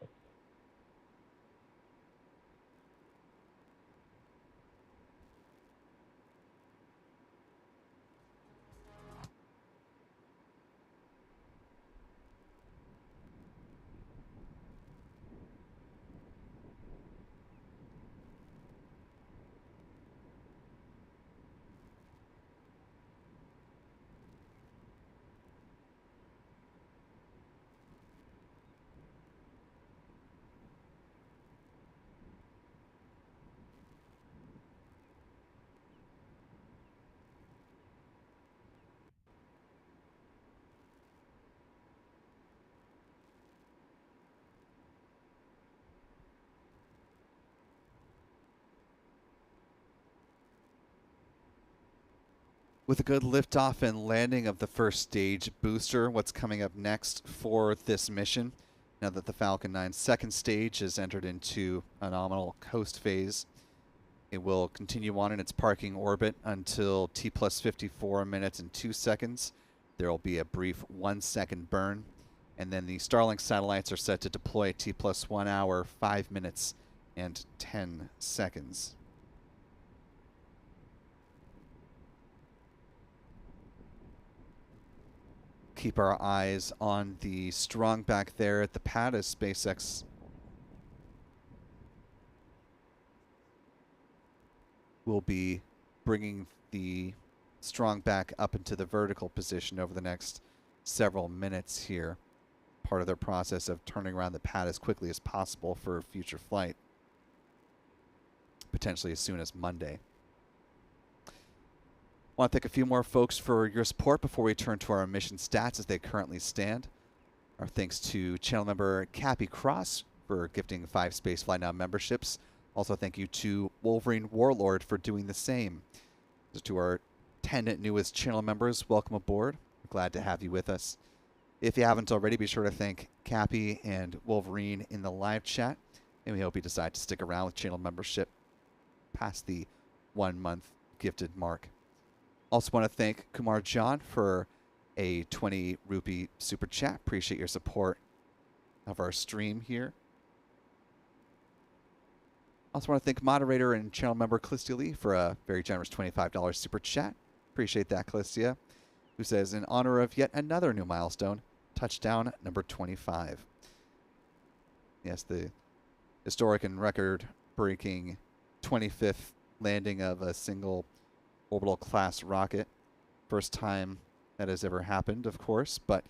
With a good liftoff and landing of the first stage booster, what's coming up next for this mission, now that the Falcon 9's second stage has entered into a nominal coast phase, it will continue on in its parking orbit until T plus 54 minutes and 2 seconds. There will be a brief 1 second burn, and then the Starlink satellites are set to deploy T plus 1 hour, 5 minutes, and 10 seconds. Keep our eyes on the strong back there at the pad as SpaceX will be bringing the strong back up into the vertical position over the next several minutes here. Part of their process of turning around the pad as quickly as possible for future flight, potentially as soon as Monday. I want to thank a few more folks for your support before we turn to our mission stats as they currently stand. Our thanks to channel member Cappy Cross for gifting 5 Spaceflight Now memberships. Also thank you to Wolverine Warlord for doing the same. To our 10 newest channel members, welcome aboard. We're glad to have you with us. If you haven't already, be sure to thank Cappy and Wolverine in the live chat. And we hope you decide to stick around with channel membership past the 1 month gifted mark. Also want to thank Kumar John for a 20 rupee super chat. Appreciate your support of our stream here. Also want to thank moderator and channel member Callistia Lee for a very generous $25 super chat. Appreciate that, Callistia, who says, in honor of yet another new milestone, touchdown number 25. Yes, the historic and record-breaking 25th landing of a single orbital class rocket. First time that has ever happened, of course, but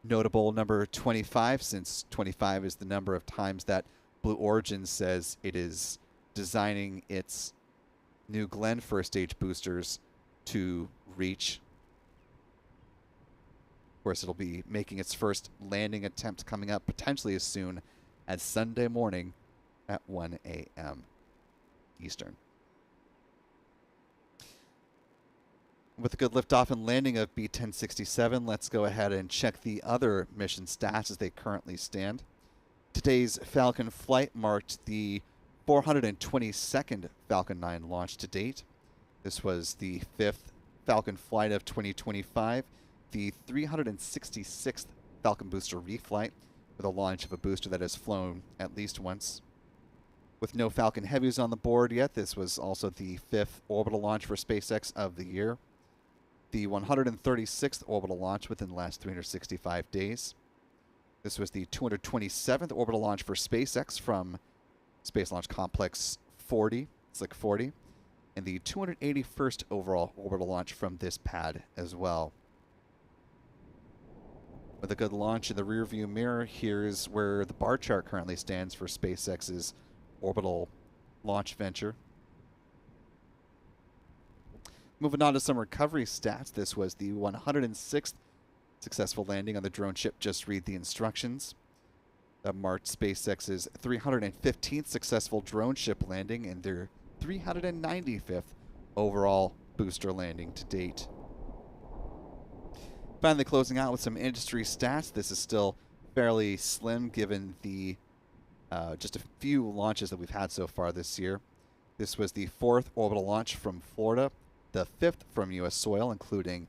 notable number 25, since 25 is the number of times that Blue Origin says it is designing its New Glenn first stage boosters to reach. Of course, it'll be making its first landing attempt coming up potentially as soon as Sunday morning at 1 a.m. Eastern. With a good liftoff and landing of B-1067, let's go ahead and check the other mission stats as they currently stand. Today's Falcon flight marked the 422nd Falcon 9 launch to date. This was the 5th Falcon flight of 2025, the 366th Falcon booster reflight, with a launch of a booster that has flown at least once. With no Falcon Heavies on the board yet, this was also the 5th orbital launch for SpaceX of the year. The 136th orbital launch within the last 365 days. This was the 227th orbital launch for SpaceX from Space Launch Complex 40, Slick 40, and the 281st overall orbital launch from this pad as well. With a good launch in the rearview mirror, here's where the bar chart currently stands for SpaceX's orbital launch venture. Moving on to some recovery stats, this was the 106th successful landing on the drone ship. Just read the instructions. That marked SpaceX's 315th successful drone ship landing and their 395th overall booster landing to date. Finally, closing out with some industry stats. This is still fairly slim given the just a few launches that we've had so far this year. This was the 4th orbital launch from Florida, the 5th from U.S. soil, including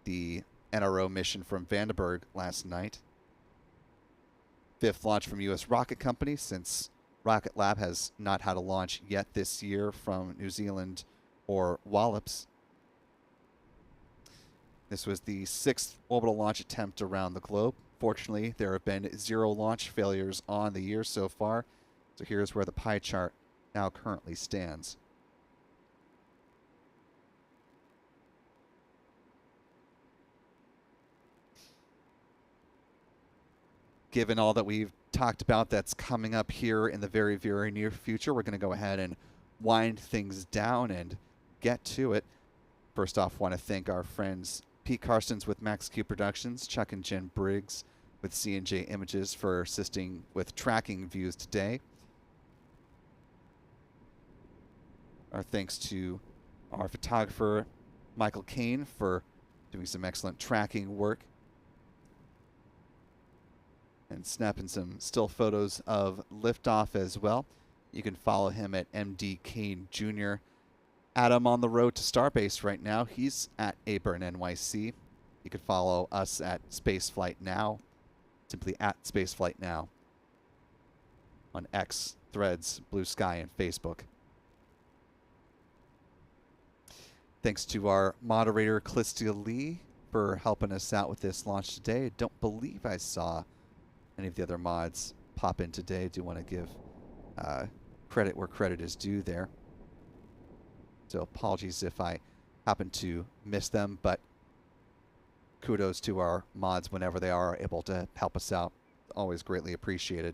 the NRO mission from Vandenberg last night. 5th launch from U.S. Rocket Company, since Rocket Lab has not had a launch yet this year from New Zealand or Wallops. This was the 6th orbital launch attempt around the globe. Fortunately, there have been 0 launch failures on the year so far. So here's where the pie chart now currently stands. Given all that we've talked about that's coming up here in the very, very near future, we're going to go ahead and wind things down and get to it. First off, want to thank our friends Pete Carstens with Max Q Productions, Chuck and Jen Briggs with C&J Images for assisting with tracking views today. Our thanks to our photographer Michael Kane for doing some excellent tracking work and snapping some still photos of Liftoff as well. You can follow him at MD Kane Jr. Adam on the road to Starbase right now. He's at Aburn NYC. You can follow us at Spaceflight Now, simply at Spaceflight Now on X, Threads, Blue Sky, and Facebook. Thanks to our moderator, Callistia Lee, for helping us out with this launch today. I don't believe I saw any of the other mods pop in today. I do want to give credit where credit is due there. So apologies if I happen to miss them, but kudos to our mods whenever they are able to help us out. Always greatly appreciated.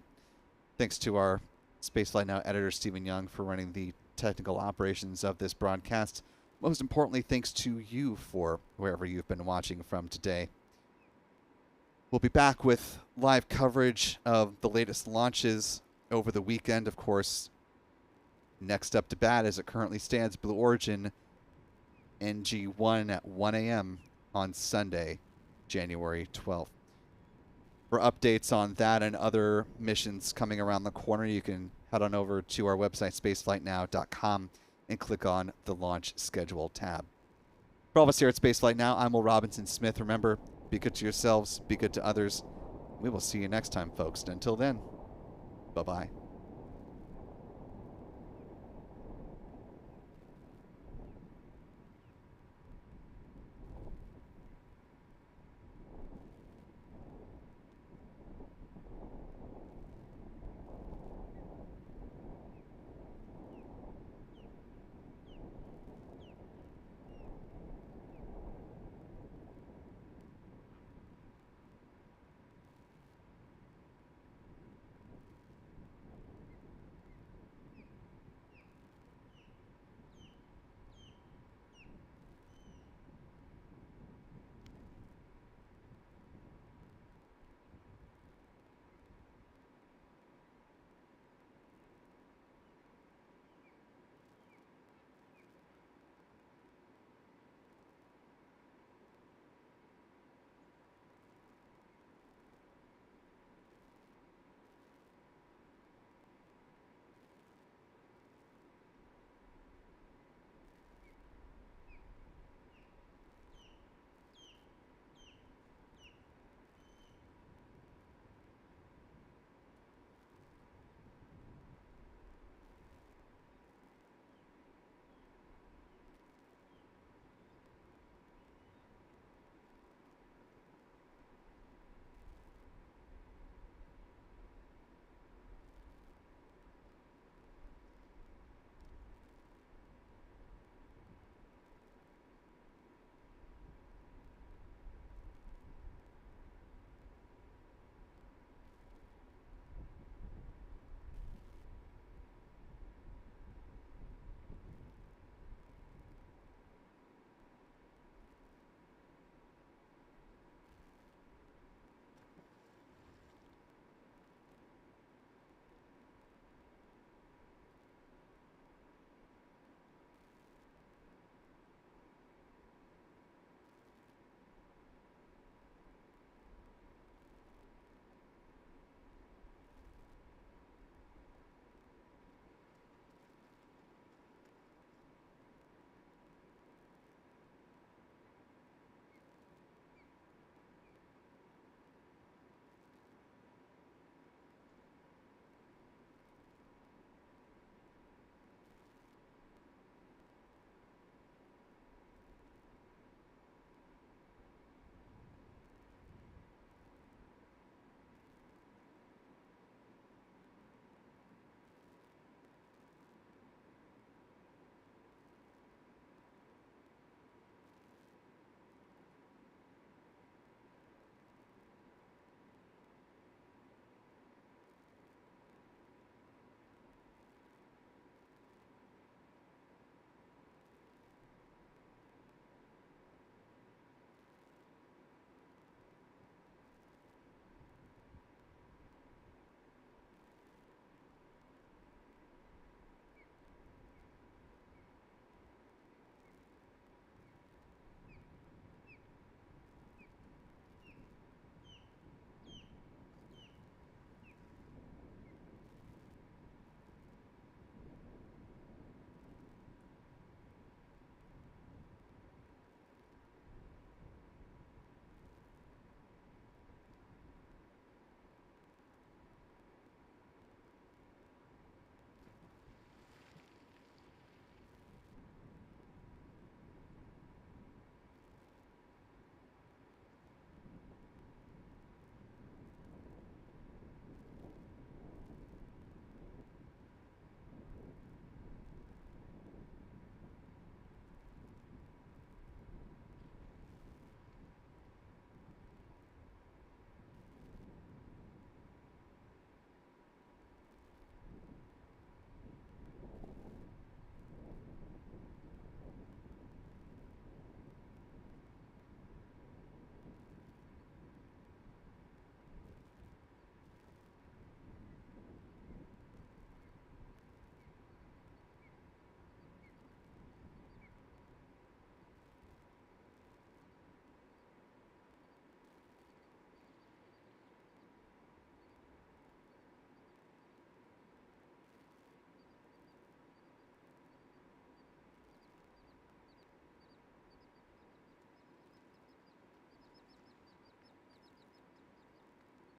Thanks to our Spaceflight Now editor, Stephen Young, for running the technical operations of this broadcast. Most importantly, thanks to you for wherever you've been watching from today. We'll be back with live coverage of the latest launches over the weekend, of course. Next up to bat, as it currently stands, Blue Origin NG1 at 1 a.m. on Sunday, January 12th. For updates on that and other missions coming around the corner, you can head on over to our website, spaceflightnow.com, and click on the Launch Schedule tab. For all of us here at Spaceflight Now, I'm Will Robinson Smith. Remember, be good to yourselves, be good to others. We will see you next time, folks. And until then, bye-bye.